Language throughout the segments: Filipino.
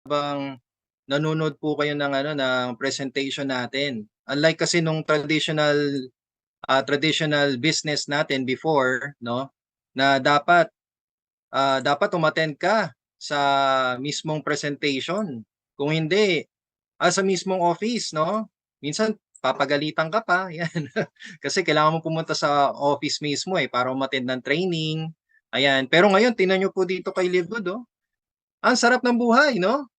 habang nanonood po kayo ng ng presentation natin. Unlike kasi nung traditional business natin before, 'no, na dapat umattend ka sa mismong presentation. Kung hindi, sa mismong office, 'no, minsan papagalitan ka pa, 'yan. Kasi kailangan mo pumunta sa office mismo, para umattend ng training, ayan. Pero ngayon tingnan niyo po dito kay Livegood, oh, ang sarap ng buhay, 'no?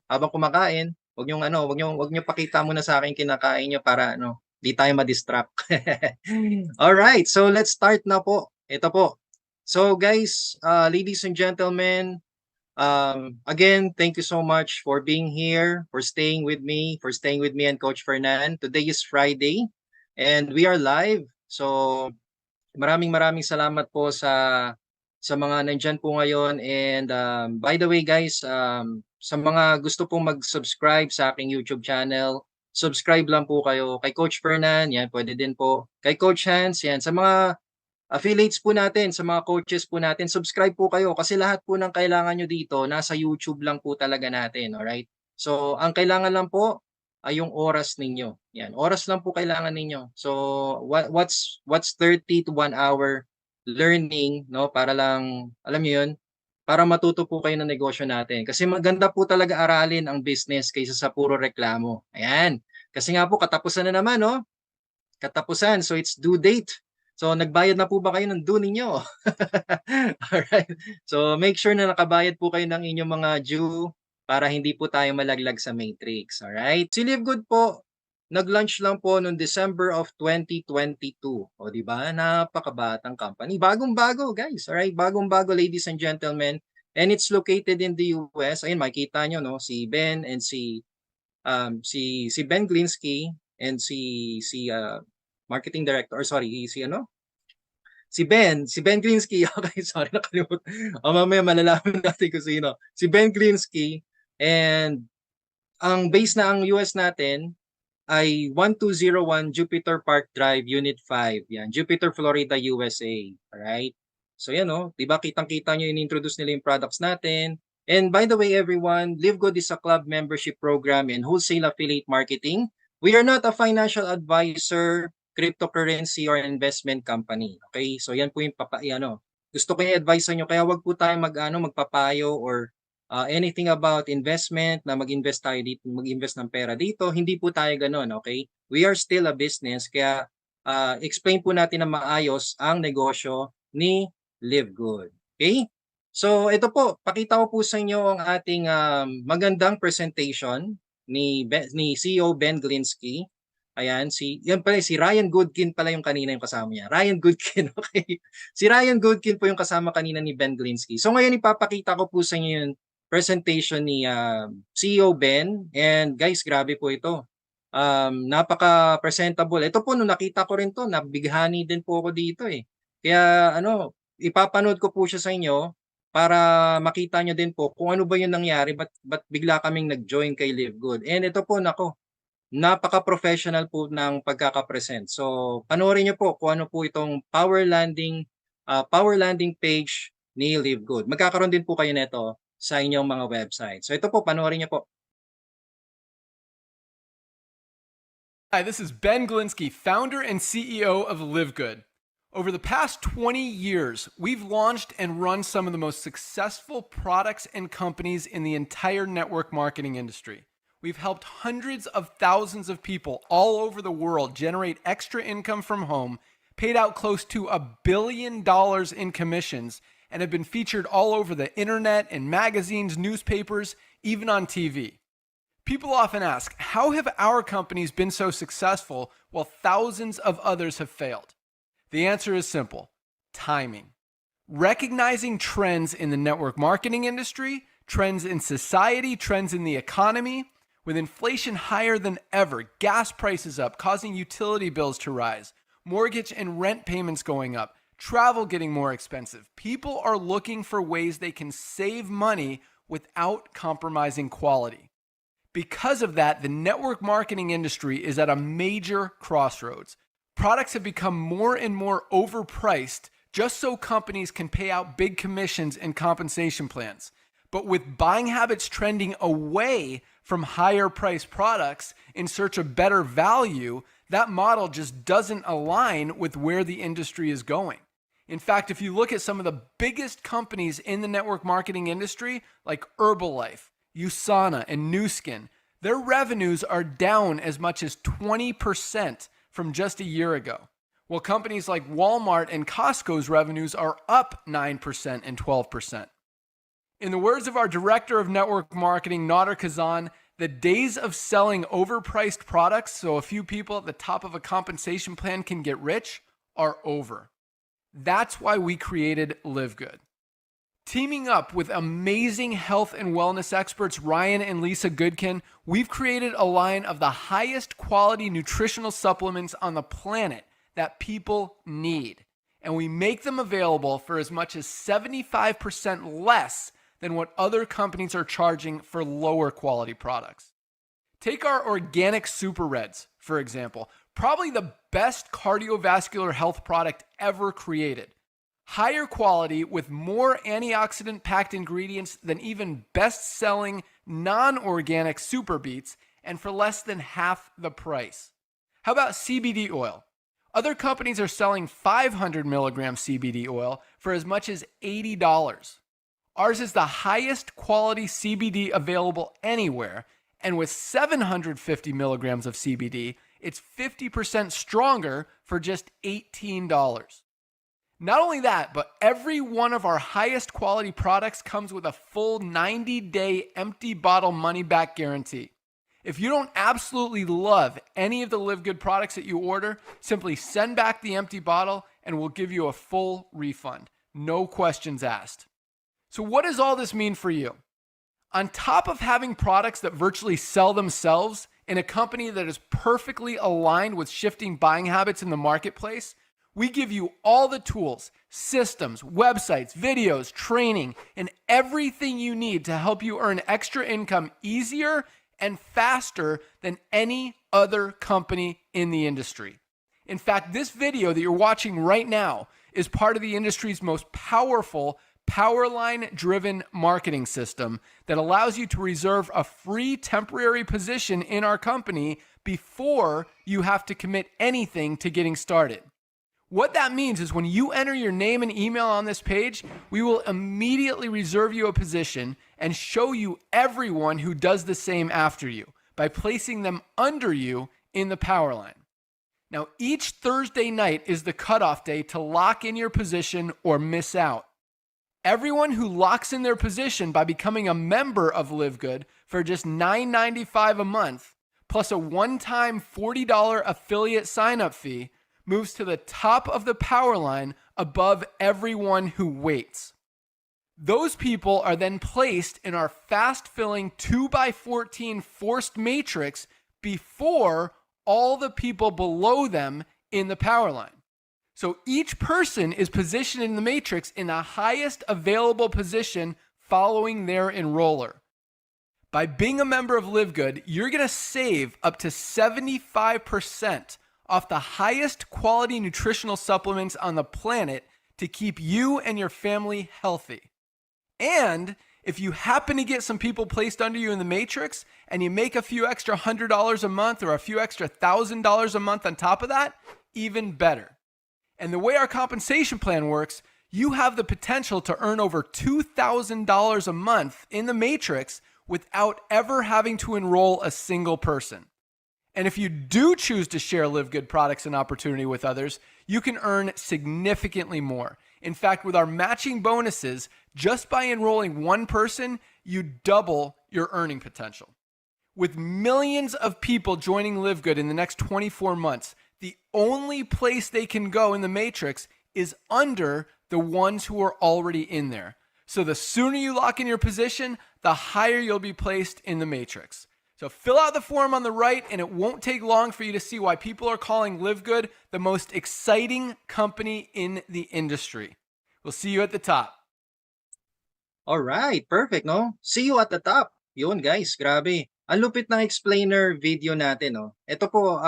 Habang kumakain, wag niyong pakita muna sa'kin kinakain niyo para 'di tayo ma-distract. Alright, so let's start na po. Ito po. So guys, ladies and gentlemen, again, thank you so much for being here, for staying with me and Coach Fernan. Today is Friday and we are live. So maraming salamat po sa mga nandiyan po ngayon and by the way guys, sa mga gusto pong mag-subscribe sa aking YouTube channel, subscribe lang po kayo kay Coach Fernan, yan pwede din po. Kay Coach Hans, yan sa mga affiliates po natin, sa mga coaches po natin, subscribe po kayo kasi lahat po ng kailangan nyo dito nasa YouTube lang po talaga natin, alright? So, ang kailangan lang po ay yung oras ninyo. Yan, oras lang po kailangan ninyo. So, what's 30 to 1 hour learning, no? Para lang, alam niyo yun, para matuto po kayo ng negosyo natin. Kasi maganda po talaga aralin ang business kaysa sa puro reklamo. Ayan. Kasi nga po, katapusan na naman, no? Katapusan. So, it's due date. So, nagbayad na po ba kayo ng due ninyo? Alright. So, make sure na nakabayad po kayo ng inyong mga due para hindi po tayo malaglag sa matrix. Alright. Si Livegood po, nag-launch lang po noong December of 2022. O, di ba? Napakabatang company. Bagong-bago, guys. Alright. Bagong-bago, ladies and gentlemen. And it's located in the US. Ayun, makikita nyo, no? Si Ben and si Ben Glinsky and si marketing director, or sorry, si Ben Glinsky. Okay, sorry, nakalimutan. Mamaya malalaman natin kung sino. Si Ben Glinsky, and ang base na ang US natin ay 1201 Jupiter Park Drive, Unit 5. Yan, Jupiter, Florida, USA. Alright? So yan, 'di ba kitang-kita nyo, in-introduce nila yung products natin. And by the way, everyone, Livegood is a club membership program and wholesale affiliate marketing. We are not a financial advisor, cryptocurrency, or investment company. Okay? So yan po yung gusto ko i-advise sa inyo, kaya wag po tayo magpapayo or anything about investment, na mag-invest tayo dito, mag-invest ng pera dito. Hindi po tayo ganoon, okay? We are still a business, kaya explain po natin na maayos ang negosyo ni Livegood. Okay? So ito po, pakita ko po sa inyo ang ating magandang presentation ni CEO Ben Glinsky. Ayan, yan pala, si Ryan Goodkin pala yung kanina yung kasama niya. Ryan Goodkin, okay? Si Ryan Goodkin po yung kasama kanina ni Ben Glinsky. So ngayon ipapakita ko po sa inyo yung presentation ni CEO Ben. And guys, grabe po ito. Napaka-presentable. Ito po, nung nakita ko rin to, nabighani din po ako dito eh. Kaya ipapanood ko po siya sa inyo para makita nyo din po kung ano ba yung nangyari, ba't bigla kaming nag-join kay Livegood. And ito po, nako, napaka-professional po ng pagkaka-present. So, panoorin niyo po kung ano po itong power landing page ni Livegood. Magkakaroon din po kayo nito sa inyong mga website. So, ito po, panoorin niyo po. Hi, this is Ben Glinsky, founder and CEO of Livegood. Over the past 20 years, we've launched and run some of the most successful products and companies in the entire network marketing industry. We've helped hundreds of thousands of people all over the world generate extra income from home, paid out close to $1 billion in commissions, and have been featured all over the internet, in magazines, newspapers, even on TV. People often ask, how have our companies been so successful while thousands of others have failed? The answer is simple: timing. Recognizing trends in the network marketing industry, trends in society, trends in the economy. With inflation higher than ever, gas prices up, causing utility bills to rise, mortgage and rent payments going up, travel getting more expensive, people are looking for ways they can save money without compromising quality. Because of that, the network marketing industry is at a major crossroads. Products have become more and more overpriced just so companies can pay out big commissions and compensation plans. But with buying habits trending away from higher priced products in search of better value, that model just doesn't align with where the industry is going. In fact, if you look at some of the biggest companies in the network marketing industry, like Herbalife, USANA, and Nu Skin, their revenues are down as much as 20% from just a year ago. While companies like Walmart and Costco's revenues are up 9% and 12%. In the words of our director of network marketing, Nader Kazan, the days of selling overpriced products so a few people at the top of a compensation plan can get rich are over. That's why we created Live Good. Teaming up with amazing health and wellness experts Ryan and Lisa Goodkin, we've created a line of the highest quality nutritional supplements on the planet that people need. And we make them available for as much as 75% less than what other companies are charging for lower quality products. Take our organic Super Reds, for example, probably the best cardiovascular health product ever created. Higher quality with more antioxidant-packed ingredients than even best-selling non-organic Super Beets, and for less than half the price. How about CBD oil? Other companies are selling 500 milligram CBD oil for as much as $80. Ours is the highest quality CBD available anywhere, and with 750 milligrams of CBD, it's 50% stronger for just $18. Not only that, but every one of our highest quality products comes with a full 90-day empty bottle money-back guarantee. If you don't absolutely love any of the Live Good products that you order, simply send back the empty bottle and we'll give you a full refund. No questions asked. So what does all this mean for you? On top of having products that virtually sell themselves in a company that is perfectly aligned with shifting buying habits in the marketplace, we give you all the tools, systems, websites, videos, training, and everything you need to help you earn extra income easier and faster than any other company in the industry. In fact, this video that you're watching right now is part of the industry's most powerful Powerline-driven marketing system that allows you to reserve a free temporary position in our company before you have to commit anything to getting started. What that means is when you enter your name and email on this page, we will immediately reserve you a position and show you everyone who does the same after you by placing them under you in the Powerline. Now, each Thursday night is the cutoff day to lock in your position or miss out. Everyone who locks in their position by becoming a member of Live Good for just $9.95 a month, plus a one-time $40 affiliate sign-up fee, moves to the top of the Powerline above everyone who waits. Those people are then placed in our fast-filling 2x14 forced matrix before all the people below them in the Powerline. So each person is positioned in the matrix in the highest available position following their enroller. By being a member of Live Good, you're going to save up to 75% off the highest quality nutritional supplements on the planet to keep you and your family healthy. And if you happen to get some people placed under you in the matrix and you make a few extra $100 a month or a few extra $1,000 a month on top of that, even better. And the way our compensation plan works, you have the potential to earn over $2,000 a month in the matrix without ever having to enroll a single person. And if you do choose to share Live Good products and opportunity with others, you can earn significantly more. In fact, with our matching bonuses, just by enrolling one person, you double your earning potential. With millions of people joining Live Good in the next 24 months, the only place they can go in the matrix is under the ones who are already in there. So the sooner you lock in your position, the higher you'll be placed in the matrix. So fill out the form on the right, and it won't take long for you to see why people are calling Live Good the most exciting company in the industry. We'll see you at the top. All right, perfect, no? See you at the top. Yun, guys, grabe. Ang lupit ng explainer video natin, no? Ito po,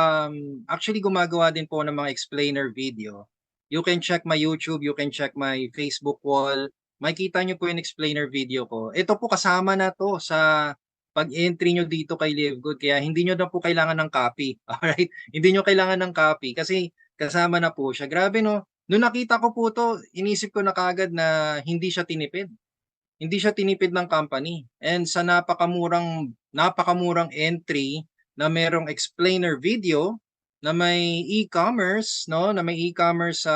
actually gumagawa din po ng mga explainer video You can check my YouTube, you can check my Facebook wall. Makikita nyo po yung explainer video ko. Ito po kasama na to sa pag-entry nyo dito kay Livegood. Kaya hindi nyo na po kailangan ng copy. Alright? Hindi nyo kailangan ng copy kasi kasama na po siya. Grabe no. Nung nakita ko po to, inisip ko na kagad na hindi siya tinipid. Hindi siya tinipid ng company. And sa napakamurang entry na merong explainer video na may e-commerce, no, na may e-commerce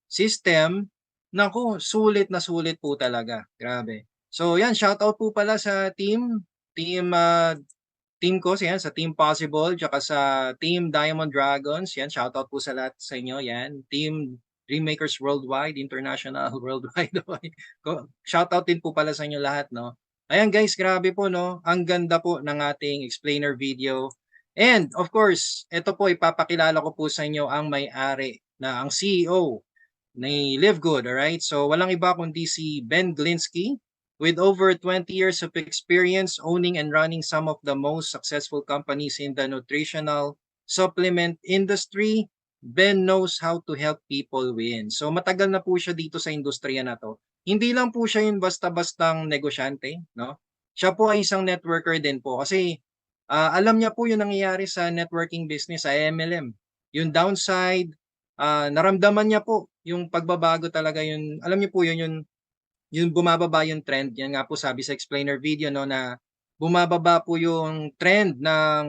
system, naku, sulit po talaga. Grabe. So yan, shoutout po pala sa team ko, yan, sa Team Possible, tsaka sa Team Diamond Dragons. Yan, shoutout po sa lahat sa inyo. Yan, Team Dreammakers Worldwide, International, Worldwide. Shoutout din po pala sa inyo lahat, no? Ayan guys, grabe po, no? Ang ganda po ng ating explainer video. And of course, ito po, ipapakilala ko po sa inyo ang may-ari na ang CEO ni Livegood, alright? So, walang iba kundi si Ben Glinsky, with over 20 years of experience owning and running some of the most successful companies in the nutritional supplement industry. Ben knows how to help people win. So matagal na po siya dito sa industriya na to. Hindi lang po siya yung basta-bastang negosyante, no? Siya po ay isang networker din po kasi alam niya po yung nangyayari sa networking business sa MLM. Yung downside, naramdaman niya po yung pagbabago talaga yun. Alam niyo po yun, yung bumababa yung trend. Yan nga po sabi sa explainer video, no, na bumababa po yung trend ng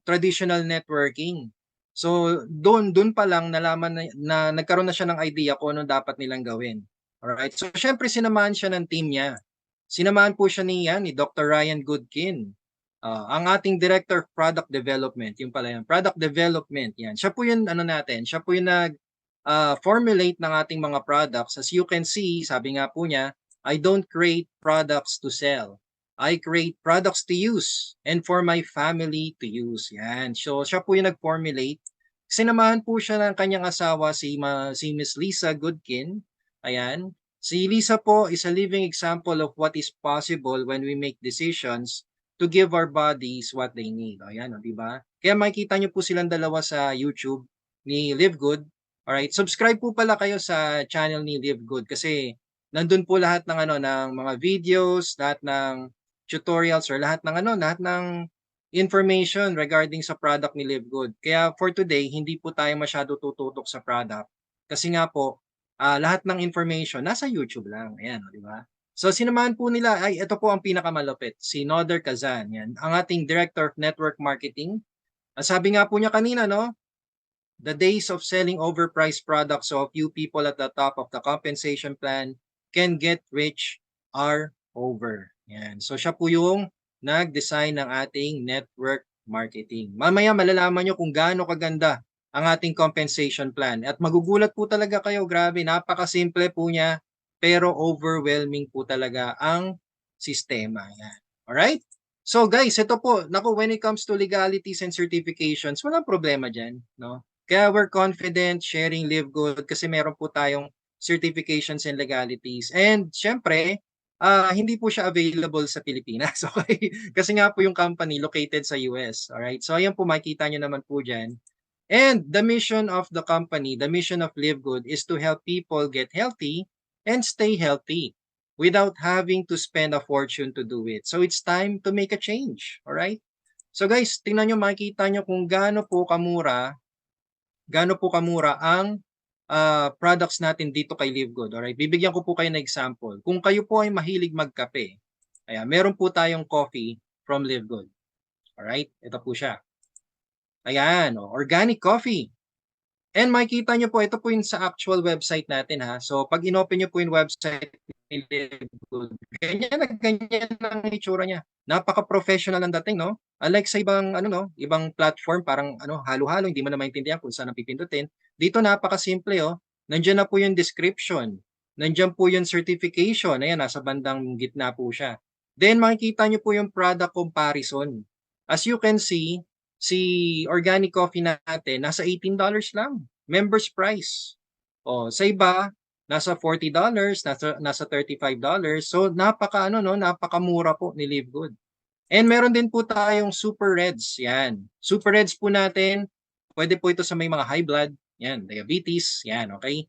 traditional networking. So, doon pa lang nalaman na nagkaroon na siya ng idea kung ano dapat nilang gawin. Alright? So, syempre sinamahan siya ng team niya. Sinamahan po siya ni Dr. Ryan Goodkin. Ang ating Director of Product Development, yung pala yan, Product Development, yan. Siya po yung siya po yung formulate ng ating mga products. As you can see, sabi nga po niya, I don't create products to sell. I create products to use and for my family to use. Yan. So, siya po yung nag-formulate. Sinamahan po siya ng kanyang asawa, si Miss Lisa Goodkin. Ayan. Si Lisa po is a living example of what is possible when we make decisions to give our bodies what they need. Ayan, di ba? Kaya makikita niyo po silang dalawa sa YouTube ni Livegood. Alright, subscribe po pala kayo sa channel ni Livegood kasi nandun po lahat ng ng mga videos, lahat ng tutorials or lahat ng information regarding sa product ni Livegood. Kaya for today, hindi po tayo masyado tututok sa product kasi nga po lahat ng information nasa YouTube lang. Ayan, di ba? So sinamahan po nila ay ito po ang pinakamalupit, si Noder Kazan, yan, ang ating Director of Network Marketing. Sabi nga po niya kanina, no? The days of selling overpriced products so a few people at the top of the compensation plan can get rich are over. Yan. So siya po yung nag-design ng ating network marketing. Mamaya malalaman nyo kung gaano kaganda ang ating compensation plan. At magugulat po talaga kayo, grabe, napakasimple po niya, pero overwhelming po talaga ang sistema. Yan. Alright? So guys, ito po, naku, when it comes to legalities and certifications, walang problema dyan, no? Kaya we're confident sharing Livegood kasi meron po tayong certifications and legalities. And syempre, hindi po siya available sa Pilipinas, okay? Kasi nga po yung company located sa US, alright? So ayan po, makikita nyo naman po dyan. And the mission of the company, the mission of Livegood is to help people get healthy and stay healthy without having to spend a fortune to do it. So it's time to make a change, alright? So guys, tingnan nyo, makikita nyo kung gaano po kamura ang products natin dito kay Livegood. Alright, bibigyan ko po kayo ng example. Kung kayo po ay mahilig magkape, ayan, meron po tayong coffee from Livegood. Alright, ito po siya. Ayan, organic coffee. And makikita nyo po, ito po yung sa actual website natin ha. So pag inopen nyo po yung website ni Livegood, ganyan ang itsura niya. Napaka-professional ang dating, no? Unlike sa ibang platform, parang halo-halo, hindi mo na maintindihan kung saan ang pipindutin. Dito napaka-simple, oh. Nandiyan na po yung description. Nandiyan po yung certification. Ayan, nasa bandang gitna po siya. Then makikita nyo po yung product comparison. As you can see, si organic coffee natin, nasa $18 lang. Members price. O, sa iba, nasa $40, nasa $35. So, napakamura po ni Livegood. And meron din po tayong Super Reds. Yan. Super Reds po natin, pwede po ito sa may mga high blood. Yan, diabetes. Yan, okay?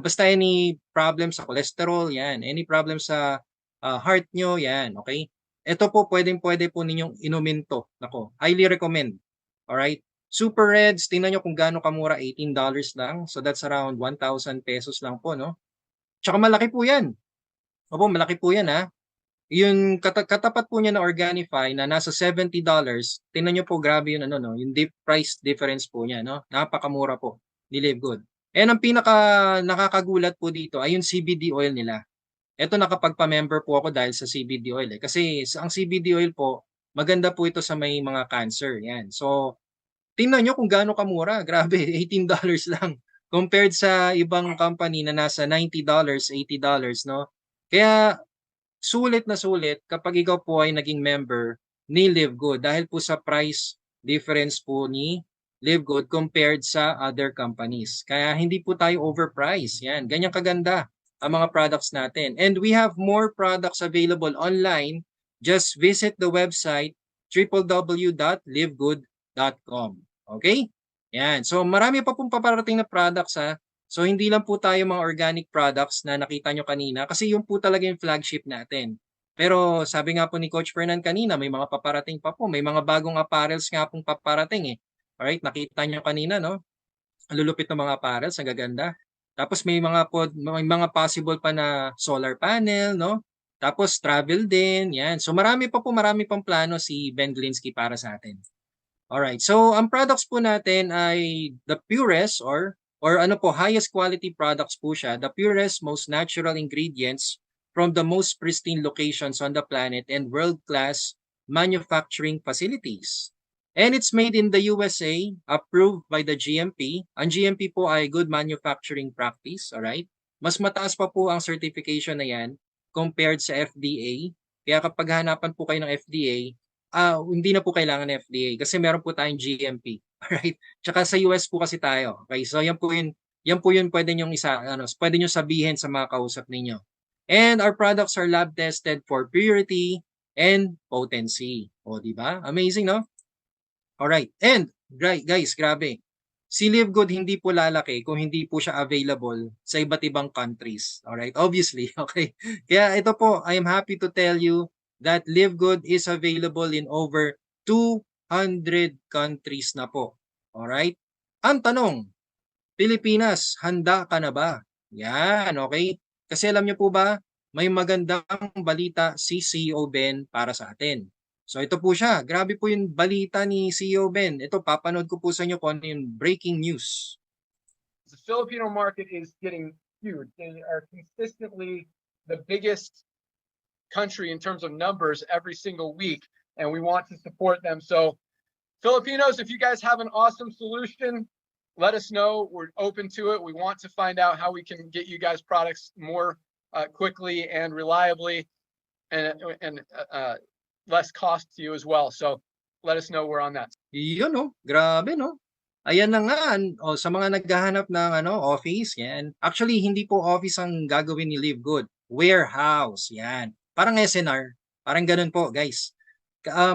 basta any problem sa cholesterol, yan. Any problem sa heart nyo, yan. Okay? Ito po, pwedeng-pwede po ninyong inumin to. Nako, highly recommend. Alright? Super Reds, tingnan nyo kung gaano kamura, $18 lang. So that's around 1,000 pesos lang po, no? Tsaka malaki po yan. Opo, malaki po yan, ha? Yung katapat po niya na Organifi na nasa $70, tingnan niyo po, grabe yun, ano, no? Yung price difference po niya, no? Napakamura po ni Live Good. And ang pinaka nakakagulat po dito ay yung CBD oil nila. Eto, nakapagpa-member po ako dahil sa CBD oil, eh. Kasi ang CBD oil po, maganda po ito sa may mga cancer, yan. So, tingnan niyo kung gaano kamura, grabe, $18 lang compared sa ibang company na nasa $90, $80, no? Kaya sulit na sulit kapag ikaw po ay naging member ni Live Good dahil po sa price difference po ni Live Good compared sa other companies. Kaya hindi po tayo overpriced. Yan, ganyan kaganda ang mga products natin. And we have more products available online. Just visit the website www.livegood.com. Okay? Yan. So marami pa pong paparating na products, ha. So hindi lang po tayo mga organic products na nakita nyo kanina kasi yung po talaga yung flagship natin. Pero sabi nga po ni Coach Fernan kanina, may mga paparating pa po. May mga bagong apparels nga pong paparating, eh. Alright, nakita nyo kanina, no? Ang lulupit ng mga apparels, ang gaganda. Tapos may mga possible pa na solar panel, no? Tapos travel din, yan. So marami pang plano si Ben Glinsky para sa atin. Alright, so ang products po natin ay the purest or ano po, highest quality products po siya, the purest, most natural ingredients from the most pristine locations on the planet and world-class manufacturing facilities. And it's made in the USA, approved by the GMP. Ang GMP po ay Good Manufacturing Practice, alright? Mas mataas pa po ang certification na yan compared sa FDA. Kaya kapag hanapan po kayo ng FDA, hindi na po kailangan ng FDA kasi meron po tayong GMP. Alright? Tsaka sa US po kasi tayo. Okay? So yan po yun pwede nyo pwede nyo sabihin sa mga kausap ninyo. And our products are lab tested for purity and potency. O, di ba? Amazing, no? Alright. And guys, grabe. Si Live Good hindi po lalaki kung hindi po siya available sa iba't ibang countries. Alright? Obviously, okay? Kaya ito po, I am happy to tell you that Live Good is available in over 200 countries na po. Alright? Ang tanong, Pilipinas, handa ka na ba? Yan, okay? Kasi alam niyo po ba, may magandang balita si CEO Ben para sa atin. So ito po siya. Grabe po yung balita ni CEO Ben. Ito, papanood ko po sa inyo kung ano yung breaking news. The Filipino market is getting huge. They are consistently the biggest country in terms of numbers every single week, and we want to support them. So Filipinos, if you guys have an awesome solution, let us know. We're open to it. We want to find out how we can get you guys products more quickly and reliably and less cost to you as well. So let us know we're on that. Yun, no? Grabe, no? Ayan na nga, sa mga naghahanap ng office, yan. Actually, hindi po office ang gagawin ni Live Good. Warehouse, yan. Parang SNR. Parang ganun po, guys.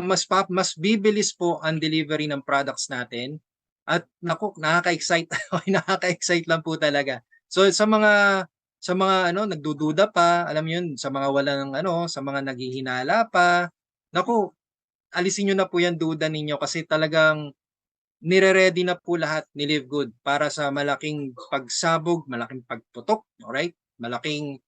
Mas bibilis po ang delivery ng products natin. At naku, nakaka-excite. Nakaka-excite lang po talaga. So sa mga nagdududa pa, alam yun, sa mga walang sa mga naghihinala pa, naku, alisin niyo na po yan duda ninyo kasi talagang nire-ready na po lahat ni Live Good para sa malaking pagsabog, malaking pagputok, alright? Malaking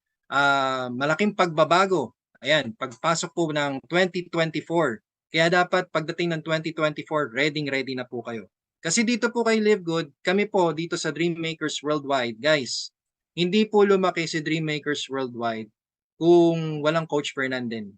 pagbabago. Ayan, pagpasok po ng 2024. Kaya dapat pagdating ng 2024, ready na po kayo. Kasi dito po kay Live Good, kami po dito sa Dreammakers Worldwide, guys, hindi po lumaki si Dreammakers Worldwide kung walang Coach Fernan din.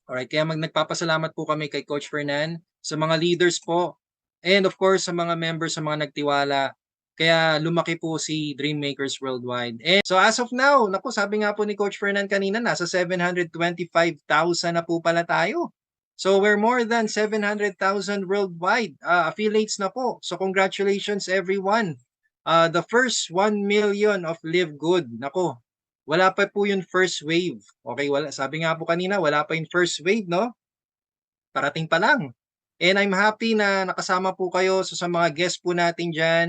Alright, kaya nagpapasalamat po kami kay Coach Fernan, sa mga leaders po, and of course sa mga members, sa mga nagtiwala. Kaya lumaki po si Dreammakers Worldwide. And so as of now, naku, sabi nga po ni Coach Fernan kanina, nasa 725,000 na po pala tayo. So we're more than 700,000 worldwide affiliates na po. So congratulations everyone. The first 1 million of Live Good. Nako, wala pa po yung first wave. Okay, sabi nga po kanina, wala pa yung first wave, no? Parating pa lang. And I'm happy na nakasama po kayo sa mga guests po natin dyan.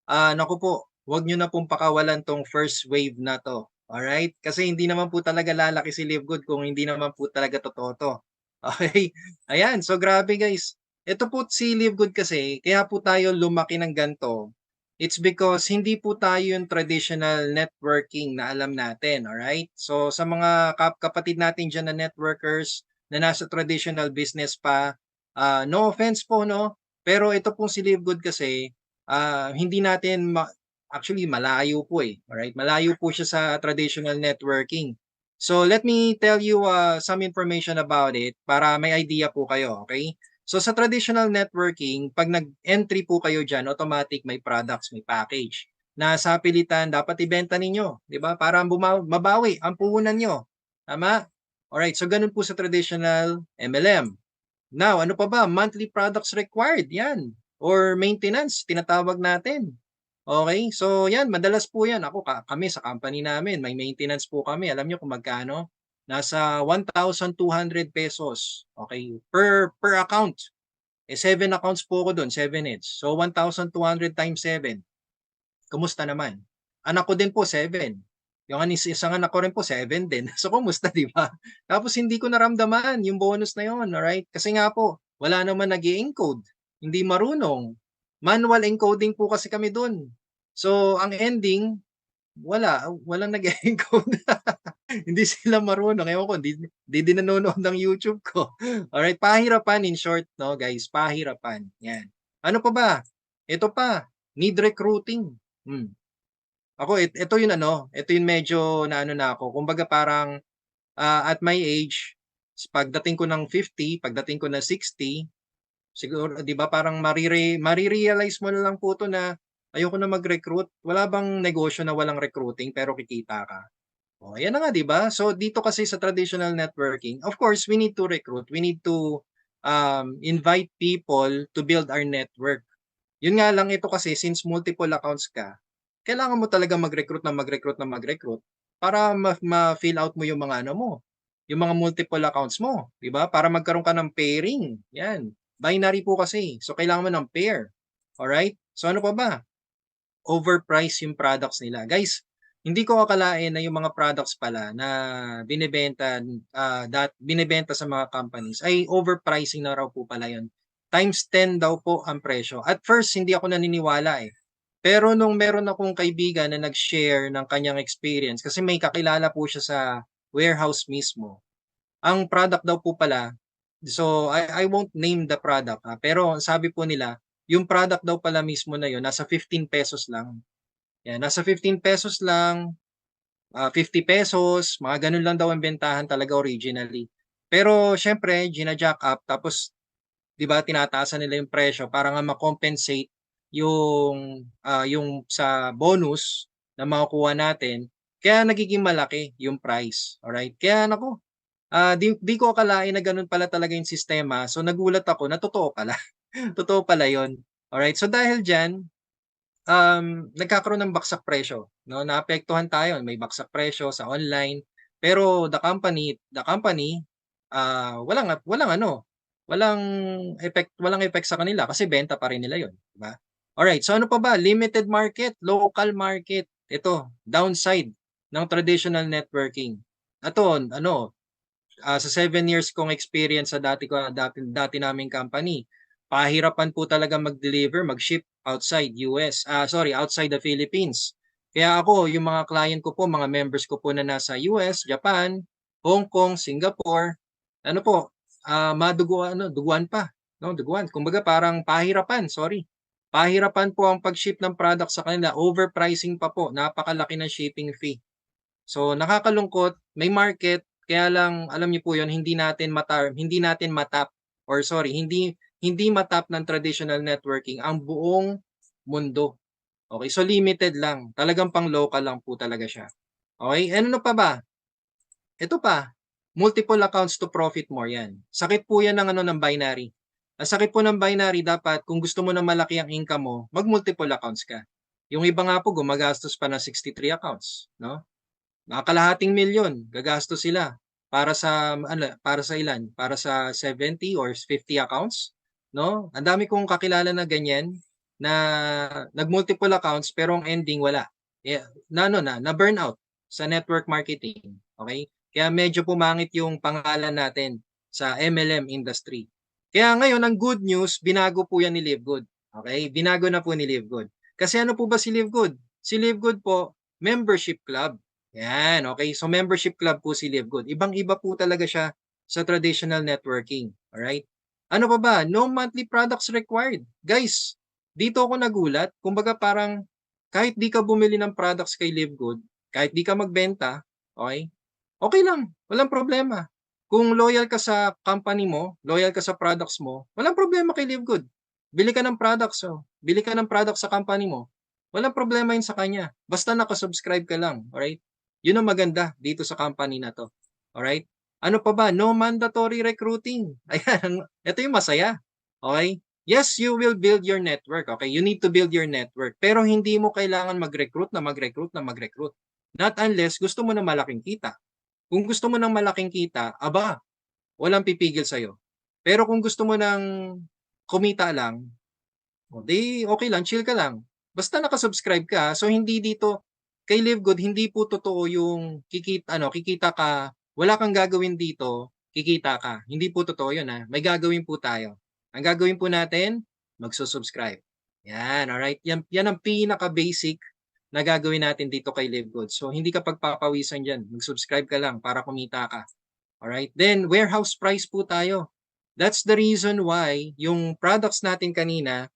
Naku po, wag niyo na pong pakawalan 'tong first wave na 'to, alright? Kasi hindi naman po talaga lalaki si Live Good kung hindi naman po talaga totoo 'to, okey? Ayan, so grabe guys. Ito po si Live Good kasi kaya po tayo lumaki ng ganito, it's because hindi po tayo yung traditional networking na alam natin, alright? So sa mga kapatid natin diyan na networkers na nasa traditional business pa, no offense po 'no, pero ito pong si Live Good kasi, hindi natin actually malayo po, eh, alright? Malayo po siya sa traditional networking. So let me tell you, some information about it para may idea po kayo, okay? So sa traditional networking, 'pag nag-entry po kayo diyan, automatic may products, may package na sa pilitan dapat ibenta ninyo, 'di ba? Para mabawi ang puhunan niyo, tama? Alright, so gano'n po sa traditional MLM. Now, ano pa ba? Monthly products required, 'yan, or maintenance tinatawag natin. Okay, so 'yan madalas po 'yan. Kami sa company namin may maintenance po kami. Alam niyo kung magkano? Nasa ₱1,200, okay, per account. Eh, 7 accounts po ako do'n, 7 heads. So, 1,200 times 7. Kumusta naman? Anak ko din po 7. Yung isang anak ko rin po 7 din. So, kumusta, 'di ba? Tapos hindi ko naramdaman yung bonus na yun, alright? Kasi nga po, wala naman nag-e-encode, hindi marunong. Manual encoding po kasi kami dun. So, ang ending, walang nag-e-encode. Hindi sila marunong, ewan ko, di din nanonood ng YouTube ko. Alright, pahirapan in short 'no, guys, pahirapan, 'yan. Ano pa ba? Ito pa, need recruiting. Hmm. Ako ito yung medyo naano na ako, kumbaga parang, at my age, pagdating ko ng 50, pagdating ko ng 60, siguro 'di ba parang mare-realize mo na lang po 'to na ayoko na mag-recruit. Wala bang negosyo na walang recruiting pero kikita ka? Oh, ayan na nga 'di ba? So dito kasi sa traditional networking, of course we need to recruit, we need to, invite people to build our network. Yun nga lang ito kasi since multiple accounts ka, kailangan mo talaga mag-recruit na mag-recruit na mag-recruit para ma-fill out mo yung mga ano mo, yung mga multiple accounts mo, 'di ba? Para magkaroon ka ng pairing, 'yan. Binary po kasi, so kailangan mo ng pair. Alright? So ano pa ba? Overprice yung products nila. Guys, hindi ko akalain na yung mga products pala na binebenta, binebenta sa mga companies ay overpricing na raw po pala yun. Times 10 daw po ang presyo. At first, hindi ako naniniwala eh. Pero nung meron akong kaibigan na nag-share ng kanyang experience, kasi may kakilala po siya sa warehouse mismo. Ang product daw po pala, so I won't name the product pero ang sabi po nila, yung product daw pala mismo na yun nasa ₱15 lang. Yan, nasa ₱15 lang, ₱50, mga ganun lang daw ang bentahan talaga originally. Pero siyempre gina-jack up tapos 'di ba tinataasan nila yung presyo para nga ma-compensate yung sa bonus na makukuha natin, kaya nagiging malaki yung price, alright? Kaya naku, 'di ko akalain na gano'n pala talaga yung sistema. So, nagulat ako na totoo pala. Totoo pala 'yun. Alright, so dahil diyan, nagkakaroon ng baksak presyo 'no, naapektuhan tayo, may baksak presyo sa online. Pero the company, walang ano, walang walang effect sa kanila kasi benta pa rin nila 'yun, 'di ba? Alright, so ano pa ba? Limited market, local market. Ito, downside ng traditional networking. Ito ano, sa 7 years kong experience sa dati naming company, pahirapan po talaga mag-deliver, mag-ship outside US, outside the Philippines. Kaya ako, yung mga client ko po, mga members ko po na nasa US, Japan, Hong Kong, Singapore, ano po, duguan pa, no, duguan. Kumbaga parang pahirapan, sorry. Pahirapan po ang pag-ship ng product sa kanila, overpricing pa po, napakalaki ng shipping fee. So, nakakalungkot, may market, kaya lang alam niyo po 'yun, hindi natin matap or sorry, hindi hindi matap ng traditional networking ang buong mundo. Okay, so limited lang, talagang pang-local lang po talaga siya. Okay, ano pa ba? Ito pa, multiple accounts to profit more 'yan. Sakit po 'yan ng ano, ng binary. Ang sakit po ng binary, dapat kung gusto mo na malaki ang income mo, mag-multiple accounts ka. Yung iba nga po gumagastos pa ng 63 accounts, 'no? Mga kalahating milyon gagastos sila para sa ilan, para sa 70 or 50 accounts, 'no? Ang dami kong kakilala na ganyan. na nag-multiple accounts pero ang ending wala. Na burnout sa network marketing. Okay? Kaya medyo pumangit yung pangalan natin sa MLM industry. Kaya ngayon, ang good news, binago po yan ni LiveGood. Okay? Binago na po ni LiveGood. Kasi ano po ba si LiveGood? Si LiveGood po, membership club. Yan, okay? So membership club po si LiveGood. Ibang-iba po talaga siya sa traditional networking. Alright? Ano pa ba? No monthly products required. Guys, dito ako nagulat. Kumbaga parang kahit di ka bumili ng products kay LiveGood, kahit di ka magbenta, okay? Okay lang, walang problema. Kung loyal ka sa company mo, loyal ka sa products mo, walang problema kay LiveGood. Bili ka ng products, oh. Bili ka ng products sa company mo. Walang problema yun sa kanya. Basta nakasubscribe ka lang, alright? Yun ang maganda dito sa company na to. Alright? Ano pa ba? No mandatory recruiting. Ayan, ito yung masaya. Okay? Yes, you will build your network. Okay? You need to build your network. Pero hindi mo kailangan mag-recruit na mag-recruit na mag-recruit. Not unless gusto mo na malaking kita. Kung gusto mo ng malaking kita, aba, walang pipigil sa'yo. Pero kung gusto mo ng kumita lang, o di okay lang, chill ka lang. Basta nakasubscribe ka. So hindi dito kay LiveGood hindi po totoo yung kikita ka, wala kang gagawin dito, kikita ka. Hindi po totoo 'yun ha. May gagawin po tayo. Ang gagawin po natin, magsu-subscribe. Yan, alright? Yan ang pinaka-basic na gagawin natin dito kay LiveGood. So hindi ka pagpapawisan diyan. Mag-subscribe ka lang para kumita ka. Alright? Then warehouse price po tayo. That's the reason why yung products natin kanina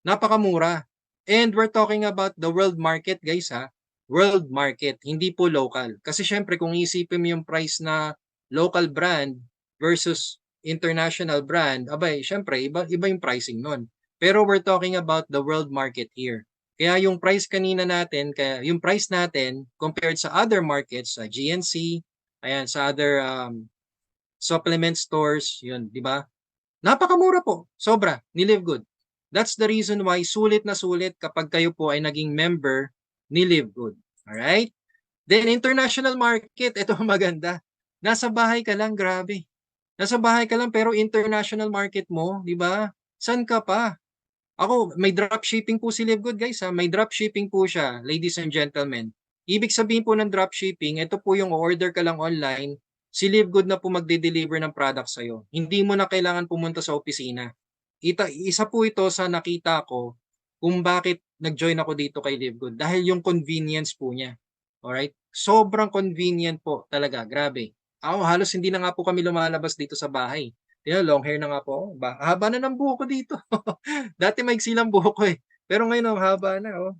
napakamura. And we're talking about the world market, guys ha. World market, hindi po local. Kasi syempre kung isipin mo yung price na local brand versus international brand, abay, syempre iba yung pricing nun. Pero we're talking about the world market here. Kaya yung price kanina natin, kaya yung price natin compared sa other markets, sa GNC, ayan, sa other supplement stores, yun, di ba? Napakamura po, sobra, ni LiveGood. That's the reason why sulit na sulit kapag kayo po ay naging member ni LiveGood. Alright? Then international market, ito maganda. Nasa bahay ka lang, grabe. Nasa bahay ka lang pero international market mo, di ba? San ka pa? Ako, may dropshipping po si LiveGood guys ha. May dropshipping po siya, ladies and gentlemen. Ibig sabihin po ng dropshipping, ito po yung order ka lang online, si LiveGood na po magde-deliver ng product sa'yo. Hindi mo na kailangan pumunta sa opisina. Isa po ito sa nakita ko kung bakit nag-join ako dito kay LiveGood. Dahil yung convenience po niya. Alright? Sobrang convenient po talaga. Grabe. Ako, halos hindi na nga po kami lumalabas dito sa bahay. Long hair na nga po. Haba na ng buhok ko dito. Dati maiksi lang buhok ko eh. Pero ngayon, haba na. Oh.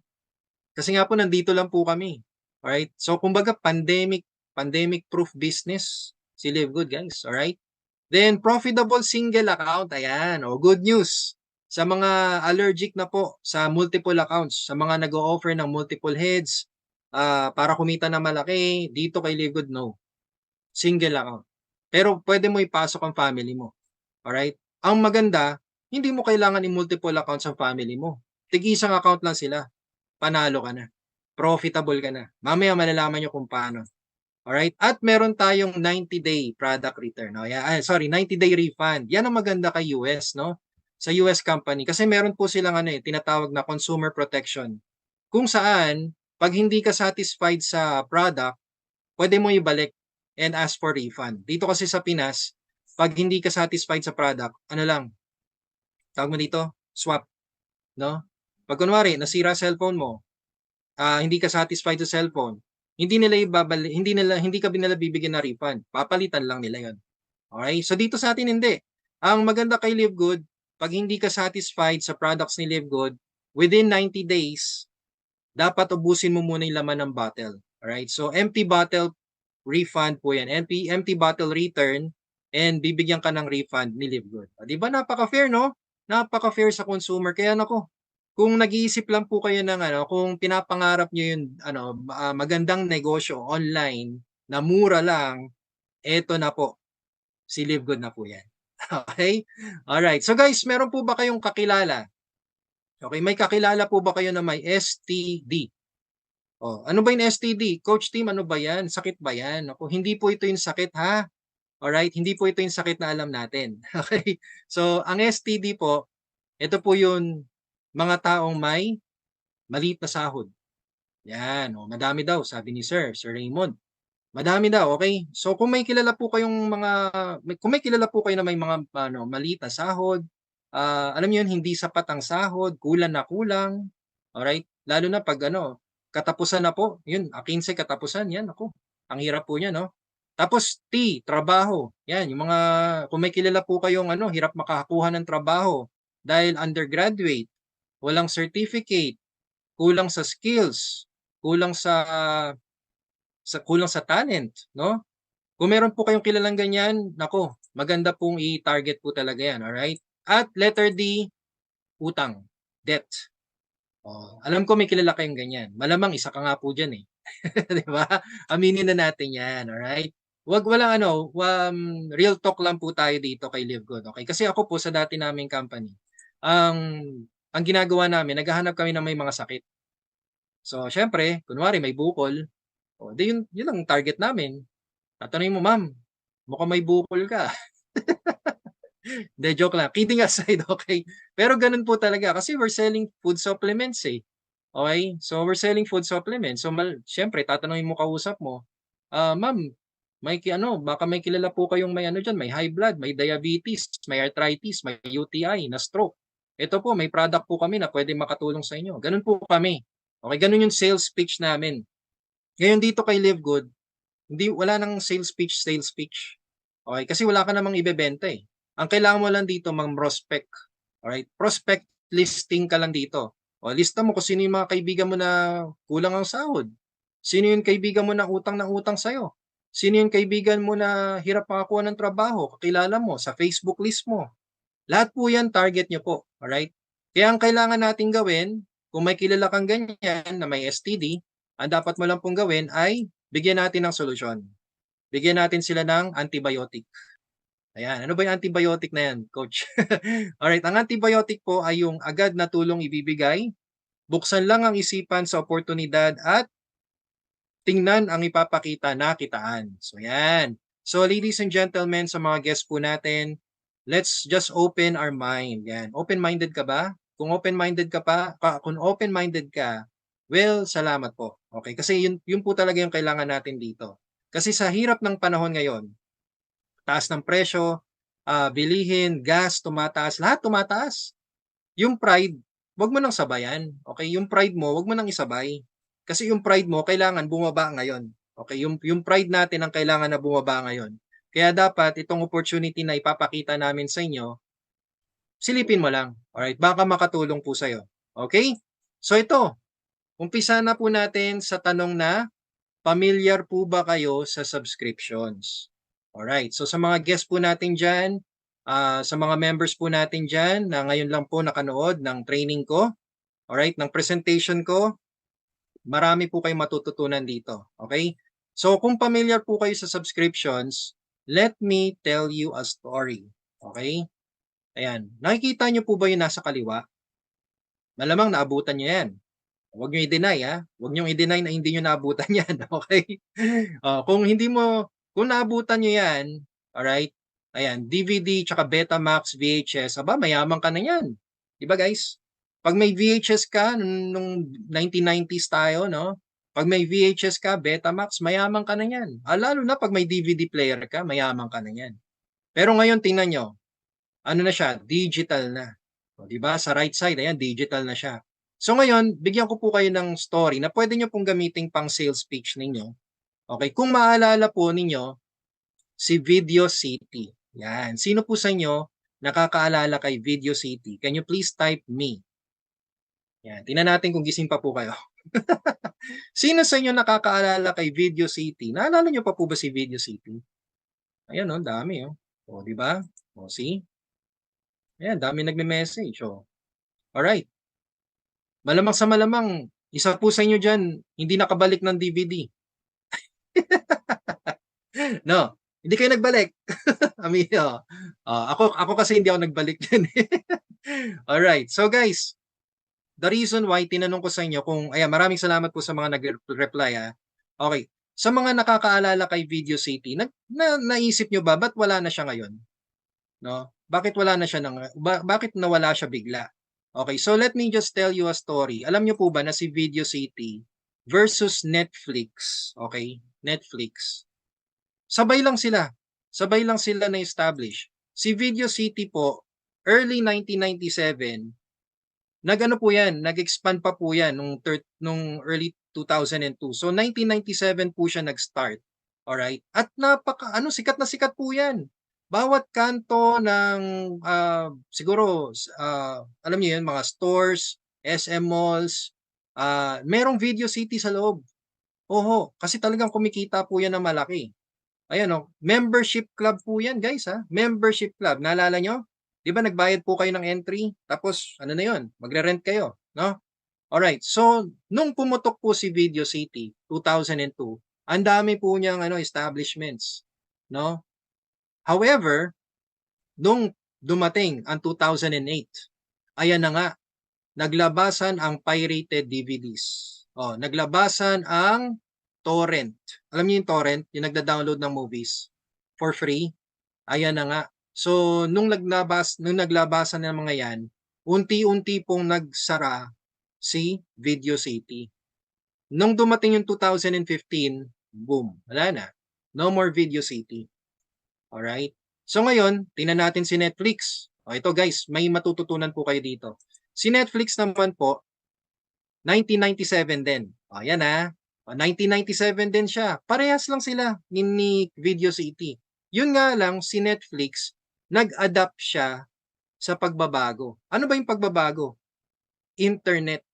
Kasi nga po, nandito lang po kami. Alright? So, kumbaga, pandemic-proof business si LiveGood, guys. Alright? Then, profitable single account. Ayan. O, good news. Sa mga allergic na po sa multiple accounts, sa mga nag-o-offer ng multiple heads, para kumita na malaki, dito kay LiveGood, no. Single account. Pero pwede mo ipasok ang family mo. Alright? Ang maganda, hindi mo kailangan i-multiple accounts ang family mo. Tig-isang account lang sila. Panalo ka na. Profitable ka na. Mamaya malalaman nyo kung paano. Alright? At meron tayong 90-day product return. No? 90-day refund. Yan ang maganda kay US, no? Sa US company. Kasi meron po silang tinatawag na consumer protection. Kung saan, pag hindi ka satisfied sa product, pwede mo ibalik and ask for refund. Dito kasi sa Pinas, pag hindi ka satisfied sa product, tawag mo dito, swap, no? Pag kunwari, nasira cellphone mo, hindi ka satisfied sa cellphone, hindi ka nila bibigyan ng refund. Papalitan lang nila 'yon. Okay? So dito sa atin hindi. Ang maganda kay LiveGood, pag hindi ka satisfied sa products ni LiveGood, within 90 days, dapat ubusin mo muna yung laman ng bottle. Alright? So empty bottle refund po yan. Empty bottle return and bibigyan ka ng refund ni LiveGood. Di ba napaka-fair, no? Napaka-fair sa consumer. Kaya nako, kung nag-iisip lang po kayo ng kung pinapangarap niyo yung magandang negosyo online na mura lang, eto na po. Si LiveGood na po yan. Okay? Alright. So guys, meron po ba kayong kakilala? Okay, may kakilala po ba kayo na may STD? Oh, ano ba yung STD? Coach Tim, ano ba yan? Sakit ba yan? Ako, hindi po ito yung sakit ha. Alright, hindi po ito yung sakit na alam natin. Okay? So, ang STD po, ito po yung mga taong may maliit na sahod. Yan, madami daw sabi ni Sir Raymond. Madami daw, okay? So kung may kilala po kayong kung may kilala po kayo na may mga maliit na sahod, alam niyo 'yun, hindi sapat ang sahod, kulang na kulang, alright? Lalo na 'pag katapusan na po, 'yun, 15 katapusan, 'yan naku, ang hirap po niyan 'no. Tapos trabaho, 'yan yung mga kung may kilala po kayong hirap makakuha ng trabaho dahil undergraduate, walang certificate, kulang sa skills, kulang kulang sa talent, 'no? Kung meron po kayong kilalang ganyan, naku, maganda pong i-target po talaga 'yan, alright? At letter D, utang, debt. Alam ko may kilala kayong ganyan. Malamang isa ka nga po diyan, eh. 'Di ba? Aminin na natin 'yan, alright? Walang real talk lang po tayo dito kay Live Good, okay? Kasi ako po sa dati naming company, ang ang ginagawa namin, naghahanap kami ng may mga sakit. So, siyempre kunwari may bukol, 'di yun ang target namin. Tatanungin mo, "Ma'am, mukhang may bukol ka." 'Di, joke lang. Kidding aside, okay. Pero gano'n po talaga kasi we're selling food supplements, eh, okey? So, we're selling food supplements. So, siyempre tatanungin mo kausap mo, "Ma'am, baka may kilala po kayong may diyan, may high blood, may diabetes, may arthritis, may UTI, na stroke. Ito po, may product po kami na puwedeng makatulong sa inyo." Gano'n po kami, okey? Gano'n yung sales pitch namin. Ngayon dito kay Live Good, wala ng sales pitch. Okay, kasi wala ka namang ibebenta, eh. Ang kailangan mo lang dito prospect, alright? Prospect listing ka lang dito. Lista mo kung sino yung mga kaibigan mo na kulang ang sahod. Sino yung kaibigan mo na utang na utang sa'yo. Sino yung kaibigan mo na hirap makakuha ng trabaho, kakilala mo, sa Facebook list mo. Lahat po yan target niyo po, alright? Kaya ang kailangan nating gawin, kung may kilala kang ganyan na may STD, ang dapat mo lang pong gawin ay bigyan natin ng solusyon. Bigyan natin sila ng antibiotic. Ayan, ano ba yung antibiotic na yan, coach? Alright, ang antibiotic po ay yung agad na tulong ibibigay, buksan lang ang isipan sa oportunidad at tingnan ang ipapakita na kitaan. So yan. So ladies and gentlemen, sa mga guests po natin, let's just open our mind. Yan. Open-minded ka ba? Kung open-minded ka, well, salamat po. Okay, kasi yun po talaga yung kailangan natin dito. Kasi sa hirap ng panahon ngayon, taas ng presyo, bilihin, gas, tumataas, lahat tumataas. Yung pride, wag mo nang sabayan. Okay, yung pride mo, wag mo nang isabay. Kasi yung pride mo kailangan bumaba ngayon. Okay, yung pride natin ang kailangan na bumaba ngayon. Kaya dapat itong opportunity na ipapakita namin sa inyo, silipin mo lang. Alright, baka makatulong po sa'yo. Okay? So ito, umpisa na po natin sa tanong na, familiar po ba kayo sa subscriptions? Alright, so sa mga guests po natin dyan, sa mga members po natin dyan na ngayon lang po nakanood ng training ko, alright, ng presentation ko, marami po kayong matututunan dito. Okay? So kung familiar po kayo sa subscriptions, let me tell you a story. Okay? Ayan. Nakikita nyo po ba yung nasa kaliwa? Malamang naabutan nyo yan. Huwag nyo i-deny, ha? Huwag nyo i-deny na hindi nyo naabutan yan. Okay? Kung naabutan nyo yan, alright? Ayan, DVD tsaka Betamax, VHS, aba, mayaman ka na yan. Diba guys? Pag may VHS ka, nung 1990s tayo, no? Pag may VHS ka, Betamax, mayaman ka na yan. Lalo na pag may DVD player ka, mayaman ka na yan. Pero ngayon, tingnan nyo, ano na siya, digital na. O, diba? Sa right side, ayan, digital na siya. So ngayon, bigyan ko po kayo ng story na pwede nyo pong gamitin pang sales pitch ninyo. Okay, kung maalala po ninyo, si Video City. Yan. Sino po sa inyo nakakaalala kay Video City? Can you please type me? Yan. Tingnan natin kung gising pa po kayo. Sino sa inyo nakakaalala kay Video City? Naalala nyo pa po ba si Video City? Ayan, oh, dami, oh. O, di ba? O, see? Ayan, dami nagme-message, oh. Alright. Malamang sa malamang, isa po sa inyo dyan, hindi nakabalik ng DVD. No, hindi kayo nagbalik. Amigo. Ako kasi hindi ako nagbalik din. Alright. So guys, the reason why tinanong ko sa inyo ayan, maraming salamat po sa mga nag-reply, ha. Okay. Sa mga nakakaalala kay Video City, naisip nyo ba, ba't wala na siya ngayon? No? Bakit wala na siya bakit nawala siya bigla? Okay, so let me just tell you a story. Alam niyo po ba na si Video City versus Netflix, okay? Netflix. Sabay lang sila. Sabay lang sila na-establish. Si Video City po, early 1997, nag-ano po yan, nag-expand pa po yan nung early 2002. So 1997 po siya nag-start. Alright? At sikat na sikat po yan. Bawat kanto ng siguro alam niyo yun, mga stores, SM malls, merong Video City sa loob. Oho, kasi talagang kumikita po yan ng malaki. Ayan o, membership club po yan guys ha. Membership club. Naalala nyo? Di ba nagbayad po kayo ng entry? Tapos ano na yun? Magre-rent kayo. No? Alright. So, nung pumutok po si Video City, 2002, ang dami po niyang establishments. No? However, nung dumating ang 2008, ayan na nga, naglabasan ang pirated DVDs. Oh, naglabasan ang torrent. Alam niyo yung torrent, yung nagda-download ng movies for free. Ayan na nga. So, nung naglabasan ng mga yan, unti-unti pong nagsara si Video City. Nung dumating yung 2015, boom, wala na. No more Video City. Alright? So ngayon, tingnan natin si Netflix. O ito guys, may matututunan po kayo dito. Si Netflix naman po, 1997 din. O yan ha. 1997 din siya. Parehas lang sila ni Video City. Yun nga lang, si Netflix, nag-adapt siya sa pagbabago. Ano ba yung pagbabago? Internet.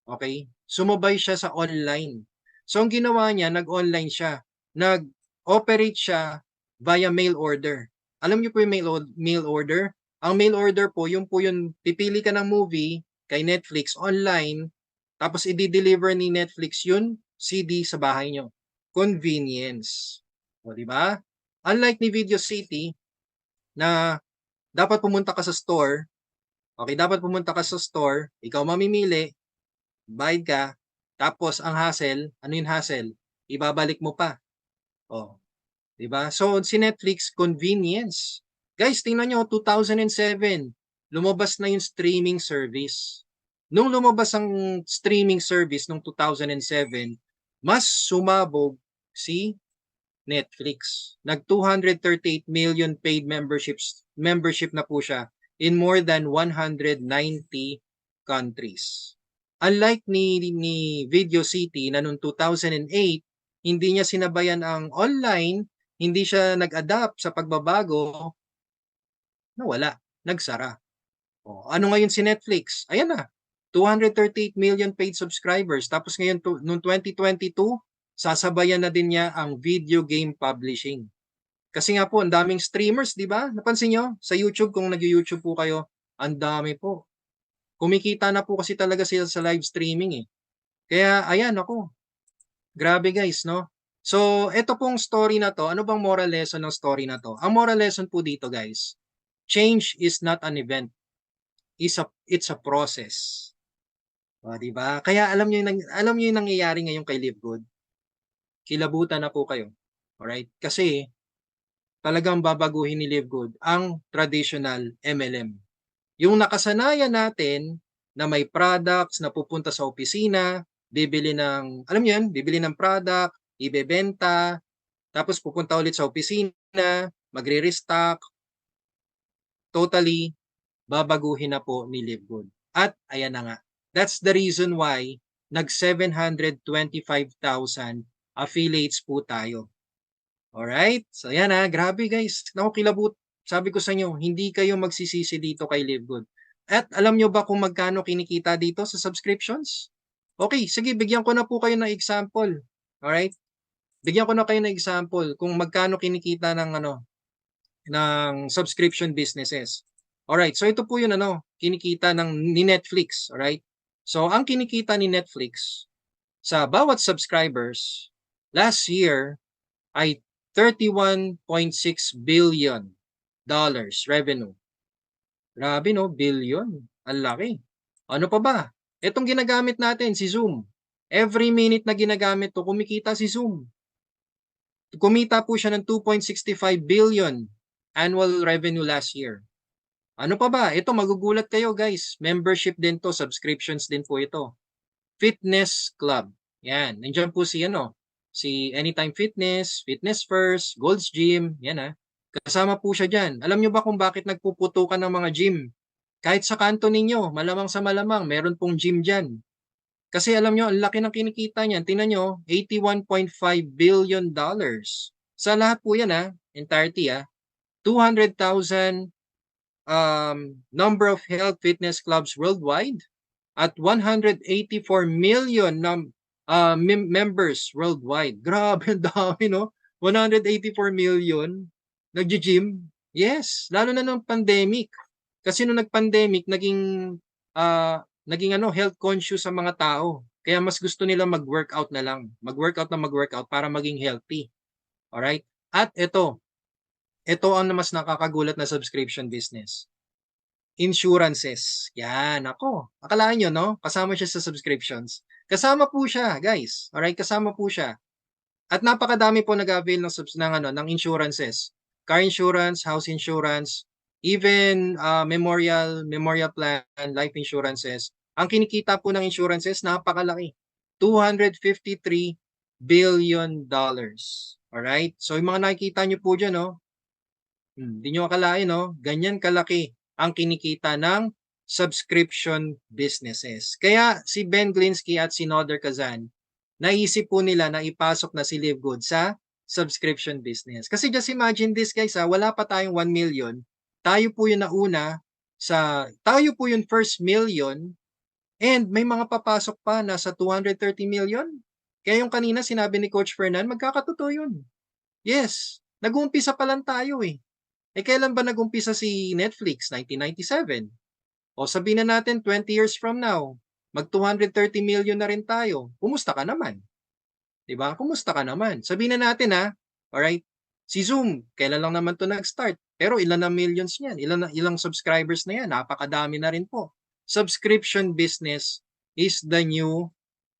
Okay? Sumabay siya sa online. So, ang ginawa niya, nag-online siya. Nag-operate siya via mail order. Alam niyo po yung mail order? Ang mail order po yung pipili ka ng movie kay Netflix online, tapos i-deliver ni Netflix yun CD sa bahay nyo. Convenience. O, di ba? Unlike ni Video City, na dapat pumunta ka sa store, okay, dapat pumunta ka sa store, ikaw mamimili, bayad ka, tapos ang hassle, ano yung hassle? Ibabalik mo pa. O, di ba? So, si Netflix, convenience. Guys, tingnan nyo, 2007, lumabas na yung streaming service. Nung lumabas ang streaming service nung 2007, mas sumabog si Netflix. Nag 238 million paid membership na po siya in more than 190 countries. Unlike ni Video City na noong 2008, hindi niya sinabayan ang online, hindi siya nag-adapt sa pagbabago, nawala, nagsara. O, ano ngayon si Netflix? Ayan na, 238 million paid subscribers. Tapos ngayon, noong 2022, sasabayan na din niya ang video game publishing. Kasi nga po, ang daming streamers, di ba? Napansin nyo? Sa YouTube, kung nag-YouTube po kayo, ang dami po. Kumikita na po kasi talaga sila sa live streaming eh. Kaya, ayan ako. Grabe guys, no? So, ito pong story na to, ano bang moral lesson ng story na to? Ang moral lesson po dito guys, change is not an event. It's a process. O, di ba? Kaya alam niyo yung nangyayari ngayon kay Live Good. Kilabutan na po kayo. Alright? Kasi talagang babaguhin ni Live Good ang traditional MLM. Yung nakasanayan natin na may products na pupunta sa opisina, bibili ng, alam niyo yan, bibili ng product, ibebenta, tapos pupunta ulit sa opisina, magre-restock, totally babaguhin na po ni Live Good. At ayan na nga. That's the reason why nag 725,000 affiliates po tayo. Alright? So yan ha, grabe guys. Naku, kilabot. Sabi ko sa inyo, hindi kayo magsisisi dito kay Live Good. At alam nyo ba kung magkano kinikita dito sa subscriptions? Okay, sige, bigyan ko na po kayo ng example. Alright? Bigyan ko na kayo ng example kung magkano kinikita ng subscription businesses. Alright, so ito po yun kinikita ni Netflix. Alright? So, ang kinikita ni Netflix sa bawat subscribers last year ay $31.6 billion revenue. Grabe no, billion. Ang laki. Ano pa ba? Itong ginagamit natin, si Zoom. Every minute na ginagamit to, kumikita si Zoom. Kumita po siya ng 2.65 billion annual revenue last year. Ano pa ba? Ito magugulat kayo guys, membership din 'to, subscriptions din po ito. Fitness Club, 'yan. Nandiyan po si ano, si Anytime Fitness, Fitness First, Gold's Gym, 'yan, kasama po siya diyan. Alam niyo ba kung bakit nagpuputukan ng mga gym? Kahit sa kanto ninyo, malamang sa malamang meron pong gym diyan. Kasi alam niyo, ang laki ng kinikita niyan. Tingnan niyo, $81.5 billion. Sa lahat po 'yan, entirety, 200,000 number of health fitness clubs worldwide at 184 million members worldwide. Grabe, ang dami, no? 184 million nagji-gym. Yes, lalo na nung pandemic. Kasi nung nag-pandemic, naging health conscious sa mga tao. Kaya mas gusto nila mag-workout na lang. Mag-workout para maging healthy. Alright? At ito ang mas nakakagulat na subscription business. Insurances. Yan, ako. Akalaan nyo, no? Kasama siya sa subscriptions. Kasama po siya, guys. Alright, kasama po siya. At napakadami po nag-avail ng insurances. Car insurance, house insurance, even memorial plan, life insurances. Ang kinikita po ng insurances, napakalaki. $253 billion. Alright? So, yung mga nakikita nyo po dyan, no? Hindi nyo akalain, no? Ganyan kalaki ang kinikita ng subscription businesses. Kaya si Ben Glinsky at si Noder Kazan, naisip po nila na ipasok na si Live Good sa subscription business. Kasi just imagine this guys, wala pa tayong 1 million. Tayo po yung tayo po yung first million and may mga papasok pa na sa 230 million. Kaya yung kanina sinabi ni Coach Fernan, magkakatotoo yun. Yes, nag-uumpisa pa lang tayo eh. Kailan ba nag-umpisa si Netflix? 1997. O sabihin na natin 20 years from now, mag 230 million na rin tayo. Kumusta ka naman? 'Di ba? Kumusta ka naman? Sabihin na natin alright? Si Zoom, kailan lang naman 'to nag-start? Pero ilan na millions niyan? Ilang subscribers na 'yan? Napakadami na rin po. Subscription business is the new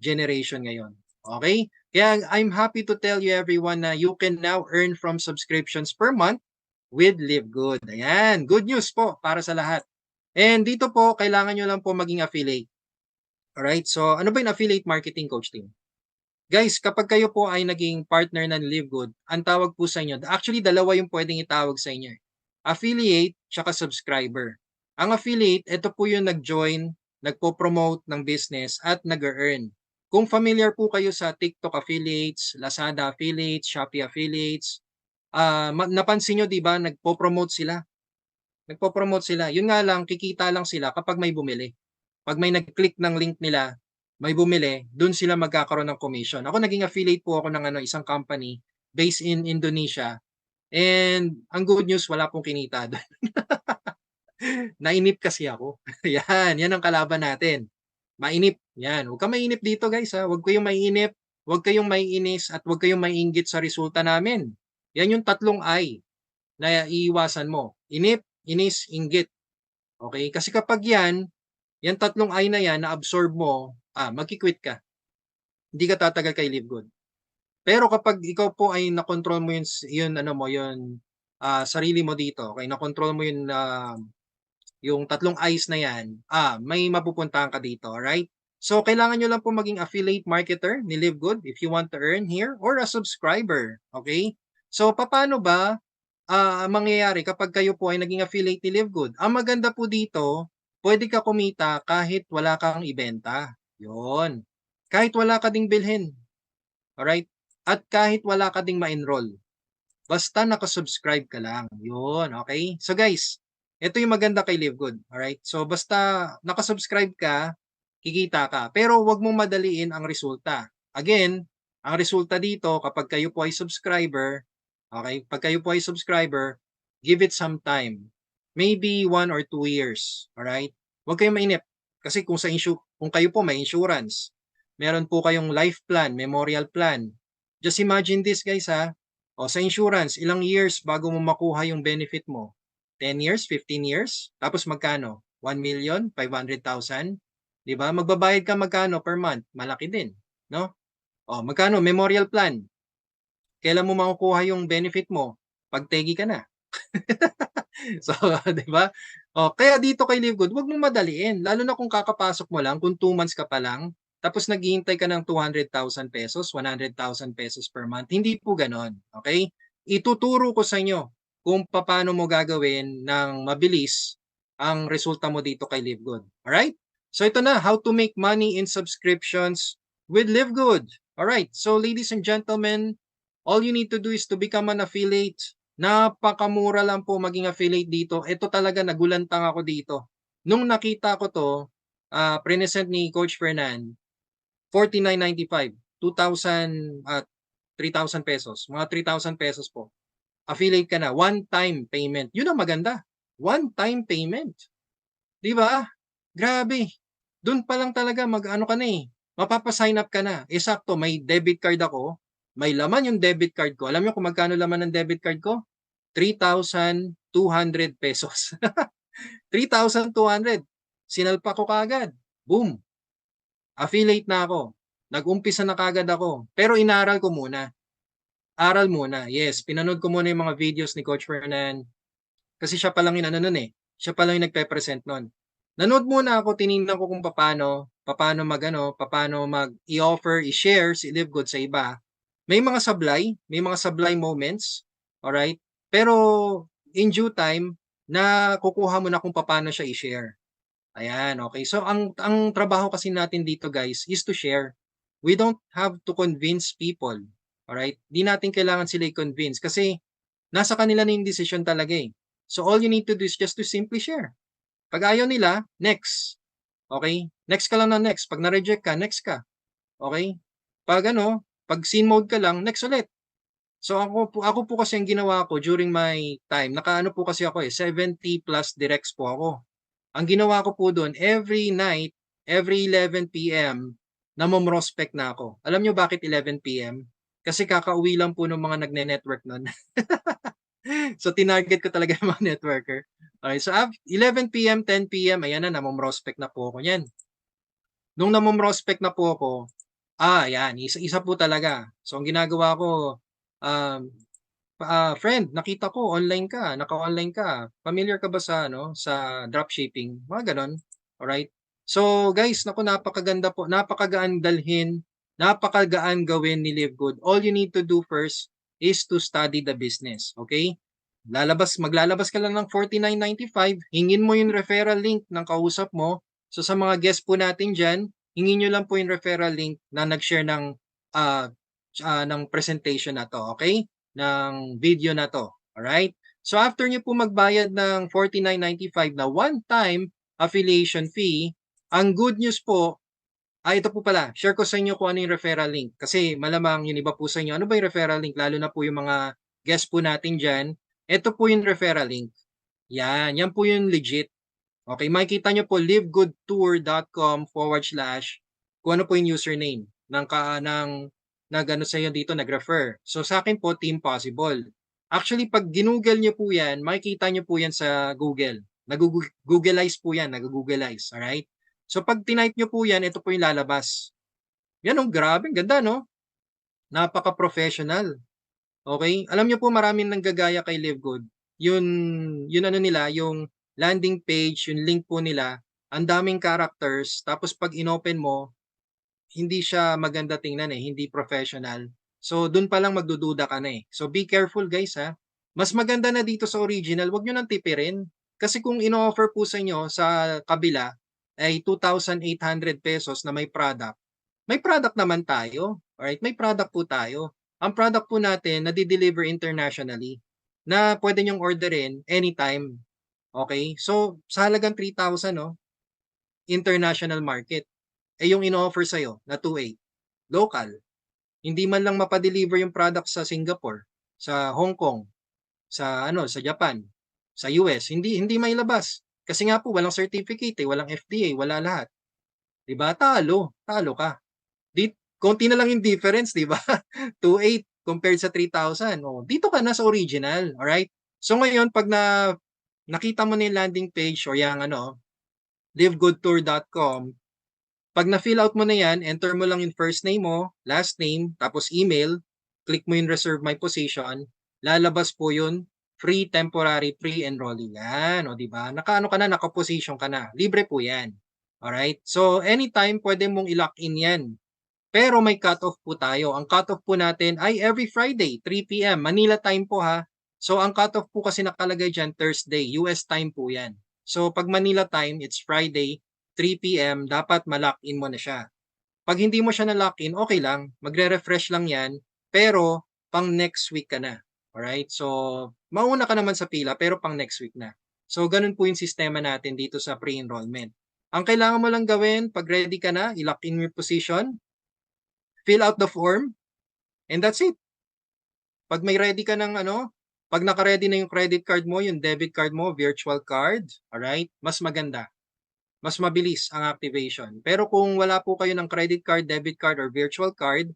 generation ngayon. Okay? Kaya I'm happy to tell you everyone na you can now earn from subscriptions per month with Live Good. Ayan, good news po para sa lahat. And dito po, kailangan nyo lang po maging affiliate. Alright, so ano ba yung affiliate marketing, Coach Tim? Guys, kapag kayo po ay naging partner ng Live Good, ang tawag po sa inyo, actually dalawa yung pwedeng itawag sa inyo. Affiliate, tsaka subscriber. Ang affiliate, ito po yung nag-join, nagpo-promote ng business at nag-earn. Kung familiar po kayo sa TikTok affiliates, Lazada affiliates, Shopee affiliates, napansin nyo, di ba, nagpo-promote sila. Nagpo-promote sila. Yun nga lang, kikita lang sila kapag may bumili. Pag may nag-click ng link nila, may bumili, dun sila magkakaroon ng commission. Ako naging affiliate po ako ng isang company based in Indonesia. And ang good news, wala pong kinita doon. Nainip kasi ako. yan ang kalaban natin. Mainip. Yan. Huwag kang mainip dito guys. Huwag kayong mainip, huwag kayong maiinis, at huwag kayong maiinggit sa resulta namin. Yan yung tatlong I na iiwasan mo. Inip, inis, inggit. Okay? Kasi kapag yan tatlong I na yan, na-absorb mo, magkikwit ka. Hindi ka tatagal kay Live Good. Pero kapag ikaw po ay na-control mo yun, sarili mo dito, okay, na-control mo yung tatlong I's na yan, may mapupuntahan ka dito, alright? So, kailangan nyo lang po maging affiliate marketer ni Live Good if you want to earn here or a subscriber, okay? So, paano ba mangyayari kapag kayo po ay naging affiliate ni Live Good? Ang maganda po dito, pwede ka kumita kahit wala kang ibenta. Yun. Kahit wala ka ding bilhin. Alright? At kahit wala ka ding ma-enroll. Basta nakasubscribe ka lang. Yun, okay? So guys, ito yung maganda kay Live Good. Alright? So basta nakasubscribe ka, kikita ka. Pero wag mong madaliin ang resulta. Again, ang resulta dito kapag kayo po ay subscriber, okay? Pag kayo po ay subscriber, give it some time. Maybe 1 or 2 years. Alright? Huwag kayong mainip. Kasi kung kayo po may insurance, meron po kayong life plan, memorial plan. Just imagine this guys O sa insurance, ilang years bago mo makuha yung benefit mo? 10 years, 15 years? Tapos magkano? 1,500,000? 'Di ba? Magbabayad ka magkano per month? Malaki din, no? O magkano memorial plan? Kailan mo makukuha yung benefit mo? Pag tegi ka na. So, 'di ba? Oh, kaya dito kay Live Good, 'wag mong madaliin, lalo na kung kakapasok mo lang, kung 2 months ka pa lang, tapos naghihintay ka ng ₱200,000, ₱100,000 per month, hindi po gano'n, okey? Ituturo ko sa inyo kung papaano mo gagawin ng mabilis ang resulta mo dito kay Live Good, alright? So ito na, how to make money in subscriptions with Live Good. Alright, so ladies and gentlemen, all you need to do is to become an affiliate. Napakamura lang po maging affiliate dito. Ito talaga nagulantang ako dito. Nung nakita ko 'to, present ni Coach Fernan, 49.95, 2,000 at ₱3,000, mga ₱3,000 po. Affiliate ka na, one time payment. 'Yun ang maganda, one time payment, 'di ba? Grabe, dun pa lang talaga mag-ano ka na, mapapa-sign up ka na. Eh, sakto may debit card ako, may laman yung debit card ko. Alam niyo kung magkano laman ng debit card ko? ₱3,200. 3,200. Sinalpak ko kaagad, boom, affiliate na ako. Nag-umpisa na kaagad ako, pero inaral ko muna. Aral muna, yes, pinanood ko muna yung mga videos ni Coach Fernan, kasi siya pa lang yung ano nun, siya pa lang yung nagpe-present nun. Nanood muna ako, tiningnan ko kung papaano mag-ano, papaano i-offer, i-share si Live Good sa iba. May mga sablay moments, alright? Pero in due time, nakukuha mo na kung papaano siya i-share. Ayan, okay. So ang trabaho kasi natin dito guys is to share. We don't have to convince people, alright? Di natin kailangan sila i-convince kasi nasa kanila na yung decision talaga, eh. So all you need to do is just to simply share. 'Pag ayaw nila, next. Okay? Next ka lang ng next. 'Pag na-reject ka, next ka. Okay? 'Pag ano, 'pag scene mode ka lang, next ulit. So ako po kasi ang ginawa ko during my time, nakaano po kasi ako, 70 plus directs po ako. Ang ginawa ko po dun, every night, every 11 PM, namo-prospect na ako. Alam niyo bakit 11 PM? Kasi kakauwi lang po nung mga nagne-network nun. So tinarget ko talaga yung mga networker. Okay, so 11 PM, 10 PM, ayan na, namo-prospect na po ako niyan. Nung namo-prospect na po ako, yan, isa po talaga. So ang ginagawa ko, um, friend, nakita ko online ka, naka-online ka. Familiar ka ba sa ano, sa dropshipping? Mga gano'n. Alright. So guys, naku, napakaganda po, napakagaan dalhin, napakagaan gawin ni Live Good. All you need to do first is to study the business, okay? Maglalabas ka lang ng 49.95, hingin mo yung referral link ng kausap mo. So sa mga guest po natin diyan, hingin niyo lang po yung referral link na nag-share ng presentation na 'to, okay? Ng video na 'to, alright? So after niyo po magbayad ng 49.95 na one-time affiliation fee, ang good news po, ito po pala, share ko sa inyo kung ano yung referral link. Kasi malamang yung iba po sa inyo, ano ba yung referral link? Lalo na po yung mga guest po natin dyan. Ito po yung referral link. Yan po yung legit. Okay, makikita nyo po livegoodtour.com/, kung ano po yung username ng nag-ano sa iyo dito, nag-refer. So sa akin po, Team Possible. Actually, pag ginugol nyo po yan, makikita nyo po yan sa Google. Nag-Googleize po yan, nag-Googleize, alright? So pag tinype nyo po yan, ito po yung lalabas. Yan, oh, grabe, ganda, no? Napaka-professional. Okay? Alam niyo po maraming nanggagaya kay Live Good. Yun ano nila, yung landing page, yung link po nila, ang daming characters, tapos pag inopen mo, hindi siya maganda tingnan, hindi professional. So dun pa lang magdududa ka na, eh. So be careful guys, ha. Mas maganda na dito sa original, wag niyo nang tipirin. Kasi kung ino-offer po sa inyo sa kabila ay ₱2,800 na may product naman tayo. Alright, may product po tayo. Ang product po natin nade-deliver internationally na pwede niyong orderin anytime. Okay? So, sa halagang 3,000 'no, international market. Eh, yung ino-offer sa'yo na 2,800, local. Hindi man lang mapa-deliver yung product sa Singapore, sa Hong Kong, sa ano, sa Japan, sa US, hindi mailabas. Kasi nga po walang certificate, walang FDA, wala lahat. 'Di ba? Talo ka. Konti na lang yung difference, 'di ba? 2,800 compared sa 3,000. Oh, dito ka na sa original, alright? So ngayon 'pag nakita mo na yung landing page or yung ano, livegoodtour.com, 'pag na-fill out mo na 'yan, enter mo lang yung first name mo, last name, tapos email, click mo yung reserve my position, lalabas po yun free temporary pre-enrollee yan, o 'di ba? Nakaano ka na, naka-position ka na, libre po yan. Alright? So, anytime pwede mong i-lock in yan. Pero may cut-off po tayo. Ang cut-off po natin ay every Friday, 3 PM, Manila time po ha. So, ang cut-off po kasi nakalagay diyan Thursday, US time po yan. So, pag Manila time, it's Friday, 3 PM, dapat ma-lock in mo na siya. Pag hindi mo siya na-lock in, okay lang, magre-refresh lang yan, pero pang next week ka na. Alright? So, mauna ka naman sa pila, pero pang next week na. So, ganun po yung sistema natin dito sa pre-enrollment. Ang kailangan mo lang gawin, pag ready ka na, i-lock in your position, fill out the form, and that's it. Pag may ready ka ng ano, pag naka-ready na yung credit card mo, yung debit card mo, virtual card, alright, mas maganda. Mas mabilis ang activation. Pero kung wala po kayo ng credit card, debit card, or virtual card,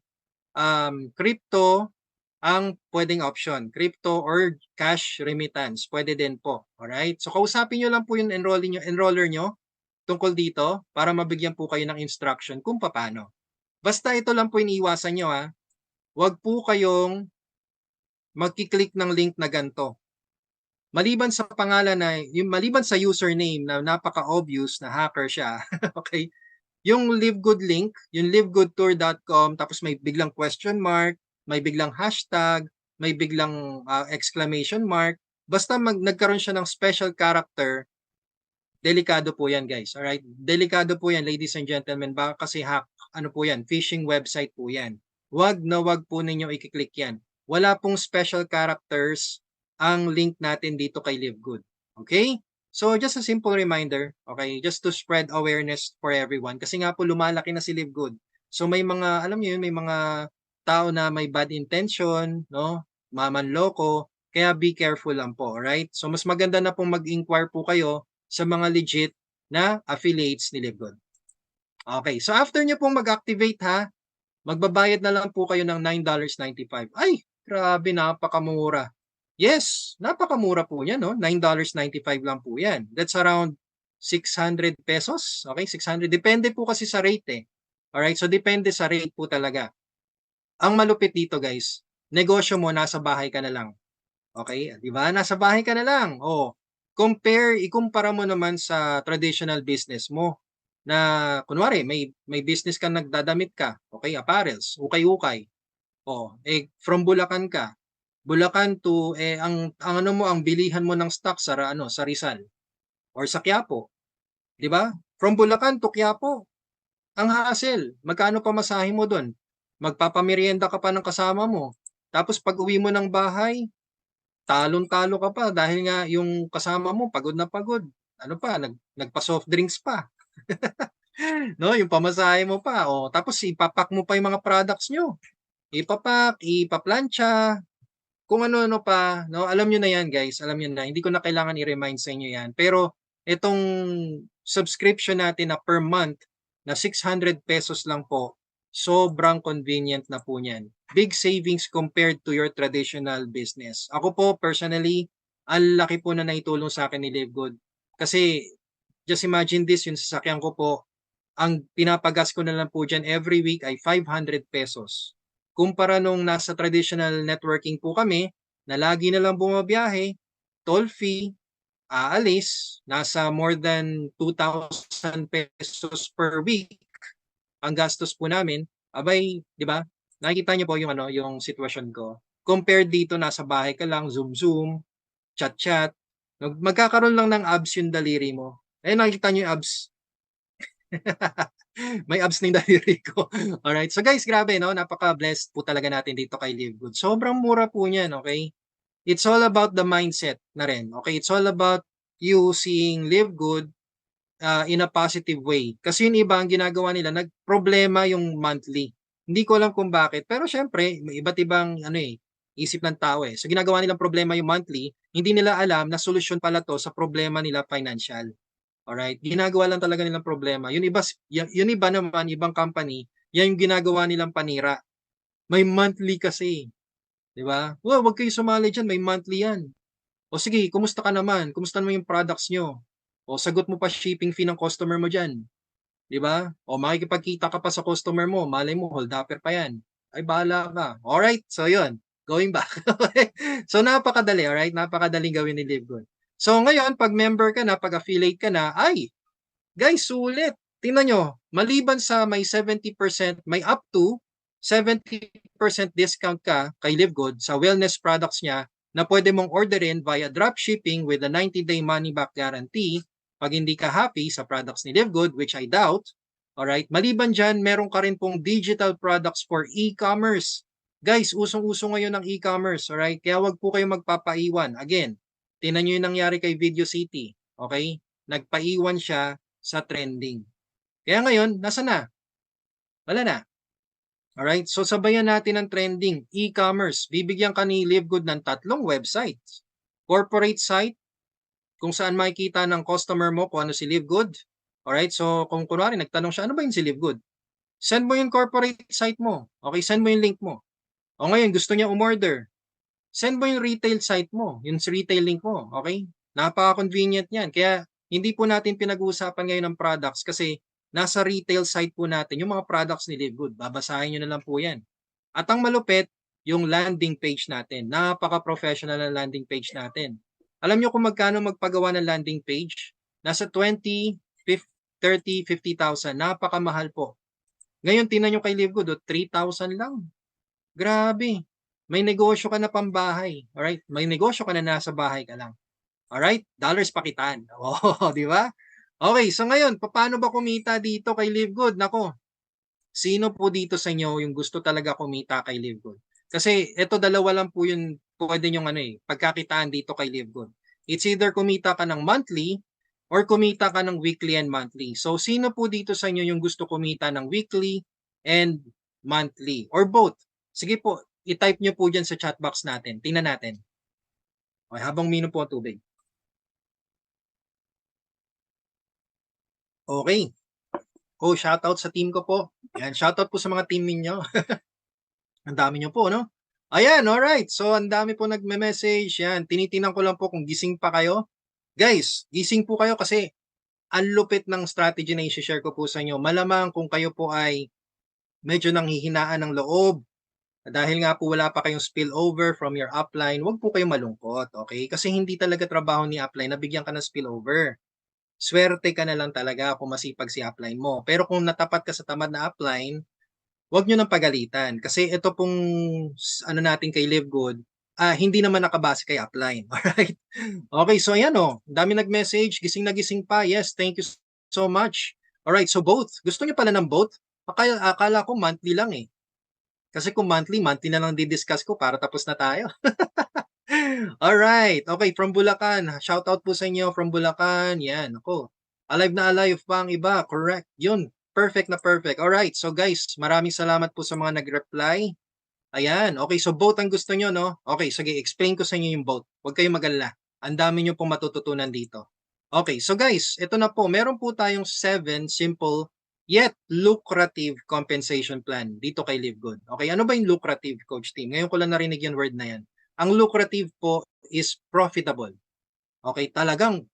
crypto ang pwedeng option. Crypto or cash remittance, pwede din po. Alright? So kausapin nyo lang po yung enroller nyo tungkol dito para mabigyan po kayo ng instruction kung paano. Basta ito lang po yung iwasan nyo ha. Huwag po kayong magkiklik ng link na ganito. Maliban sa pangalan na, yung maliban sa username na napaka-obvious na hacker siya, okay? Yung LiveGood link, yung livegoodtour.com, tapos may biglang question mark, may biglang hashtag, may biglang exclamation mark, basta nagkaroon siya ng special character, delikado po yan guys, alright? Delikado po yan ladies and gentlemen, baka kasi ano po yan, phishing website po yan. Wag na wag po ninyo i-click yan. Wala pong special characters ang link natin dito kay LiveGood. Okay? So, just a simple reminder, okay, just to spread awareness for everyone. Kasi nga po, lumalaki na si LiveGood. So, may mga, alam niyo yun, may mga tao na may bad intention, no? Mamanloko. Kaya be careful lang po, alright? So, mas maganda na pong mag-inquire po kayo sa mga legit na affiliates ni LiveGood. Okay, so after nyo pong mag-activate ha, magbabayad na lang po kayo ng $9.95. Ay, grabe, napakamura. Yes, napakamura po yan, no? $9.95 lang po yan. That's around 600 pesos. Okay, 600. Depende po kasi sa rate eh. Alright, so depende sa rate po talaga. Ang malupit dito guys, negosyo mo, nasa bahay ka na lang. Okay, di ba? Nasa bahay ka na lang. Oh, ikumpara mo naman sa traditional business mo na kunwari may business ka, nagdadamit ka, okay, apparels, ukay-ukay. Oh, from Bulacan ka. Bulacan to ang ano mo, ang bilihan mo ng stock sa sa Rizal or sa Quiapo, 'di ba? From Bulacan to Quiapo. Ang hassle, magkano pa masahe mo doon? Magpapamerienda ka pa ng kasama mo. Tapos pag-uwi mo ng bahay, talon-talo ka pa dahil nga yung kasama mo pagod na pagod. Ano pa, nagpa-soft drinks pa. No, yung pamasahe mo pa. Oh, tapos ipapak mo pa yung mga products nyo. Ipapak, ipaplantsa, kung ano-ano pa, no? Alam niyo na 'yan, guys. Alam niyo na. Hindi ko na kailangan i-remind sa inyo 'yan. Pero itong subscription natin na per month na 600 pesos lang po, sobrang convenient na po niyan. Big savings compared to your traditional business. Ako po personally, ang laki po na naitulong sa akin ni LiveGood. Kasi just imagine this, yung sasakyan ko po, ang pinapagas ko na lang po diyan every week ay 500 pesos. Kumpara nung nasa traditional networking po kami, na lagi na lang bumabiyahe, toll fee, aalis, nasa more than 2,000 pesos per week ang gastos po namin. Abay, di ba? Nakikita niyo po yung yung sitwasyon ko. Compared dito, nasa bahay ka lang, zoom, chat. Magkakaroon lang ng abs yung daliri mo. Eh, nakikita niyo yung abs. May abs ng daliri ko. Alright. So guys, grabe, no? Napaka-blessed po talaga natin dito kay LiveGood. Sobrang mura po niyan, okay? It's all about the mindset na rin. Okay? It's all about you seeing LiveGood in a positive way. Kasi yung iba, ang ginagawa nila, nagproblema yung monthly. Hindi ko alam kung bakit. Pero syempre, may iba't ibang isip ng tao eh. So ginagawa nilang problema yung monthly, hindi nila alam na solusyon pala to sa problema nila financial. Alright? Ginagawa lang talaga nilang problema. Yung iba naman, ibang company, yan yung ginagawa nilang panira. May monthly kasi. Di ba? Well, wag kayo sumali dyan, may monthly yan. O sige, kumusta ka naman? Kumusta naman yung products nyo? O sagot mo pa shipping fee ng customer mo dyan. Di ba? O makikipagkita ka pa sa customer mo, malay mo, hold upper pa yan. Ay, bahala ka. Alright, so yun. Going back. Okay? So napakadali, alright? Napakadaling gawin ni Live Good. So ngayon, pag member ka na, pag affiliate ka na, ay, guys, sulit. Tingnan nyo, maliban sa may 70%, may up to 70% discount ka kay Live Good sa wellness products niya na pwede mong orderin via dropshipping with a 90-day money-back guarantee pag hindi ka happy sa products ni Live Good, which I doubt. Alright? Maliban dyan, meron ka rin pong digital products for e-commerce. Guys, usong-uso ngayon ng e-commerce. Alright? Kaya wag po kayong magpapaiwan. Again, tingnan nyo yung nangyari kay Video City. Okay? Nagpaiwan siya sa trending. Kaya ngayon, nasa na? Wala na. Alright? So sabayan natin ang trending. E-commerce. Bibigyan ka ni Live Good ng 3 websites. Corporate site, kung saan makikita ng customer mo kung ano si Live Good. Alright? So kung kunwari nagtanong siya, ano ba yung si Live Good? Send mo yung corporate site mo. Okay? Send mo yung link mo. O ngayon, gusto niya umorder. Send mo yung retail site mo, yung retail link mo. Okay? Napaka-convenient yan. Kaya hindi po natin pinag-uusapan ngayon ng products kasi nasa retail site po natin yung mga products ni Live Good. Babasahin nyo na lang po yan. At ang malupit, yung landing page natin. Napaka-professional na landing page natin. Alam nyo kung magkano magpagawa ng landing page? Nasa 20, 30, 50,000. Napakamahal po. Ngayon, tingnan nyo kay Live Good, 3,000 lang. Grabe. May negosyo ka na pambahay. Alright? May negosyo ka na nasa bahay ka lang. Alright? Dollars pakitaan. Oh, di ba? Okay, so ngayon, paano ba kumita dito kay Live Good? Nako, sino po dito sa inyo yung gusto talaga kumita kay Live Good? Kasi ito dalawa lang po yung pwede nyong pagkakitaan dito kay Live Good. It's either kumita ka ng monthly or kumita ka ng weekly and monthly. So sino po dito sa inyo yung gusto kumita ng weekly and monthly or both? Sige po, i-type nyo po dyan sa chat box natin. Tingnan natin. Okay, habang minom po ang tubig. Okay. Oh, shoutout sa team ko po. Yan, shoutout po sa mga team ninyo. Ang dami nyo po, no? Ayan, alright. So, ang dami po nagme-message. Yan, tinitingnan ko lang po kung gising pa kayo. Guys, gising po kayo kasi ang lupit ng strategy na i-share ko po sa inyo. Malamang kung kayo po ay medyo nanghihinaan ng loob, dahil nga po wala pa kayong spillover from your upline, wag po kayong malungkot, okay? Kasi hindi talaga trabaho ni upline na bigyan ka ng spillover. Swerte ka na lang talaga kung masipag si upline mo. Pero kung natapat ka sa tamad na upline, wag nyo nang pagalitan. Kasi ito pong natin kay Live Good, hindi naman nakabase kay upline. Alright? Okay, so ayan dami nag-message, gising na gising pa. Yes, thank you so much. Alright, so both. Gusto nyo pala ng both? Akala ko monthly lang eh. Kasi kung monthly na lang di-discuss ko para tapos na tayo. Alright, okay, from Bulacan. Shout out po sa inyo from Bulacan. Yan, ako. Alive na alive pa ang iba. Correct. Yun. Perfect na perfect. Alright, so guys, maraming salamat po sa mga nag-reply. Ayan, okay, so both ang gusto nyo, no? Okay, sige, explain ko sa inyo yung both. Huwag kayong mag-alala. Ang dami nyo pong matututunan dito. Okay, so guys, ito na po. Meron po tayong 7 simple yet lucrative compensation plan dito kay Live Good. Okay, ano ba yung lucrative, Coach Tim? Ngayon ko lang narinig yung word na yan. Ang lucrative po is profitable. Okay, talagang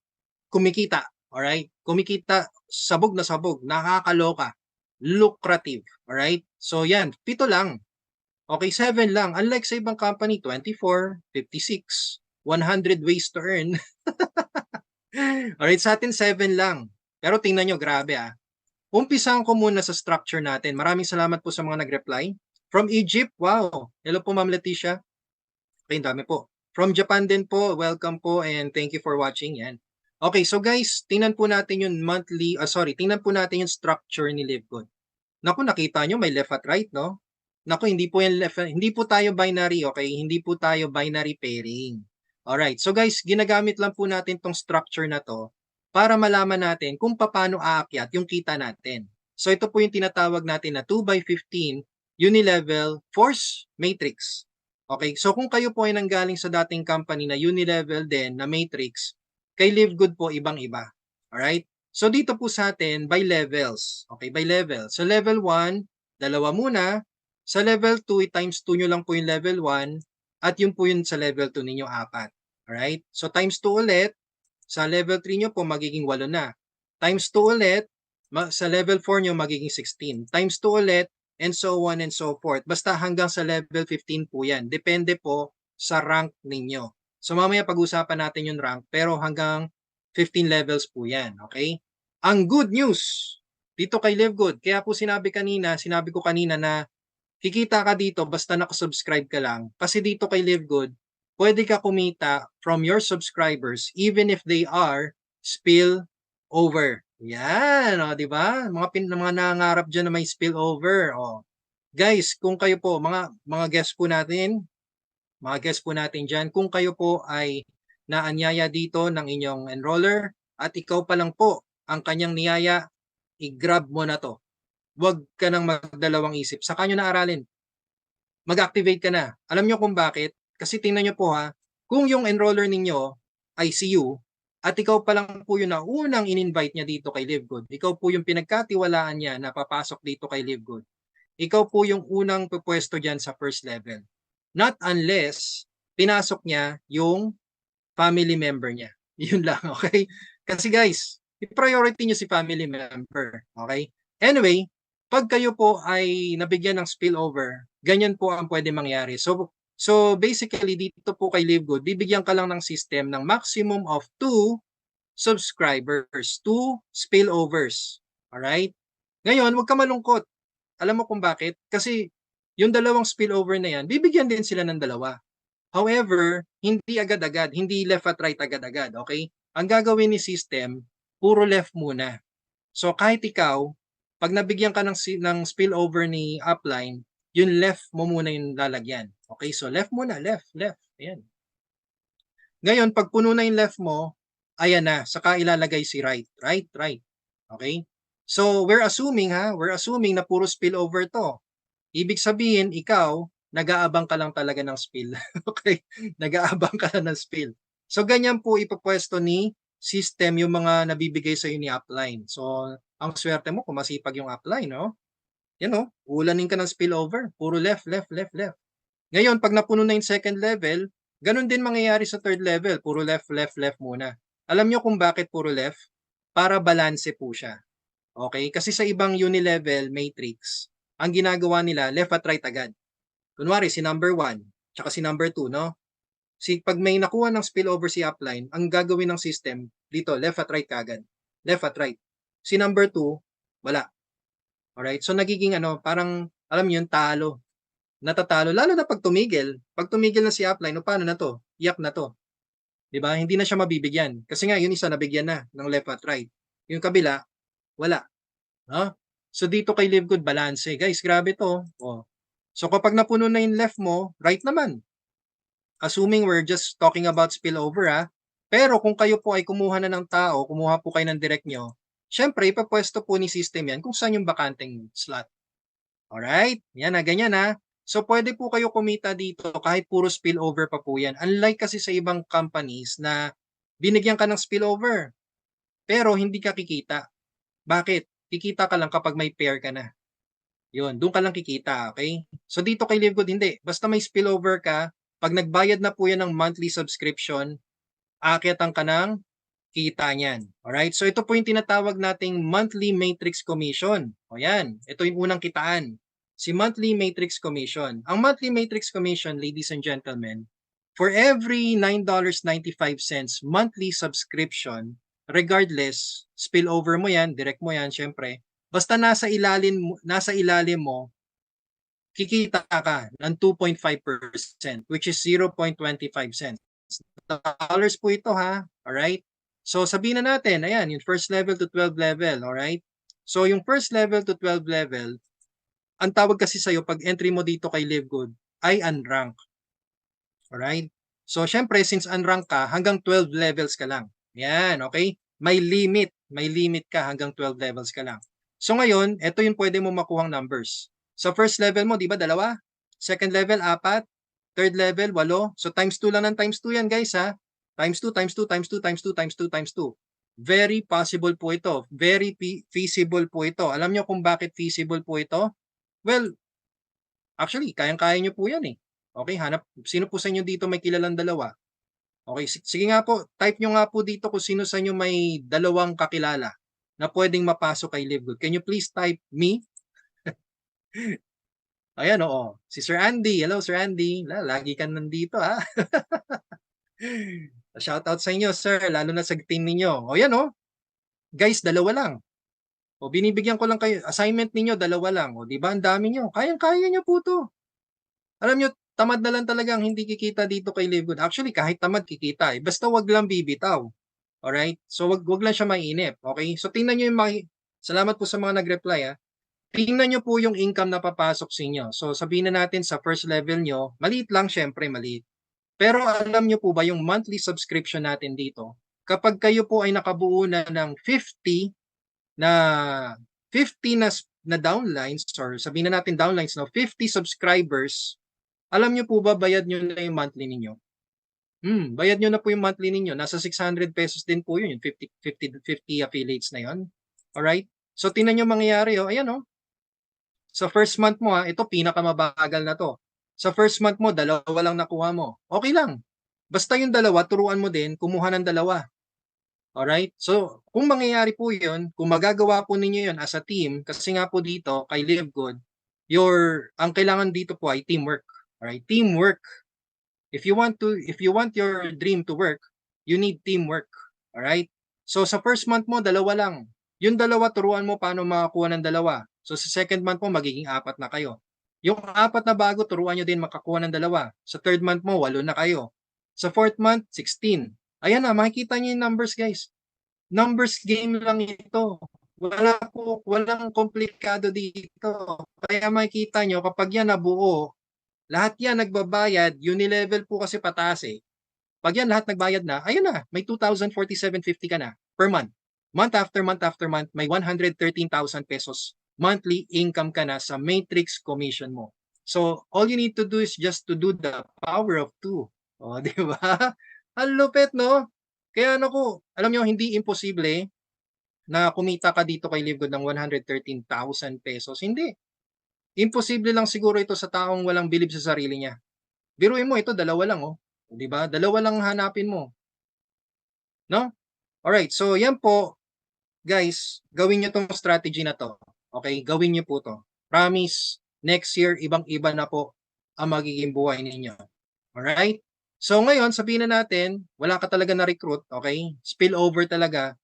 kumikita. Alright? Kumikita, sabog na sabog, nakakaloka. Lucrative. Alright? So yan, 7 lang. Okay, 7 lang. Unlike sa ibang company, 24, 56, 100 ways to earn. Alright, sa atin 7 lang. Pero tingnan nyo, grabe Umpisahan ko muna sa structure natin. Maraming salamat po sa mga nag-reply. From Egypt, wow. Hello po, Ma'am Leticia. Okay, dami po. From Japan din po, welcome po and thank you for watching. Yan. Okay, so guys, tingnan po natin yung tingnan po natin yung structure ni Live Good. Naku, nakita nyo, may left at right, no? Naku, hindi po yan hindi po tayo binary, okay? Hindi po tayo binary pairing. Alright, so guys, ginagamit lang po natin tong structure na to para malaman natin kung paano aakyat yung kita natin. So ito po yung tinatawag natin na 2x15 unilevel force matrix. Okay, so kung kayo po ay nanggaling sa dating company na unilevel din na matrix, kay Live Good po ibang-iba. Alright? So dito po sa atin by levels. Okay, by level. So level 1, dalawa muna. Sa level 2, times 2 nyo lang po yung level 1 at yung po yun sa level 2 ninyo 4. Alright? So times 2 ulit. Sa level 3 nyo po, magiging 8 na. Times 2 ulit, sa level 4 nyo, magiging 16. Times 2 ulit, and so on and so forth. Basta hanggang sa level 15 po yan. Depende po sa rank ninyo. So mamaya pag-usapan natin yung rank, pero hanggang 15 levels po yan, okay? Ang good news dito kay LiveGood, kaya po sinabi ko kanina na kikita ka dito basta nakasubscribe ka lang. Kasi dito kay LiveGood, pwede ka kumita from your subscribers even if they are spill over. Yan, o, di ba? Mga nangangarap dyan na may spill over. O. Guys, kung kayo po, mga guests po natin, dyan, kung kayo po ay naanyaya dito ng inyong enroller at ikaw pa lang po ang kanyang niyaya, i-grab mo na to. Huwag ka nang magdalawang isip. Saka nyo na aralin. Mag-activate ka na. Alam nyo kung bakit? Kasi tingnan nyo po ha, kung yung enroller ninyo ay si you, at ikaw pa lang po yung unang in-invite niya dito kay LiveGood, ikaw po yung pinagkatiwalaan niya na papasok dito kay LiveGood, ikaw po yung unang pupwesto dyan sa first level. Not unless pinasok niya yung family member niya. Yun lang, okay? Kasi guys, i-priority nyo si family member, okay? Anyway, pag kayo po ay nabigyan ng spillover, ganyan po ang pwede mangyari. So basically, dito po kay LiveGood, bibigyan ka lang ng system ng maximum of 2 subscribers, 2 spillovers. Alright? Ngayon, huwag ka malungkot. Alam mo kung bakit? Kasi yung dalawang spillover na yan, bibigyan din sila ng dalawa. However, hindi agad-agad, hindi left at right agad-agad, okay? Ang gagawin ni system, puro left muna. So kahit ikaw, pag nabigyan ka ng spillover ni upline, yung left mo muna yung lalagyan. Okay, so left muna, left. Ayan. Ngayon, pag puno na yung left mo, ayan na, saka ilalagay si right. Okay? So, we're assuming na puro spillover to. Ibig sabihin, ikaw, nag-aabang ka lang talaga ng spill. Okay? Nag-aabang ka lang ng spill. So, ganyan po ipapwesto ni system yung mga nabibigay sa ni upline. So, ang swerte mo kung masipag yung upline, no? Yan, no? Ulanin ka ng spillover. Puro left. Ngayon, pag napuno na yung second level, ganun din mangyayari sa third level. Puro left muna. Alam nyo kung bakit puro left? Para balanse po siya. Okay? Kasi sa ibang unilevel matrix, ang ginagawa nila, left at right agad. Kunwari, si number 1, tsaka si number 2, no? Pag may nakuha ng spillover si upline, ang gagawin ng system, dito, left at right kagad. Left at right. Si number 2, wala. Alright? So, nagiging parang, alam nyo yun, talo. Natatalo. Lalo na pag tumigil. Pag tumigil na si upline, paano na to? Iyak na to. Diba? Hindi na siya mabibigyan. Kasi nga, yung isa nabigyan na ng left at right. Yung kabila, wala. No? So, dito kay LiveGood, balance. Guys, grabe to. Oh. So, kapag napuno na yung left mo, right naman. Assuming we're just talking about spillover, ha? Pero kung kayo po ay kumuha na ng tao, kumuha po kayo ng direct nyo, syempre, ipapwesto po ni system yan kung saan yung bakanteng slot. Alright? Yan na, ganyan ha. So, pwede po kayo kumita dito kahit puro spillover pa po yan. Unlike kasi sa ibang companies na binigyan ka ng spillover, pero hindi ka kikita. Bakit? Kikita ka lang kapag may pair ka na. Yun, doon ka lang kikita, okay? So, dito kay LiveGood, hindi. Basta may spillover ka, pag nagbayad na po yan ng monthly subscription, aakyatan ka ng kita niyan. Alright? So, ito po yung tinatawag nating monthly matrix commission. O yan, ito yung unang kitaan. Si monthly matrix commission. Ang monthly matrix commission, ladies and gentlemen, for every $9.95 monthly subscription, regardless, spillover mo yan, direct mo yan, syempre, basta nasa ilalim mo, kikita ka ng 2.5%, which is 0.25 cents. Dollars po ito ha, alright? So sabihin na natin, ayan, yung first level to 12 level, alright? So yung first level to 12 level, ang tawag kasi sa'yo pag entry mo dito kay LiveGood ay unrank. Alright? So syempre, since unrank ka, hanggang 12 levels ka lang. Yan, okay? May limit ka hanggang 12 levels ka lang. So ngayon, ito yung pwede mo makuhang numbers. Sa first level mo, di ba, 2? Second level, 4. Third level, 8. So times 2 lang ng times 2 yan, guys, ha? Times 2. Very possible po ito. Very feasible po ito. Alam nyo kung bakit feasible po ito? Well, actually, kayang-kaya nyo po yan eh. Okay, sino po sa inyo dito may kilalang dalawa? Okay, sige nga po, type nyo nga po dito kung sino sa inyo may dalawang kakilala na pwedeng mapasok kay LiveGood. Can you please type me? Ayan, oo. Si Sir Andy. Hello, Sir Andy. Lagi ka nandito, ha? Shoutout sa inyo, sir, lalo na sa team ninyo. O yan, oh. Guys, dalawa lang. O binibigyan ko lang kayo, assignment ninyo, dalawa lang. O di ba, ang dami nyo. Kayang-kaya nyo po to. Alam nyo, tamad na lang talagang hindi kikita dito kay Live Good. Actually, kahit tamad kikita eh. Basta wag lang bibitaw. Alright? So wag lang siya mainip. Okay? So tingnan nyo yung salamat po sa mga nag-reply ha. Tingnan nyo po yung income na papasok sa inyo. So sabihin na natin sa first level nyo, maliit lang syempre, maliit. Pero alam nyo po ba yung monthly subscription natin dito, kapag kayo po ay nakabuo na ng 50 na 50 na downlines or sabihin na natin downlines no, 50 subscribers, alam nyo po ba bayad nyo na yung monthly ninyo? Bayad nyo na po yung monthly ninyo. Nasa 600 pesos din po yun, yung 50 affiliates na yun. Alright? So, tingnan nyo mangyayari, oh. Ayan, oh. Sa first month mo, ito pinakamabagal na to. Sa first month mo, dalawa lang nakuha mo. Okay lang. Basta yung dalawa, turuan mo din, kumuha ng dalawa. Alright? So, kung mangyayari po yun, kung magagawa po ninyo yun as a team, kasi nga po dito, kay Live Good, ang kailangan dito po ay teamwork. Alright? Teamwork. If you want your dream to work, you need teamwork. Alright? So sa first month mo, dalawa lang. Yung dalawa, turuan mo paano makakuha ng dalawa. So sa second month mo, magiging 4 na kayo. Yung 4 na bago, turuan nyo din makakuha ng dalawa. Sa third month mo, 8 na kayo. Sa fourth month, 16. Ayan na, makikita nyo yung numbers, guys. Numbers game lang ito. Walang komplikado dito. Kaya makikita nyo, kapag yan nabuo, lahat yan nagbabayad, unilevel po kasi pataas eh. Pag yan lahat nagbayad na, ayun na, may 2,047.50 ka na per month. Month after month, may 113,000 pesos monthly income ka na sa matrix commission mo. So, all you need to do is just to do the power of 2. O, di ba? Ang lupit, no? Kaya ko, alam nyo, hindi imposible na kumita ka dito kay Live Good ng 113,000 pesos. Hindi. Imposible lang siguro ito sa taong walang bilib sa sarili niya. Biruin mo ito, dalawa lang oh. 'Di ba? Dalawa lang hanapin mo, no? Alright, so yan po, guys, gawin niyo tong strategy na to. Okay? Gawin niyo po to. Promise, next year ibang-iba na po ang magiging buhay ninyo. Alright? So ngayon, sabihin na natin, wala ka talaga na recruit, okay? Spill over talaga.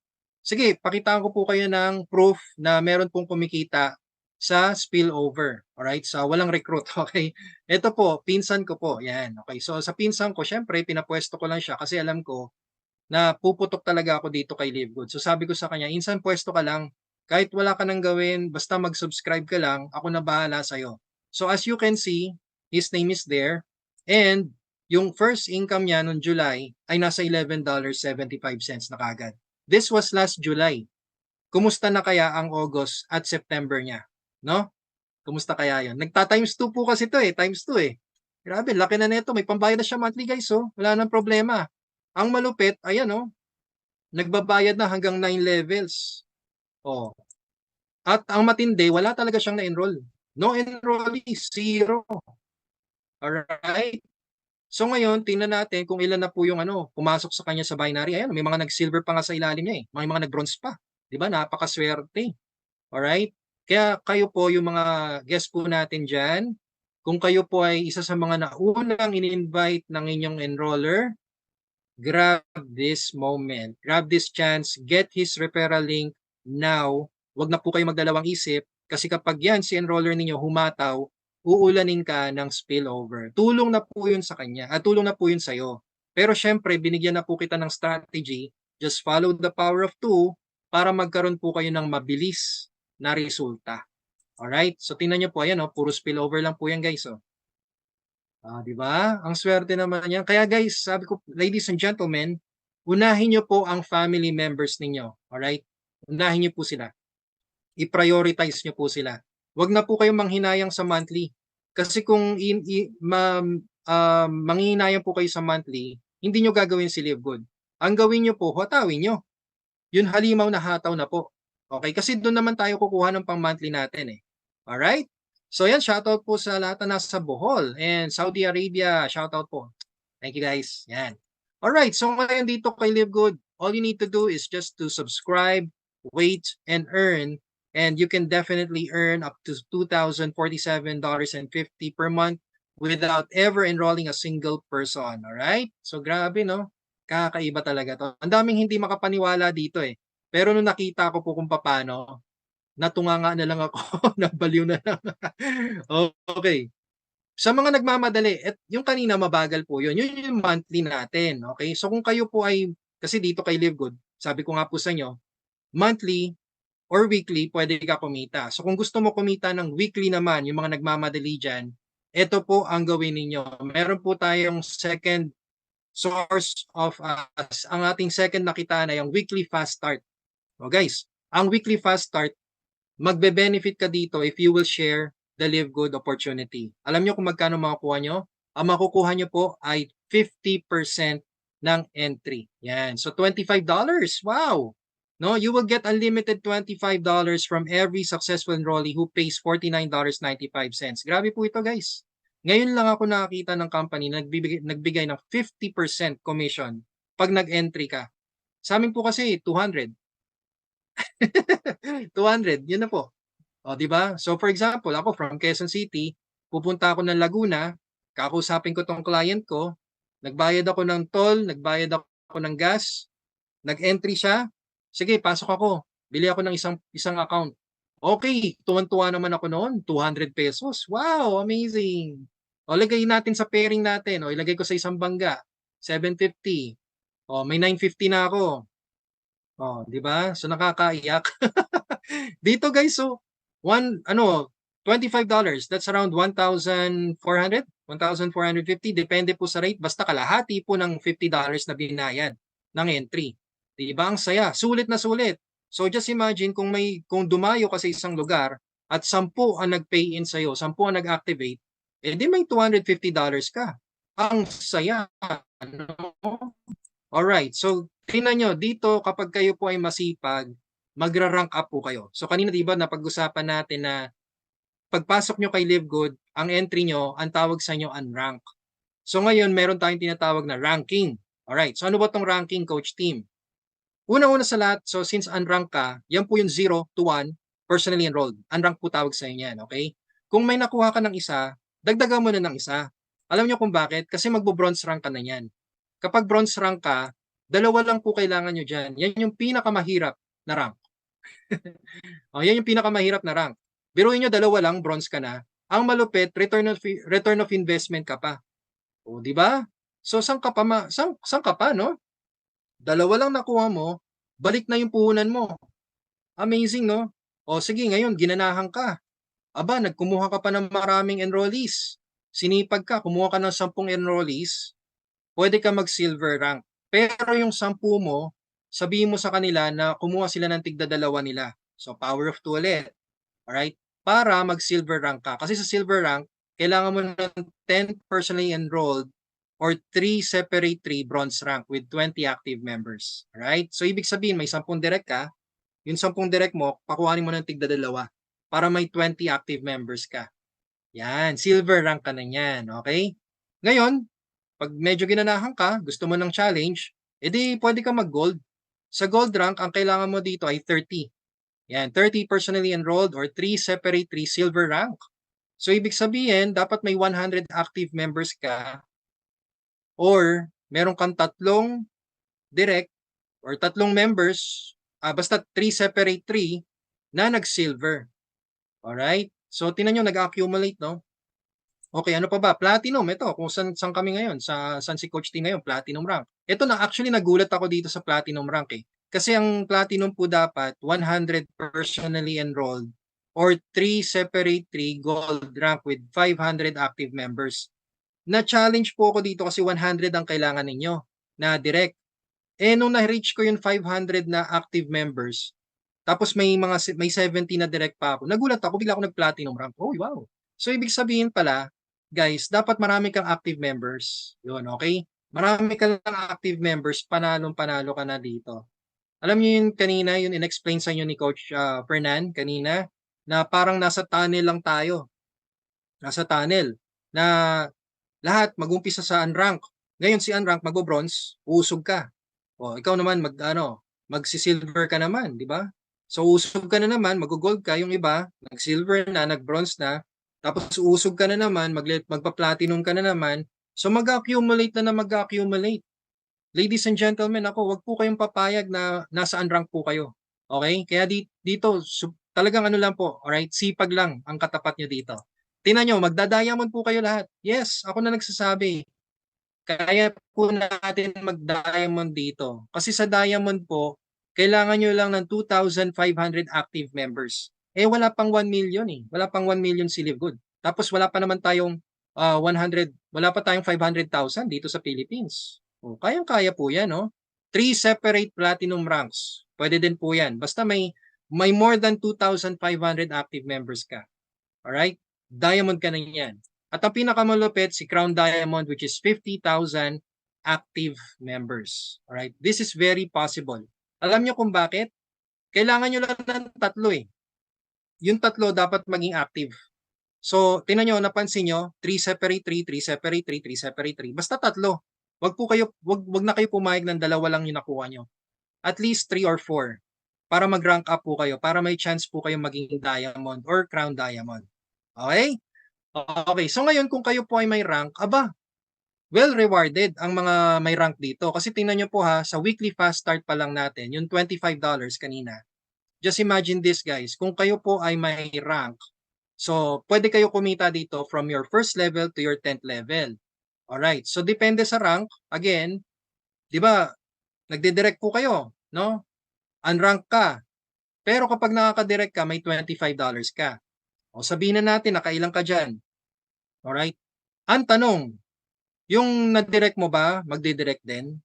Sige, pakitaan ko po kayo ng proof na meron pong kumikita sa spillover. Alright? Sa walang recruit. Okay? Ito po, pinsan ko po. Yan. Okay. So sa pinsan ko, syempre, pinapwesto ko lang siya kasi alam ko na puputok talaga ako dito kay Live Good. So sabi ko sa kanya, insan pwesto ka lang. Kahit wala ka nang gawin, basta mag-subscribe ka lang, ako na bahala sa'yo. So as you can see, his name is there. And yung first income niya noong July ay nasa $11.75 na kagad. This was last July. Kumusta na kaya ang August at September niya? No? Kumusta kaya yun? Nagta-times 2 po kasi to eh. Times 2 eh. Grabe, laki na nito. May pambayad na siya monthly guys. Oh. Wala nang problema. Ang malupit, ayan oh. Nagbabayad na hanggang 9 levels. Oh. At ang matindi, wala talaga siyang na-enroll. No enrollees, zero. Alright? So ngayon, tingnan natin kung ilan na po yung pumasok sa kanya sa binary. Ayan, may mga nag-silver pa nga sa ilalim niya eh. May mga nag-bronze pa. 'Di ba? Napakaswerte. Alright? Kaya kayo po yung mga guest po natin diyan, kung kayo po ay isa sa mga naunang in-invite ng inyong enroller, grab this moment. Grab this chance. Get his referral link now. Huwag na po kayo magdalawang isip kasi kapag yan si enroller ninyo humataw, uulanin ka ng spillover. Tulong na po yun sa kanya, tulong na po yun sa'yo. Pero syempre, binigyan na po kita ng strategy, just follow the power of 2 para magkaroon po kayo ng mabilis na resulta. Alright? So, tingnan nyo po, ayan, puro spillover lang po yan, guys. Di ba? Ang swerte naman yan. Kaya guys, sabi ko, ladies and gentlemen, unahin nyo po ang family members ninyo. Alright? Unahin nyo po sila. I-prioritize nyo po sila. Huwag na po kayong manghinayang sa monthly. Kasi kung manghihinayang po kayo sa monthly, hindi nyo gagawin si Live Good. Ang gawin nyo po, hatawin nyo. Yun halimaw na hataw na po. Okay? Kasi doon naman tayo kukuha ng pang monthly natin eh. Alright? So yan, shoutout po sa lahat na nasa Bohol and Saudi Arabia. Shoutout po. Thank you guys. Yan. Alright, so ngayon dito kay Live Good, all you need to do is just to subscribe, wait, and earn and you can definitely earn up to $2,047.50 per month without ever enrolling a single person. Alright? So grabe no? Kakaiba talaga to. Ang daming hindi makapaniwala dito eh. Pero nung nakita ko po kung paano, natunganga na lang ako, nabaliw na lang. Okay. Sa mga nagmamadali, at yung kanina mabagal po yun yung monthly natin, okay? So kung kayo po ay, kasi dito kay Live Good, sabi ko nga po sa inyo, monthly or weekly, pwede ka kumita. So kung gusto mo kumita ng weekly naman, yung mga nagmamadali dyan, ito po ang gawin ninyo. Meron po tayong second source of ang ating second nakita na yung weekly fast start. O guys, ang weekly fast start, magbe-benefit ka dito if you will share the Live Good opportunity. Alam nyo kung magkano makukuha nyo? Ang makukuha nyo po ay 50% ng entry. Yan. So $25. Wow! No, you will get unlimited $25 from every successful enrollee who pays $49.95. Grabe po ito, guys. Ngayon lang ako nakakita ng company na nagbigay ng 50% commission pag nag-entry ka. Sa amin po kasi 200. 200, yun na po. O, di ba? So for example, ako from Quezon City, pupunta ako ng Laguna, kakausapin ko tong client ko, nagbayad ako ng toll, nagbayad ako ng gas, nag-entry siya, sige, pasok ako. Bili ako ng isang account. Okay, tuwan-tuwa naman ako noon, 200 pesos. Wow, amazing. O, lagay natin sa pairing natin. O, ilagay ko sa isang bangga, 750. O, may 950 na ako. O, di ba? So, nakakaiyak. Dito guys, so, $25. That's around 1,400, 1,450. Depende po sa rate. Basta kalahati po ng $50 na binayad ng entry. Diba? Ang saya. Sulit na sulit. So just imagine kung dumayo ka sa isang lugar at 10 ang nag-pay in sa'yo, 10 ang nag-activate, di may $250 ka. Ang saya. Ano? Alright. So, tingnan nyo, dito kapag kayo po ay masipag, magra-rank up po kayo. So kanina diba napag-usapan natin na pagpasok nyo kay Live Good, ang entry nyo, ang tawag sa inyo unrank. So ngayon, meron tayong tinatawag na ranking. Alright, so ano ba tong ranking, Coach Team? Una-una sa lahat, so since unrank ka, yan po yung 0 to 1, personally enrolled. Unrank po tawag sa inyo yan, okay? Kung may nakuha ka ng isa, dagdagan mo na ng isa. Alam nyo kung bakit? Kasi magbo-bronze rank ka na yan. Kapag bronze rank ka, dalawa lang po kailangan nyo dyan. Yan yung pinakamahirap na rank. Yan yung pinakamahirap na rank. Biruin nyo, dalawa lang, bronze ka na. Ang malupit, return of investment ka pa. O, di ba? So, saan ka pa, no? Dalawa lang nakuha mo, balik na yung puhunan mo. Amazing, no? O, sige, ngayon, ginanahan ka. Aba, nagkumuha ka pa ng maraming enrollees. Sinipag ka, kumuha ka ng 10 enrollees, pwede ka mag-silver rank. Pero yung 10 mo, sabihin mo sa kanila na kumuha sila ng tigda-dalawa nila. So, power of 2 ulit. Alright? Para mag-silver rank ka. Kasi sa silver rank, kailangan mo ng 10 personally enrolled or 3 separate 3 bronze rank with 20 active members. Alright? So, ibig sabihin, may 10 direct ka. Yung 10 direct mo, pakuhanin mo ng tigda-dalawa para may 20 active members ka. Yan. Silver rank ka na yan. Okay? Ngayon, pag medyo ginanahan ka, gusto mo ng challenge, edi pwede ka mag-gold. Sa gold rank, ang kailangan mo dito ay 30. Yan, 30 personally enrolled or 3 separate 3 silver rank. So, ibig sabihin, dapat may 100 active members ka or meron kang 3 direct or 3 members, basta 3 separate 3 na nag-silver. Alright? So, tinan nyo, nag-accumulate, no? Okay, ano pa ba? Platinum, ito, kung saan kami ngayon, saan si Coach T ngayon, Platinum rank. Ito na, actually, nagulat ako dito sa Platinum rank eh. Kasi ang Platinum po dapat, 100 personally enrolled or 3 separate 3 gold rank with 500 active members. Na-challenge po ako dito kasi 100 ang kailangan ninyo na direct. Nung na-reach ko yung 500 na active members, tapos may 70 na direct pa ako, nagulat ako, bigla ako nag-Platinum rank. Oh, wow. So, ibig sabihin pala, guys, dapat marami kang active members. Yun, okay? Marami kang active members, panalo ka na dito. Alam niyo yun kanina, yun in-explain sa inyo ni Coach Fernan kanina, na parang nasa tunnel lang tayo. Nasa tunnel. Na lahat mag-umpisa sa unrank. Ngayon si unrank mag-bronze, usog ka. O ikaw naman magsi-silver ka naman, di ba? So usog ka na naman, mag-gold ka, yung iba, nag-silver na, nag-bronze na, tapos usog ka na naman, magpa-platinum ka na naman, so mag-accumulate na mag-accumulate. Ladies and gentlemen, ako, wag po kayong papayag na nasaan rank po kayo. Okay? Kaya dito, talagang ano lang po, alright? Sipag lang ang katapat nyo dito. Tingnan nyo, magda-diamond po kayo lahat. Yes, ako na nagsasabi. Kaya po natin mag-diamond dito. Kasi sa diamond po, kailangan nyo lang ng 2,500 active members. Eh wala pang 1 million eh. Wala pang 1 million si Livegood. Tapos wala pa naman tayong 100, wala pa tayong 500,000 dito sa Philippines. O, kayang-kaya po yan, no? 3 separate platinum ranks. Pwede din po yan. Basta may more than 2,500 active members ka. Alright? Diamond ka na yan. At ang pinakamalupit, si Crown Diamond, which is 50,000 active members. Alright? This is very possible. Alam nyo kung bakit? Kailangan nyo lang ng tatlo eh. Yung tatlo dapat maging active. So, tingnan nyo, napansin nyo, 3 separate 3, 3 separate 3, 3 separate 3. Basta tatlo. Wag na kayo pumayag ng dalawa lang yung nakuha nyo. At least 3 or 4 para mag-rank up po kayo, para may chance po kayong maging diamond or crown diamond. Okay? Okay, so ngayon kung kayo po ay may rank, aba, well rewarded ang mga may rank dito. Kasi tingnan nyo po ha, sa weekly fast start pa lang natin, yung $25 kanina. Just imagine this guys, kung kayo po ay may rank, so pwede kayo kumita dito from your first level to your 10th level. Alright, so depende sa rank, again, di ba, nagdidirect po kayo, no? Unrank ka. Pero kapag nakaka-direct ka, may $25 ka. O sabihin na natin, nakailang ka dyan. Alright? Ang tanong, yung na-direct mo ba, magdidirect din?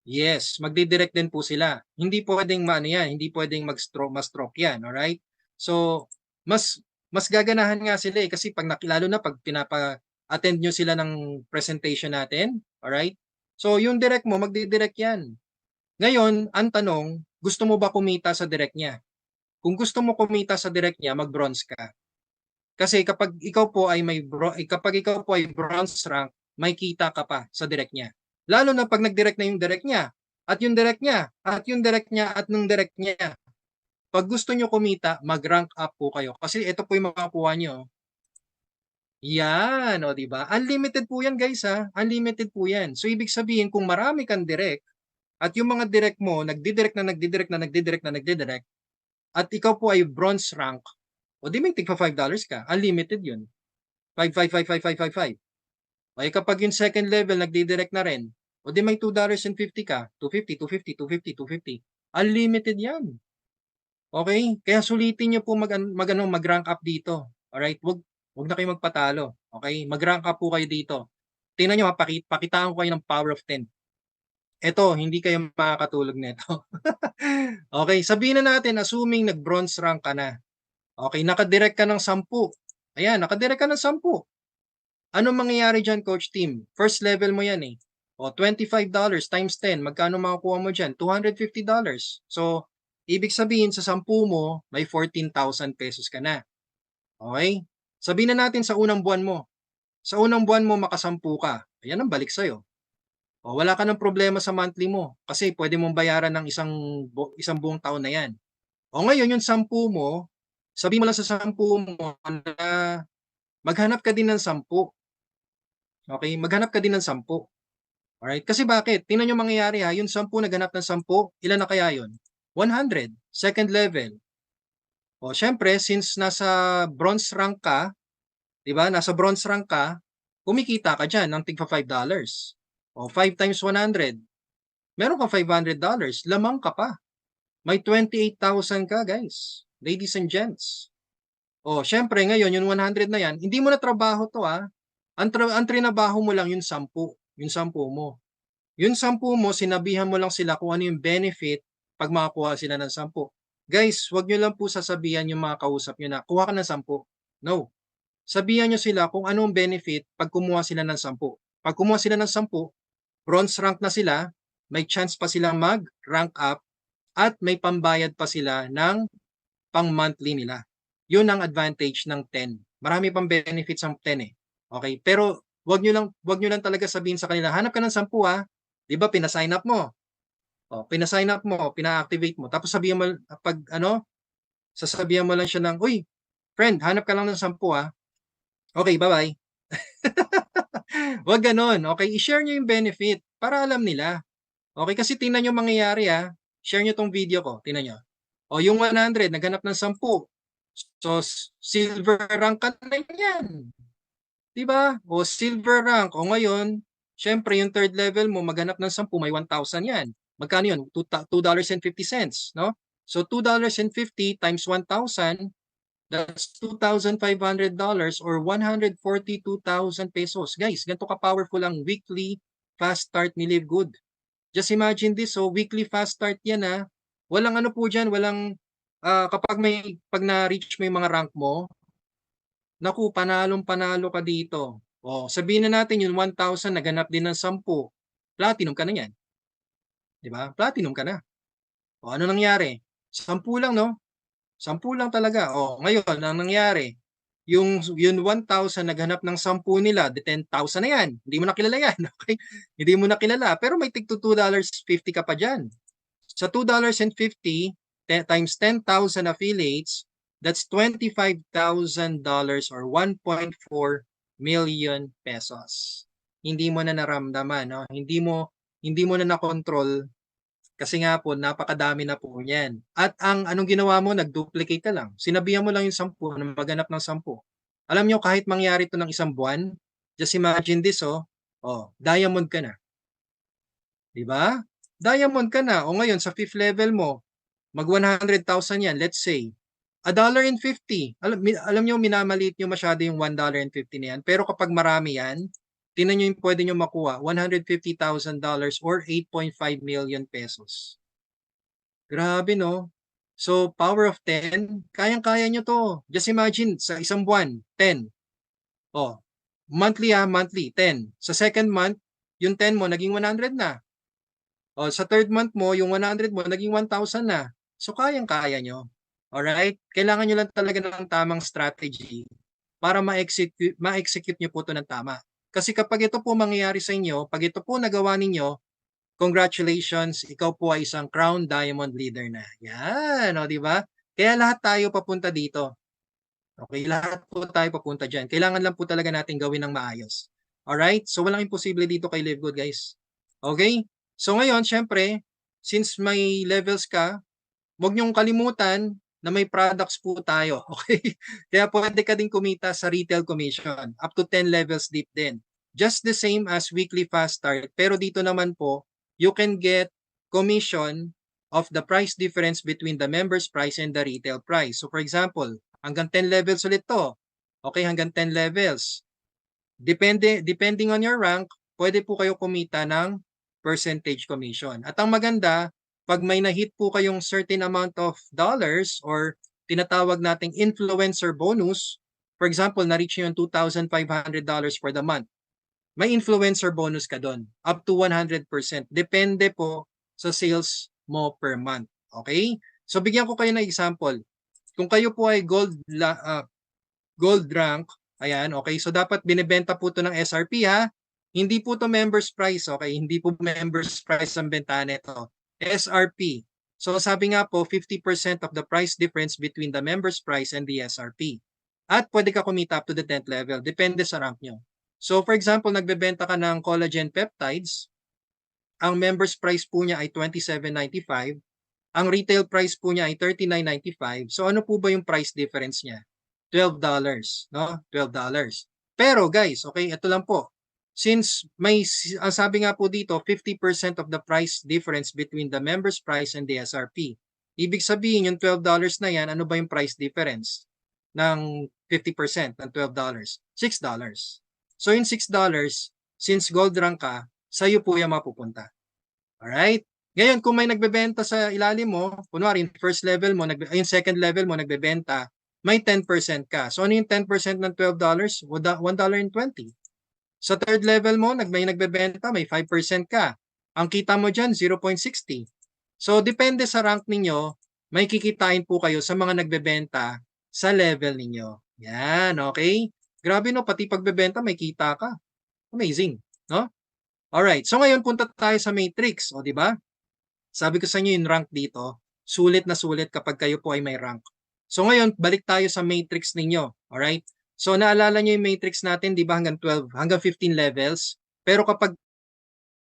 Yes, magdidirect din po sila. Hindi pwedeng maano yan, hindi pwedeng ma-stroke yan, alright? So, mas gaganahan nga sila eh, kasi lalo na pag pinapa-attend nyo sila ng presentation natin, alright? So, yung direct mo, magdidirect yan. Ngayon, ang tanong, gusto mo ba kumita sa direct niya? Kung gusto mo kumita sa direct niya, mag-bronze ka. Kasi kapag ikaw po ay bronze rank, may kita ka pa sa direct niya. Lalo na pag nag-direct na yung direct niya, at yung direct niya, at yung direct niya, at nung direct niya. Pag gusto nyo kumita, mag-rank up po kayo. Kasi ito po yung makakuha nyo. Yan, o diba? Unlimited po yan guys ha. Unlimited po yan. So ibig sabihin, kung marami kang direct, at yung mga direct mo, nagdidirect, at ikaw po ay bronze rank, o di may tigpa $5 ka. Unlimited yun. 5, 5, 5, 5, 5, 5, 5. O kapag yung second level, nagdidirect na rin, o di may $2.50 ka. 250, 250, 250, 250. Unlimited yan. Okay? Kaya sulitin nyo po mag-rank up dito. Alright? Wag na kayo magpatalo. Okay? Mag-rank up po kayo dito. Tingnan nyo, pakitaan ko kayo ng power of 10. Eto, hindi kayo makakatulog nito. Okay, sabihin na natin, assuming nag-bronze rank ka na. Okay, nakadirect ka ng 10. Ayan, nakadirect ka ng 10. Anong mangyayari dyan, Coach Team? First level mo yan eh. O, $25 times 10. Magkano makukuha mo dyan? $250. So, ibig sabihin sa 10 mo, may 14,000 pesos ka na. Okay? Sabihin na natin sa unang buwan mo. Sa unang buwan mo, makasampu ka. Ayan ang balik sa'yo. O, wala ka ng problema sa monthly mo kasi pwede mong bayaran ng isang buong taon na yan. O ngayon, yung 10 mo, sabi mo lang sa 10 mo na maghanap ka din ng 10. Okay? Maghanap ka din ng 10. Alright? Kasi bakit? Tingnan nyo mangyayari ha. Yung 10 naghanap ng 10, ilan na kaya yun? 100. Second level. O syempre, since nasa bronze rank ka, di ba? Nasa bronze rank ka, kumikita ka dyan ng tigpa $5. O 5 times 100. Meron kang $500. Lamang ka pa. May 28,000 ka, guys. Ladies and gents. O, syempre, ngayon, yung 100 na yan, hindi mo na trabaho to, ha. Ang trinabaho mo lang yung 10. Yung 10 mo. Yung 10 mo, sinabihan mo lang sila kung ano yung benefit pag makakuha sila ng 10. Guys, wag nyo lang po sasabihan yung mga kausap nyo na, kuha ka ng 10. No. Sabihan nyo sila kung anong benefit pag kumuha sila ng 10. Pag kumuha sila ng 10, bronze rank na sila, may chance pa silang mag-rank up, at may pambayad pa sila ng pang-monthly nila. Yun ang advantage ng 10. Marami pang benefits ang 10 eh. Okay? Pero wag nyo lang talaga sabihin sa kanila, hanap ka ng 10 ha. 'Di ba pina-sign up mo? Pina-sign up mo, pina-activate mo, tapos sabihan mo, pag ano, sasabihan mo lang siya ng, "Uy, friend, hanap ka lang ng 10 ah. Okay, bye-bye." Wag gano'n, okay? I-share niyo yung benefit para alam nila. Okay, kasi tingnan niyo mangyayari, share niyo 'tong video ko, tingnan niyo. Yung 100 naghanap ng 10. So, silver rank ka na niyan, 'di ba? Silver rank. Ngayon, siyempre yung third level mo maghanap ng 10, may 1,000 yan. Magkano yun? $2.50, no? So, $2.50 times 1,000, that's $2,500 or 142,000 pesos. Guys, ganito ka-powerful ang weekly fast start ni Live Good. Just imagine this, so weekly fast start yan Walang ano po dyan, walang, pag na-reach mo yung mga rank mo, naku, panalong-panalo ka dito. Sabihin na natin yung 1,000 naganap din ng 10, platinum ka na yan, 'di ba? Platinum ka na. Ano nangyari? 10 lang, no? 10 lang talaga. Ngayon ang nangyari, yung 1,000 naghanap ng 10 nila, di 10,000 na yan. Hindi mo na kilala yan, okay? Hindi mo na kilala, pero may tig $2.50 ka pa diyan. Sa $2.50 times 10,000 affiliates, that's $25,000 or 1.4 million pesos. Hindi mo na naramdaman, no? Hindi mo na nakontrol kasi nga po napakadami na po niyan. At ang anong ginawa mo, nag-duplicate ka lang. Sinabihan mo lang yung 10 na maghanap ng 10. Alam nyo, kahit mangyari ito ng isang buwan, just imagine this, diamond ka na. 'Di ba? Diamond ka na. Ngayon sa fifth level mo, mag 100,000 yan, let's say. $1.50. Alam niyo minamaliit niyo masyado yung $1.50 na yan. Pero kapag marami yan, tingnan niyo yung pwede niyo makuha, $150,000 or 8.5 million pesos. Grabe, no? So, power of 10, kayang-kaya niyo to. Just imagine, sa isang buwan, 10. Monthly monthly, 10. Sa second month, yung 10 mo, naging 100 na. Sa third month mo, yung 100 mo, naging 1,000 na. So, kayang-kaya nyo. Alright? Kailangan nyo lang talaga ng tamang strategy para ma-execute nyo po ito ng tama. Kasi kapag ito po mangyayari sa inyo, pag ito po nagawa ninyo, congratulations, ikaw po ay isang Crown Diamond leader na. Yan, di ba? Kaya lahat tayo papunta dito. Okay, lahat po tayo papunta dyan. Kailangan lang po talaga natin gawin ng maayos. Alright? So, walang imposible dito kay Live Good, guys. Okay? So, ngayon, syempre, since may levels ka, huwag niyong kalimutan na may products po tayo. Okay? Kaya pwede ka din kumita sa retail commission. Up to 10 levels deep din. Just the same as weekly fast start. Pero dito naman po, you can get commission of the price difference between the members price and the retail price. So for example, hanggang 10 levels ulit to. Okay, hanggang 10 levels. Depending on your rank, pwede po kayo kumita ng percentage commission. At ang maganda, pag may na-hit po kayong certain amount of dollars or tinatawag nating influencer bonus, for example, na-reach nyo yung $2,500 for the month, may influencer bonus ka doon, up to 100%. Depende po sa sales mo per month. Okay? So, bigyan ko kayo ng example. Kung kayo po ay gold rank, ayan, okay, so dapat binibenta po ito ng SRP Hindi po to members price, okay? Hindi po members price ang benta nito. SRP. So sabi nga po, 50% of the price difference between the members price and the SRP. At pwede ka kumita up to the 10th level. Depende sa rank nyo. So for example, nagbebenta ka ng collagen peptides. Ang members price po niya ay $27.95. Ang retail price po niya ay $39.95. So ano po ba yung price difference niya? $12, no? $12. Pero guys, okay, ito lang po. Since ang sabi nga po dito, 50% of the price difference between the members price and the SRP. Ibig sabihin, yung $12 na yan, ano ba yung price difference ng 50% ng $12? $6. So yung $6, since gold rank ka, sa'yo po yung mapupunta. Alright? Ngayon, kung may nagbebenta sa ilalim mo, kunwari, first level mo, yung second level mo, nagbebenta, may 10% ka. So ano yung 10% ng $12? $1.20. Sa third level mo, may nagbebenta, may 5% ka. Ang kita mo dyan, 0.60. So, depende sa rank ninyo, may kikitain po kayo sa mga nagbebenta sa level ninyo. Yan, okay? Grabe no, pati pagbebenta, may kita ka. Amazing, no? Alright, so ngayon punta tayo sa matrix, di ba? Sabi ko sa inyo yung rank dito, sulit na sulit kapag kayo po ay may rank. So ngayon, balik tayo sa matrix ninyo. Alright? So naalala nyo yung matrix natin, di ba hanggang 12, hanggang 15 levels? Pero kapag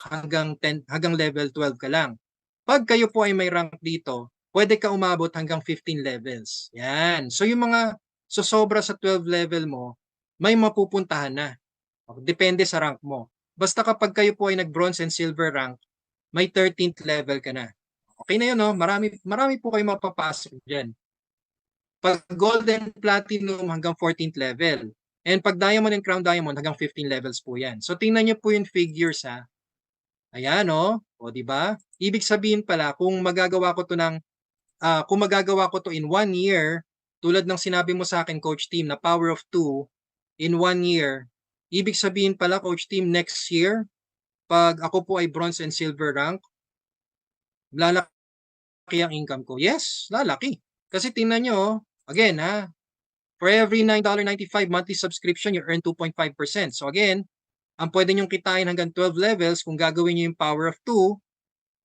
hanggang level 12 ka lang. Pag kayo po ay may rank dito, pwede ka umabot hanggang 15 levels. Yan. So yung mga sobra sa 12 level mo, may mapupuntahan na. Depende sa rank mo. Basta kapag kayo po ay nag-bronze and silver rank, may 13th level ka na. Okay na yun, no? Marami po kayo mapapasok dyan. Pag gold and platinum hanggang 14th level. And pag diamond and crown diamond hanggang 15 levels po yan. So tingnan nyo po yung figures ha. Ayan oh. O di ba? Ibig sabihin pala kung magagawa ko to in 1 year, tulad ng sinabi mo sa akin Coach Team na power of 2 in 1 year, ibig sabihin pala Coach Team next year pag ako po ay bronze and silver rank, lalaki ang income ko. Yes, lalaki. Kasi tingnan nyo, again ha, for every $9.95 monthly subscription, you earn 2.5%. So again, ang pwede nyong kitain hanggang 12 levels kung gagawin nyo yung power of 2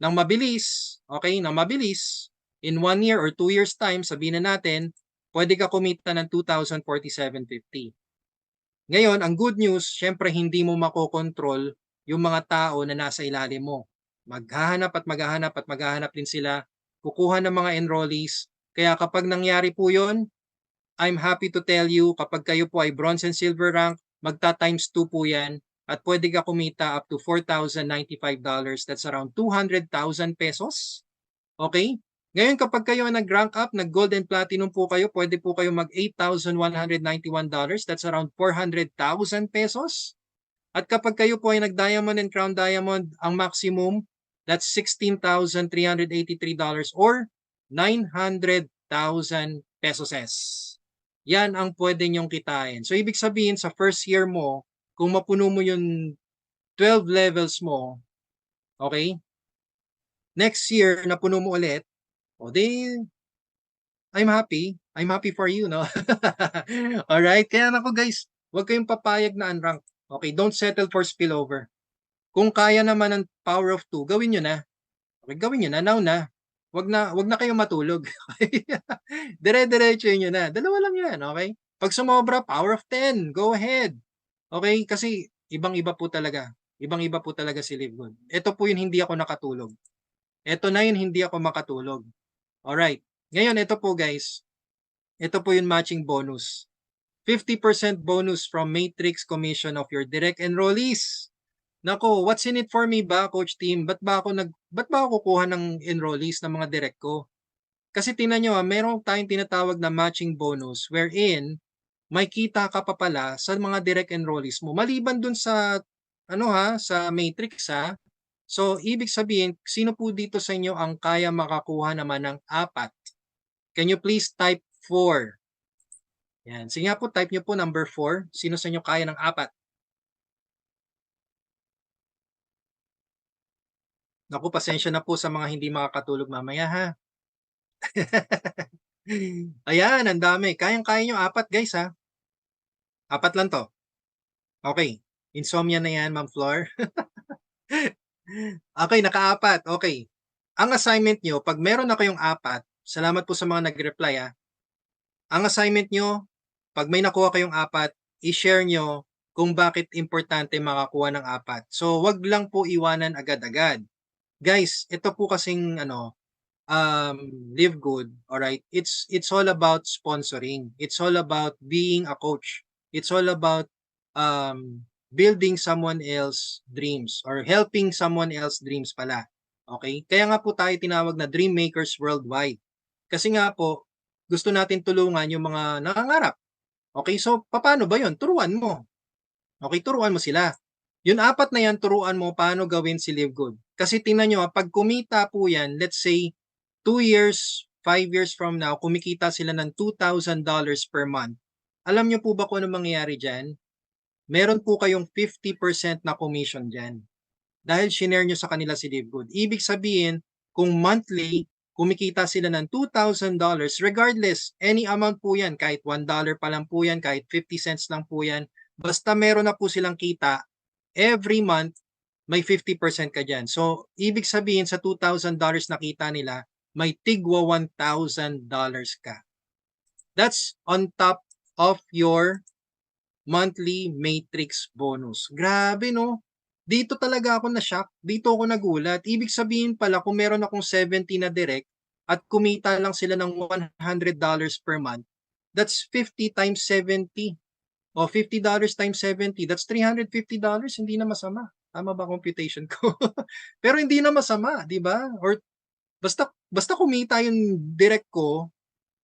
ng mabilis, okay, ng mabilis, in 1 year or 2 years time, sabihin na natin, pwede ka kumita ng 2,047.50. Ngayon, ang good news, syempre hindi mo makokontrol yung mga tao na nasa ilalim mo. Maghahanap at maghahanap at maghahanap din sila, kukuha ng mga enrollees. Kaya kapag nangyari po yun, I'm happy to tell you, kapag kayo po ay bronze and silver rank, magta times 2 po yan at pwede ka kumita up to $4,095. That's around 200,000 pesos. Okay? Ngayon kapag kayo nag-rank up, nag-gold and platinum po kayo, pwede po kayo mag $8,191. That's around 400,000 pesos. At kapag kayo po ay nag-diamond and crown diamond, ang maximum, that's $16,383 or 900,000 pesos. Yan ang pwede nyong kitain. So ibig sabihin sa first year mo, kung mapuno mo yung 12 levels mo, okay? Next year, napuno mo ulit, o di, I'm happy. I'm happy for you, no? Alright? Kaya nako guys, huwag kayong papayag na unrank. Okay, don't settle for spillover. Kung kaya naman ng power of 2, gawin nyo na. Okay, gawin nyo na, now na. Wag na kayong matulog. Dire-diretso nyo na. Dalawa lang yan, okay? Pag sumobra, power of 10, go ahead. Okay? Kasi ibang-iba po talaga. Ibang-iba po talaga si Live Good. Ito po yung hindi ako nakatulog. Ito na yun hindi ako makatulog. Alright. Ngayon, ito po guys. Ito po yung matching bonus. 50% bonus from Matrix Commission of your direct enrollees. Nako, what's in it for me ba, Coach Team? Ba't ba ako kukuha ng enrollees ng mga direct ko? Kasi tingnan nyo, meron tayong tinatawag na matching bonus wherein may kita ka pa pala sa mga direct enrollees mo. Maliban dun sa sa Matrix ha. So, ibig sabihin, sino po dito sa inyo ang kaya makakuha naman ng 4? Can you please type 4? Yan. Sige nga po, type nyo po number 4. Sino sa inyo kaya ng 4? Naku, pasensya na po sa mga hindi makakatulog mamaya ha. Ayan, ang dami. Kayang-kaya nyo 4 guys ha. 4 lang to. Okay. Insomnia na yan, Ma'am Flor. Okay, naka-4. Okay. Ang assignment nyo, pag meron na kayong 4, salamat po sa mga nag-reply ha. Ang assignment nyo, pag may nakuha kayong 4, i-share nyo kung bakit importante makakuha ng 4. So, wag lang po iwanan agad-agad. Guys, ito po kasing Live Good, alright? It's all about sponsoring. It's all about being a coach. It's all about building someone else dreams or helping someone else dreams pala. Okay? Kaya nga po tayo tinawag na Dream Makers Worldwide. Kasi nga po, gusto natin tulungan yung mga nangangarap. Okay? So, paano ba yun? Turuan mo. Okay? Turuan mo sila. Yung 4 na yan, turuan mo paano gawin si Live Good. Kasi tingnan nyo, pag kumita po yan, let's say, 2 years, 5 years from now, kumikita sila ng $2,000 per month. Alam nyo po ba kung ano mangyayari dyan? Meron po kayong 50% na commission dyan. Dahil shinare nyo sa kanila si Live Good. Ibig sabihin, kung monthly, kumikita sila ng $2,000, regardless, any amount po yan, kahit $1 pa lang po yan, kahit 50 cents lang po yan, basta meron na po silang kita, every month, may 50% ka dyan. So, ibig sabihin sa $2,000 na kita nila, may tigwa $1,000 ka. That's on top of your monthly matrix bonus. Grabe, no? Dito talaga ako na-shock. Dito ako nagulat. Ibig sabihin pala, kung meron akong 70 na direct at kumita lang sila ng $100 per month, that's 50 times 70. O $50 times 70, that's $350. Hindi na masama. Tama ba computation ko? Pero hindi na masama, di ba? Or basta kumita yung direct ko,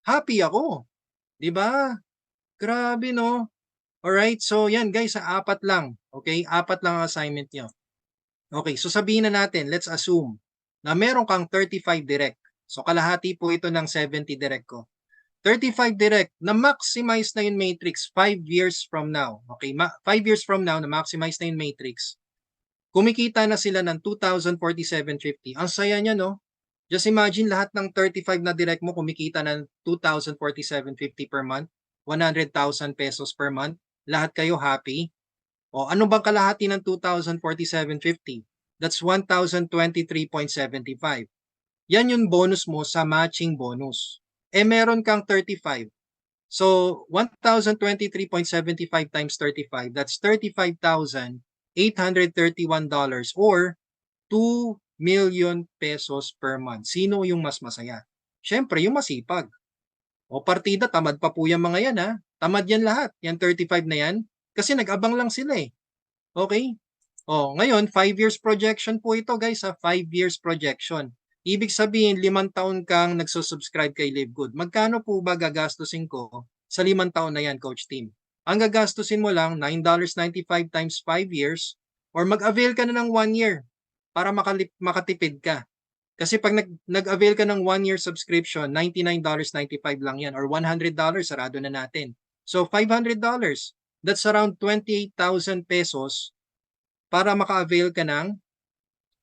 happy ako. Di ba? Grabe, no? Alright, so yan guys, apat lang. Okay, apat lang ang assignment nyo. Okay, so sabihin na natin, let's assume na meron kang 35 direct. So kalahati po ito ng 70 direct ko. 35 direct, na-maximize na yung matrix 5 years from now. Okay, 5 years from now, na-maximize na yung matrix. Kumikita na sila ng 2,047.50. Ang saya niya, no? Just imagine lahat ng 35 na direct mo kumikita ng 2,047.50 per month, 100,000 pesos per month. Lahat kayo happy. O ano bang kalahati ng 2,047.50? That's 1,023.75. Yan yung bonus mo sa matching bonus. Meron kang 35. So, 1,023.75 times 35, that's $35,831 or 2 million pesos per month. Sino yung mas masaya? Siyempre, yung masipag. O partida, tamad pa po yung mga yan ha. Tamad yan lahat, yan 35 na yan. Kasi nag-abang lang sila eh. Okay? O, ngayon, 5 years projection po ito guys ha. 5 years projection. Ibig sabihin, 5 taon kang nagsusubscribe kay Live Good. Magkano po ba gagastusin ko sa 5 taon na yan, Coach Tim? Ang gagastusin mo lang, $9.95 times 5 years or mag-avail ka na ng 1 year para makatipid ka. Kasi pag nag-avail ka ng 1 year subscription, $99.95 lang yan or $100, sarado na natin. So $500, that's around 28,000 pesos para maka-avail ka ng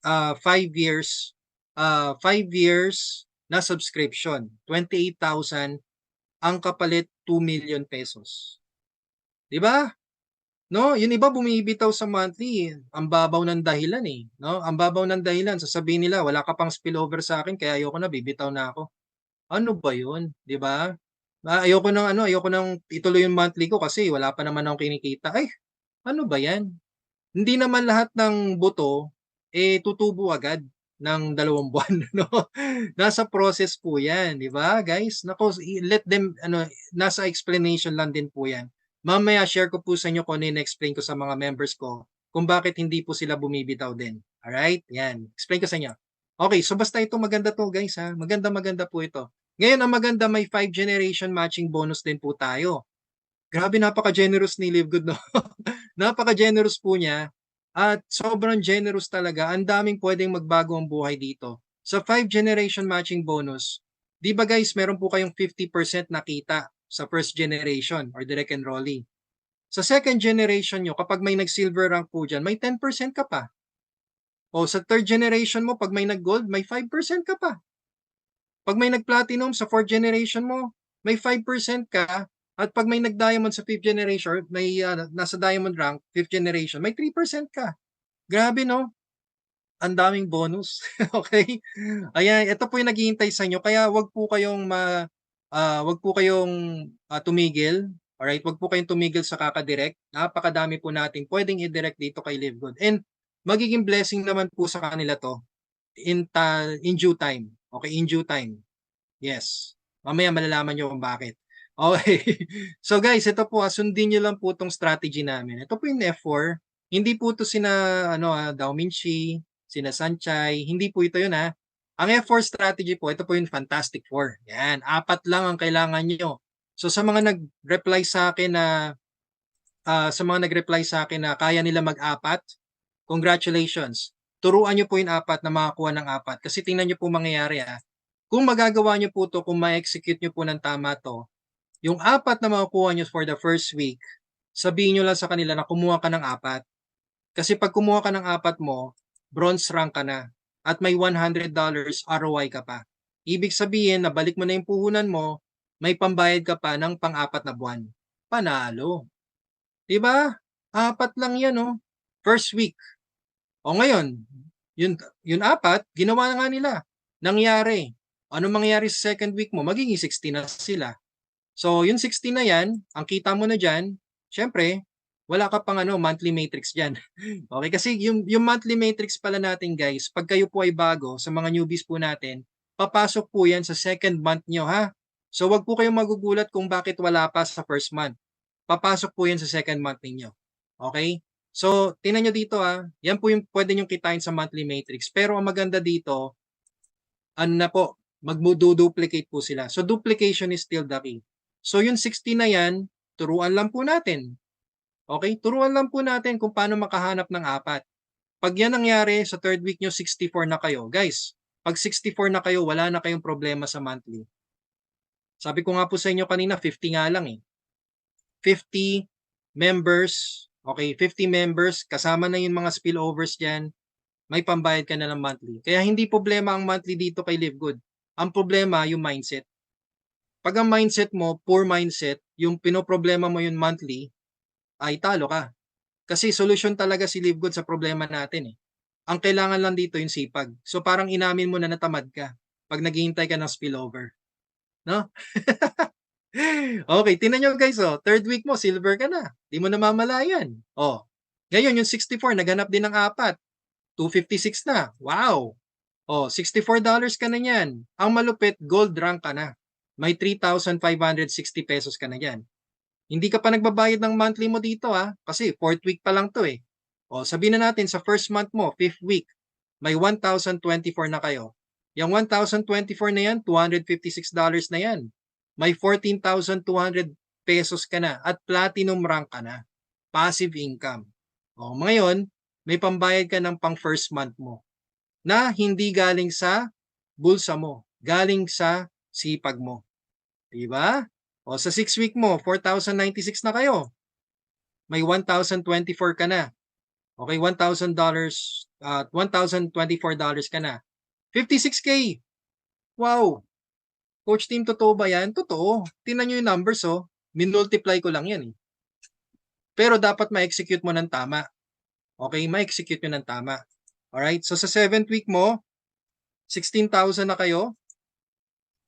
5 years 5 years na subscription. 28,000 ang kapalit 2 million pesos. 'Di ba? No, yung iba bumibitaw sa monthly, ang babaw ng dahilan eh, no? Ang babaw ng dahilan, sasabihin nila wala ka pang spillover sa akin kaya ayoko na, bibitaw na ako. Ano ba 'yun, 'di ba? Ayoko nang ituloy yung monthly ko kasi wala pa naman akong kinikita. Ay, ano ba 'yan? Hindi naman lahat ng buto tutubo agad ng 2 buwan, no? Nasa process po 'yan, 'di ba, guys? Naku, let them nasa explanation lang din po 'yan. Mamaya share ko po sa inyo kung ano yung explain ko sa mga members ko kung bakit hindi po sila bumibitaw din. Alright? Yan. Explain ko sa inyo. Okay, so basta ito maganda to guys ha. Maganda po ito. Ngayon ang maganda may 5 generation matching bonus din po tayo. Grabe napaka-generous ni Live Good, no? Napaka-generous po niya at sobrang generous talaga. Ang daming pwedeng magbago ang buhay dito. Sa 5 generation matching bonus, di ba guys, meron po kayong 50% na kita sa first generation or direct enrollee. Sa second generation nyo, kapag may nag-silver rank po dyan, may 10% ka pa. O sa third generation mo, pag may nag-gold, may 5% ka pa. Pag may nag-platinum sa fourth generation mo, may 5% ka. At pag may nag-diamond sa fifth generation, may nasa diamond rank, fifth generation, may 3% ka. Grabe, no? Ang daming bonus. Okay? Ayan, ito po yung naghihintay sa inyo. Kaya wag po kayong tumigil. Alright, wag po kayong tumigil sa kakadirect. Napakadami po natin pwedeng i-direct dito kay Live Good. And magiging blessing naman po sa kanila to in due time. Okay, in due time. Yes. Mamaya malalaman nyo kung bakit. Okay. So guys, ito po sundin nyo lang po itong strategy namin. Ito po yung F4. Hindi po ito sina Dao Minchi, sina Sanchay. Hindi po ito yun ha. Ang F4 strategy po, ito po yung Fantastic Four. Yan, 4 lang ang kailangan nyo. So sa mga nag-reply sa akin na kaya nila mag-4, congratulations. Turuan nyo po yung 4 na makakuha ng 4. Kasi tingnan nyo po mangyayari ha. Kung magagawa nyo po to, kung ma-execute nyo po ng tama to, yung 4 na makukuha nyo for the first week, sabihin nyo lang sa kanila na kumuha ka ng 4. Kasi pag kumuha ka ng 4 mo, bronze rank ka na at may $100 ROI ka pa. Ibig sabihin, nabalik mo na yung puhunan mo, may pambayad ka pa ng pang-4 na buwan. Panalo. Diba? 4 lang yan, oh. First week. O ngayon, yun apat, ginawa na nga nila. Nangyari. Ano mangyayari sa second week mo? Magiging 60 na sila. So, yung 60 na yan, ang kita mo na dyan, syempre, wala ka pang monthly matrix dyan. Okay, kasi yung monthly matrix pala natin guys, pag kayo po ay bago, sa mga newbies po natin, papasok po yan sa second month nyo ha. So, wag po kayong magugulat kung bakit wala pa sa first month. Papasok po yan sa second month ninyo. Okay? So, tingnan nyo dito ha, yan po yung pwede nyo kitain sa monthly matrix. Pero ang maganda dito, ano na po, magmo-duplicate po sila. So, duplication is still the key. So, yung 60 na yan, turuan lang po natin. Okay? Turuan lang po natin kung paano makahanap ng apat. Pag yan nangyari, sa third week nyo, 64 na kayo. Guys, pag 64 na kayo, wala na kayong problema sa monthly. Sabi ko nga po sa inyo kanina, 50 nga lang eh. 50 members, okay, 50 members, kasama na yung mga spillovers dyan, may pambayad ka na ng monthly. Kaya hindi problema ang monthly dito kay Live Good. Ang problema, yung mindset. Pag ang mindset mo, poor mindset, yung pinoproblema mo yung monthly, ay talo ka. Kasi solution talaga si Live Good sa problema natin eh. Ang kailangan lang dito yung sipag. So parang inamin mo na natamad ka pag naghihintay ka ng spillover. No? Okay, tingnan nyo guys, third week mo, silver ka na. Di mo namamalayan. Ngayon yung 64, naghanap din ng apat. 256 na. Wow! $64 ka na yan. Ang malupit, gold rank ka na. May 3,560 pesos ka na yan. Hindi ka pa nagbabayad ng monthly mo dito kasi fourth week pa lang to eh. Sabihin na natin sa first month mo, fifth week, may 1,024 na kayo. Yung 1,024 na yan, $256 na yan. May 14,200 pesos ka na at platinum rank ka na. Passive income. Ngayon, may pambayad ka ng pang first month mo na hindi galing sa bulsa mo, galing sa sipag mo. Diba? Sa 6 week mo, 4,096 na kayo. May 1,024 ka na. Okay, $1,000, $1,024 ka na. 56K. Wow. Coach Team, totoo ba yan? Totoo. Tingnan nyo yung numbers, minultiply ko lang yan eh. Pero dapat ma-execute mo ng tama. Okay, ma-execute nyo ng tama. Alright, so sa 7th week mo, 16,000 na kayo.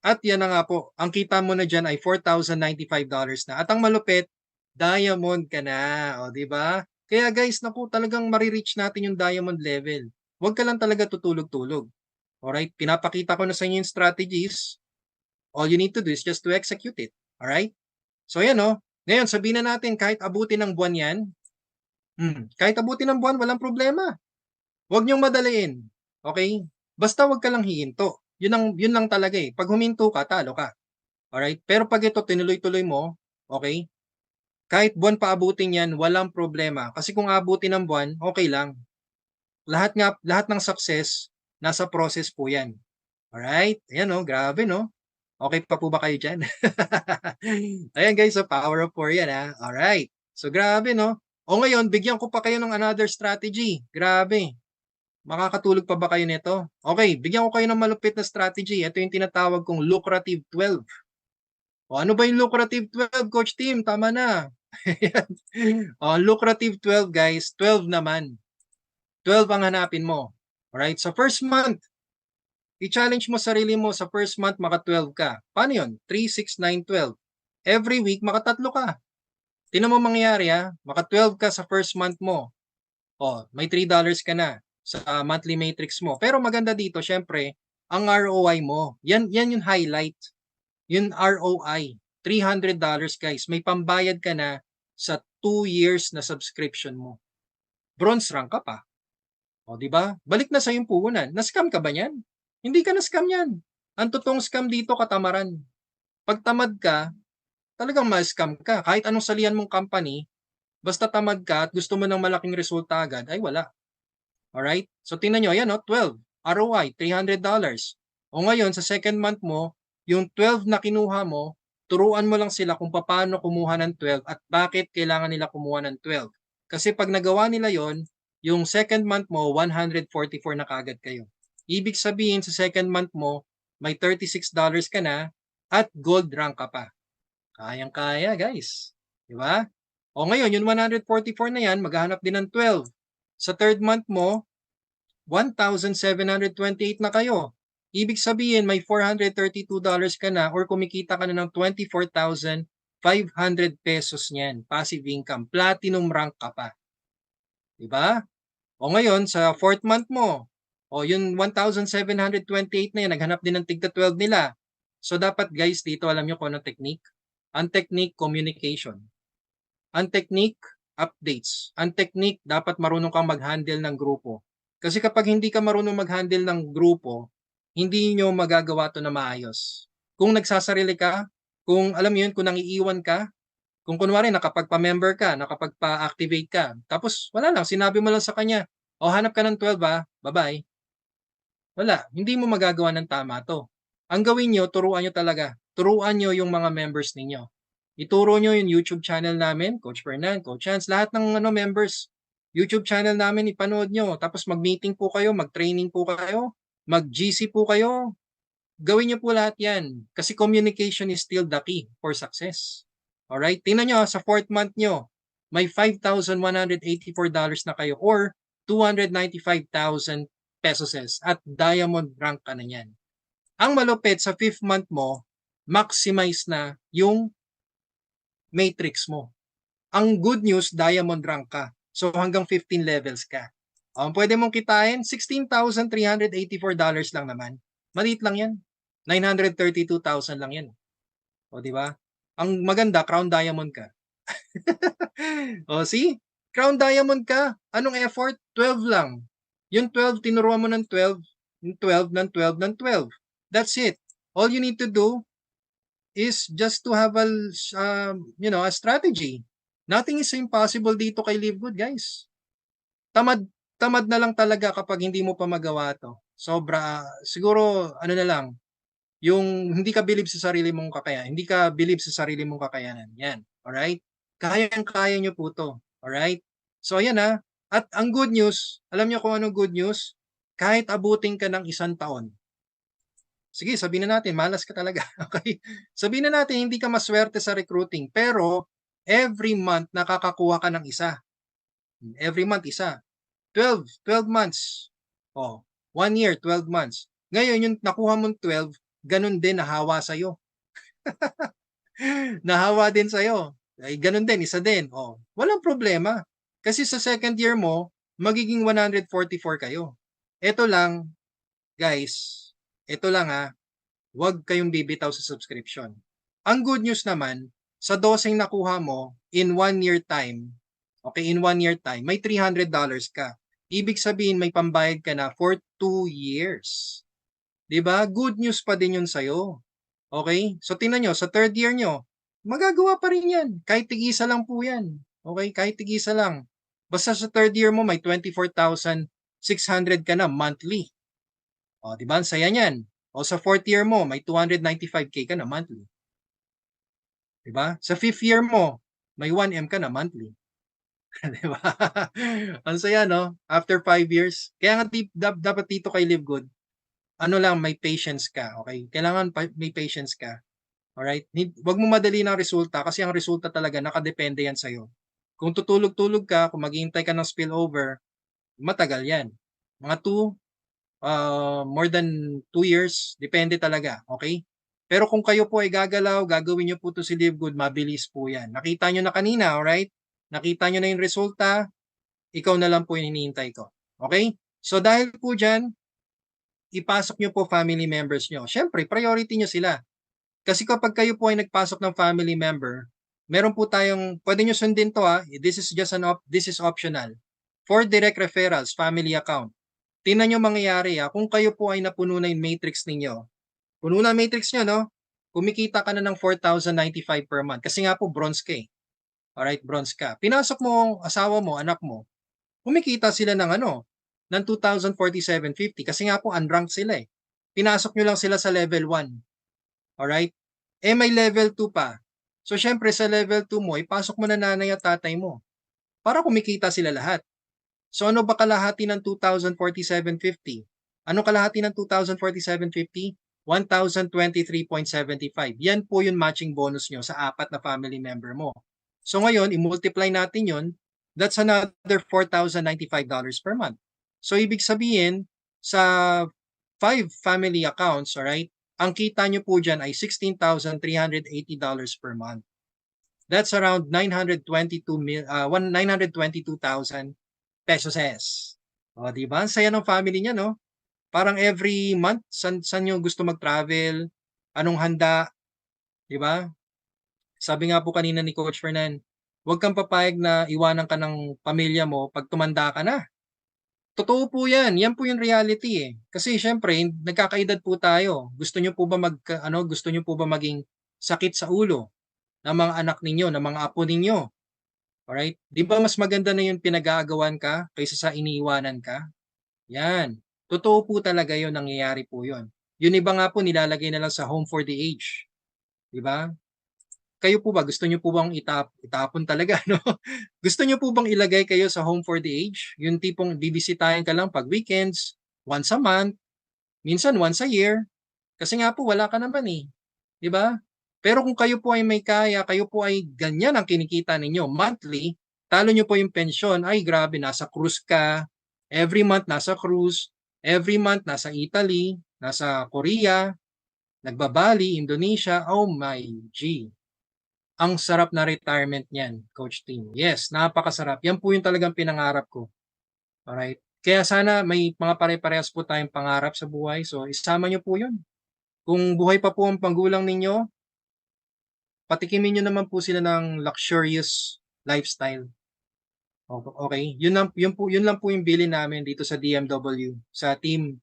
At yan na nga po, ang kita mo na dyan ay $4,095 na. At ang malupit, diamond ka na. Di ba? Kaya guys, naku, talagang marireach natin yung diamond level. Huwag ka lang talaga tutulog-tulog. Alright, pinapakita ko na sa inyo yung strategies. All you need to do is just to execute it. Alright? So yan Ngayon, sabihin na natin kahit abutin ng buwan yan. Kahit abutin ng buwan, walang problema. Huwag niyong madaliin. Okay? Basta huwag ka lang hihinto. Yun lang talaga eh. Pag huminto ka, talo ka. Alright? Pero pag ito tinuloy-tuloy mo, okay? Kahit buwan pa abutin yan, walang problema. Kasi kung abutin ng buwan, okay lang. Lahat ng success, nasa process po yan. Alright? Ayan grabe Okay pa po ba kayo dyan? Ayan guys, so power of 4 yan Alright. So grabe ngayon, bigyan ko pa kayo ng another strategy. Grabe. Makakatulog pa ba kayo nito? Okay, bigyan ko kayo ng malupit na strategy. Ito yung tinatawag kong lucrative 12. Ano ba yung lucrative 12, Coach Team? Tama na. Lucrative 12 guys, 12 naman. 12 ang hanapin mo. Alright, sa first month, i-challenge mo sarili mo sa first month maka 12 ka. Paano yun? 3, 6, 9, 12. Every week, maka 3 ka. Tingnan mo mangyari maka 12 ka sa first month mo. May $3 ka na sa monthly matrix mo. Pero maganda dito, syempre, ang ROI mo. Yan yung highlight. Yung ROI. $300 guys. May pambayad ka na sa 2 years na subscription mo. Bronze rank ka pa. Di ba? Balik na sa yung puhunan. Na-scam ka ba niyan? Hindi ka na-scam yan. Ang totoong scam dito, katamaran. Pag tamad ka, talagang ma-scam ka. Kahit anong salihan mong company, basta tamad ka at gusto mo ng malaking resulta agad, ay wala. Alright? So, tingnan nyo, ayan 12. ROI, $300. Ngayon, sa second month mo, yung 12 na kinuha mo, turuan mo lang sila kung paano kumuha ng 12 at bakit kailangan nila kumuha ng 12. Kasi pag nagawa nila yon, yung second month mo, 144 na kagad kayo. Ibig sabihin, sa second month mo, may $36 ka na at gold rank ka pa. Kayang-kaya, guys. Diba? Ngayon, yung 144 na yan, maghahanap din ng 12. Sa third month mo, $1,728 na kayo. Ibig sabihin, may $432 ka na or kumikita ka na ng 24,500 pesos niyan. Passive income. Platinum rank ka pa. Diba? O ngayon, sa 4th month mo, o yung 1,728 na yan, naghanap din ng tigta 12 nila. So dapat guys, dito alam nyo kung anong technique? Ang technique, communication. Ang technique, updates. Ang technique, dapat marunong kang mag-handle ng grupo. Kasi kapag hindi ka marunong mag-handle ng grupo, hindi nyo magagawa to na maayos. Kung nagsasarili ka, kung alam mo yun, kung nangiiwan ka, kung kunwari nakapagpa-member ka, nakapagpa-activate ka, tapos wala lang, sinabi mo lang sa kanya, o hanap ka ng 12 bye-bye. Wala, hindi mo magagawa ng tama to. Ang gawin nyo, turuan nyo talaga. Turuan nyo yung mga members ninyo. Ituro nyo yung YouTube channel namin, Coach Fernan, Coach Hans, lahat ng members. YouTube channel namin, ipanood nyo. Tapos mag-meeting po kayo, mag-training po kayo, mag-GC po kayo. Gawin nyo po lahat yan. Kasi communication is still the key for success. Alright? Tingnan nyo, sa 4th month nyo, may $5,184 na kayo or 295,000 pesos at diamond rank ka na yan. Ang malupit sa 5th month mo, maximize na yung matrix mo. Ang good news, diamond rank ka. So hanggang 15 levels ka. Ang pwede mong kitain, $16,384 lang naman. Maliit lang yan. 932,000 lang yan. O di ba? Ang maganda, crown diamond ka. O see? Crown diamond ka. Anong effort? 12 lang. Yung 12, tinuruan mo ng 12, ng 12, ng 12, ng 12. That's it. All you need to do is just to have a strategy. Nothing is impossible dito kay Live Good, guys. Tamad na lang talaga kapag hindi mo pa magawa to. Sobra, siguro, ano na lang, yung hindi ka believe sa sarili mong kakayanan. Hindi ka believe sa sarili mong kakayanan. Yan. Alright? Kayang-kaya nyo po to. Alright? So, ayan ha. At ang good news, alam nyo kung anong good news? Kahit abutin ka ng 1 taon. Sige, sabihin na natin, malas ka talaga. Okay? Sabihin na natin, hindi ka maswerte sa recruiting. Pero, every month, nakakakuha ka ng isa. Every month, isa. 12 months. Oh, 1 year, 12 months. Ngayon, yung nakuha mong 12, ganun din nahawa sa'yo. Nahawa din sa'yo. Ay, ganun din, isa din. Oh, walang problema. Kasi sa 2nd year mo, magiging 144 kayo. Ito lang, guys, ito lang huwag kayong bibitaw sa subscription. Ang good news naman, sa dosing nakuha mo, in 1 year time, okay, in 1 year time, may $300 ka. Ibig sabihin, may pambayad ka na for 2 years. Diba? Good news pa din yun sa'yo. Okay? So, tingnan nyo, sa 3rd year nyo, magagawa pa rin yan. Kahit tig-isa lang po yan. Okay? Kahit tig-isa lang. Basta sa 3rd year mo, may 24,600 ka na monthly. O, diba? Ang saya niyan. O, sa 4th year mo, may 295K ka na monthly. Diba? Sa 5th year mo, may 1M ka na monthly. Diba? Ang saya, no? After 5 years. Kaya nga dapat dito kay Live Good, ano lang, may patience ka, okay? Kailangan may patience ka. Alright? Huwag mo madali ng resulta kasi ang resulta talaga nakadepende yan sa'yo. Kung tutulog-tulog ka, kung maghihintay ka ng spillover, matagal yan. Mga more than 2 years, depende talaga, okay? Pero kung kayo po ay gagalaw, gagawin nyo po ito si Live Good, mabilis po yan. Nakita nyo na kanina, alright? Nakita nyo na yung resulta, ikaw na lang po yung hinihintay ko. Okay? So dahil po dyan, ipasok nyo po family members nyo. Siyempre, priority nyo sila. Kasi kapag kayo po ay nagpasok ng family member, meron po tayong, pwede nyo sundin to this is just this is optional. For direct referrals, family account. Tingnan nyo mangyayari kung kayo po ay napuno na yung matrix ninyo. Puno na matrix nyo, no? Kumikita ka na ng 4,095 per month. Kasi nga po, bronze ka eh. Alright, bronze ka. Pinasok mo ang asawa mo, anak mo, kumikita sila ng ng 2,047.50 kasi nga po unranked sila eh. Pinasok nyo lang sila sa level 1. Alright? May level 2 pa. So, syempre sa level 2 mo, ipasok mo na nanay at tatay mo para kumikita sila lahat. So, ano ba kalahati ng 2,047.50? Ano kalahati ng 2,047.50? 1,023.75. Yan po yung matching bonus nyo sa 4 na family member mo. So ngayon, i-multiply natin yun, that's another $4,095 per month. So ibig sabihin, sa 5 family accounts, alright, ang kita nyo po dyan ay $16,380 per month. That's around 922,000 pesos. O, di ba? Ang saya ng family niya, no? Parang every month, san nyo gusto mag-travel, anong handa, di ba? Sabi nga po kanina ni Coach Fernan, huwag kang papayag na iwanan ka ng pamilya mo pag tumanda ka na. Totoo po 'yan, 'yan po yung reality, eh. Kasi siyempre nagkakaedad po tayo. Gusto niyo po ba maging sakit sa ulo ng mga anak ninyo, ng mga apo ninyo, alright? 'Di ba mas maganda na yung pinag-aagawan ka kaysa sa iniiwanan ka? 'Yan, totoo po talaga 'yun, nangyayari po 'yun. Yung iba nga po nilalagay na lang sa home for the aged, 'di ba? Kayo po ba, gusto niyo po bang itapon talaga 'no? Gusto niyo po bang ilagay kayo sa home for the aged? Yung tipong bibisitahin ka lang 'pag weekends, once a month, minsan once a year, kasi nga po wala ka naman, eh, 'di ba? Pero kung kayo po ay may kaya, kayo po ay ganyan ang kinikita ninyo monthly, talo niyo po yung pensyon, ay grabe nasa cruise ka, every month nasa cruise, every month nasa Italy, nasa Korea, nagba-Bali, Indonesia, oh my G! Ang sarap na retirement niyan, Coach Tim. Yes, napakasarap. Yan po yung talagang pinangarap ko. Alright? Kaya sana may mga pare-parehas po tayong pangarap sa buhay. So, isama niyo po yun. Kung buhay pa po ang panggulang ninyo, patikimin niyo naman po sila ng luxurious lifestyle. Okay? Yun lang po yung bilin namin dito sa DMW, sa team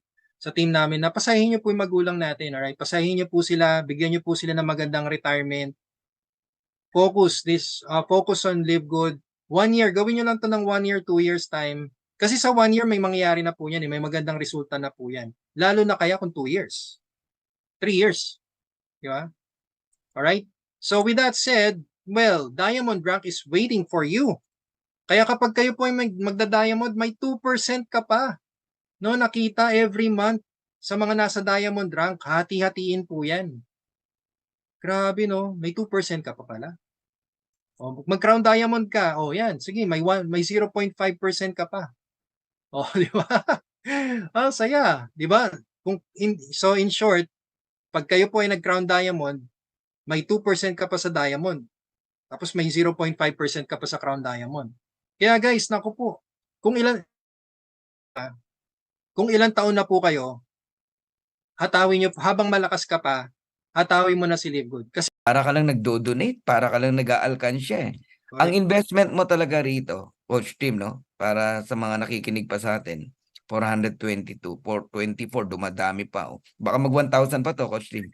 namin na pasahin niyo po yung magulang natin, alright? Pasahin niyo po sila, bigyan niyo po sila ng magandang retirement. Focus on live good. 1 year, gawin nyo lang to ng 1 year, 2 years time. Kasi sa 1 year, may mangyayari na po yan, eh. May magandang resulta na po yan. Lalo na kaya kung 2 years, 3 years. Di ba? Alright? So with that said, well, Diamond Rank is waiting for you. Kaya kapag kayo po ay magda-diamond, may 2% ka pa. No, nakita every month sa mga nasa diamond rank, hati-hatiin po yan. Grabe no, may 2% ka pa pala. Oh, mag-crown diamond ka. Oh, 'yan. Sige, may 0.5% ka pa. Oh, 'di ba? Ang saya, 'di ba? So in short, pag kayo po ay nag-crown diamond, may 2% ka pa sa diamond. Tapos may 0.5% ka pa sa crown diamond. Kaya guys, naku po, kung ilan kung ilang taon na po kayo, hatawin niyo habang malakas ka pa, hatawin mo na si Live Good. Kasi Para ka lang nagdo-donate, para ka lang nag-aalkansya, eh. Ang correct. investment mo talaga rito, Coach Tim, 'no, para sa mga nakikinig pa sa'tin, 422, 424, dumadami pa, oh. Baka mag-1,000 pa 'to, Coach Tim.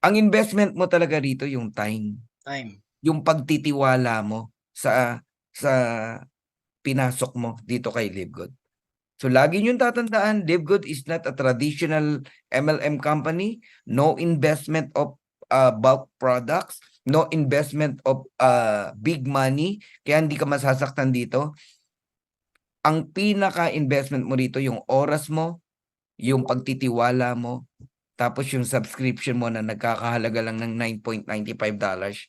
Ang investment mo talaga rito yung time, Time. yung pagtitiwala mo sa pinasok mo dito kay Live Good. So lagi niyong tatandaan, Live Good is not a traditional MLM company, no investment of bulk products, no investment of big money, kaya hindi ka masasaktan dito. Ang pinaka-investment mo rito yung oras mo, yung pagtitiwala mo, tapos yung subscription mo na nagkakahalaga lang ng $9.95.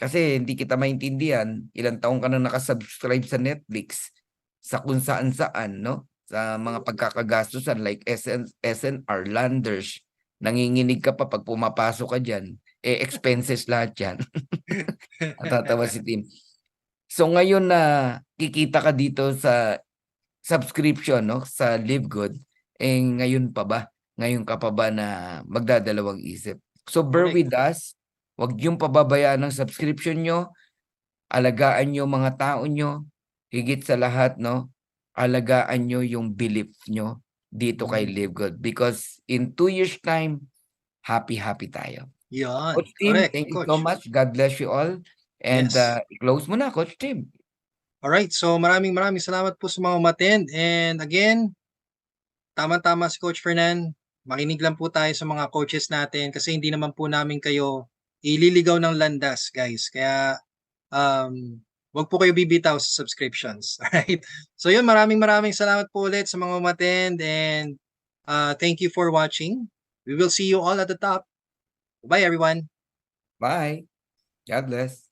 Kasi hindi kita maintindihan, ilang taon ka na nakasubscribe sa Netflix, sa kung saan-saan, no? Sa mga pagkakagastusan like SNR, Landers, nanginginig ka pa pag pumapasok ka dyan, expenses lahat yan. Natatawa si Tim. So ngayon na kikita ka dito sa subscription, no, sa Live Good, ngayon pa ba? Ngayon ka pa ba na magdadalawang isip? So bear Correct. with us. Huwag niyong pababayaan ng subscription nyo. Alagaan nyo mga tao nyo. Higit sa lahat, no, alagaan nyo yung belief nyo dito kay Live Good. Because in 2 years time, happy tayo. Yan. Coach Tim, Correct, thank you Coach. so much. God bless you all. And Yes. close mo na, Coach Tim. Alright, so maraming salamat po sa mga umattend. And again, tama-tama si Coach Fernan. Makinig lang po tayo sa mga coaches natin kasi hindi naman po namin kayo ililigaw ng landas, guys. Kaya wag po kayo bibitaw sa subscriptions. Alright? So yun, maraming salamat po ulit sa mga umattend and thank you for watching. We will see you all at the top. Bye everyone. Bye. God bless.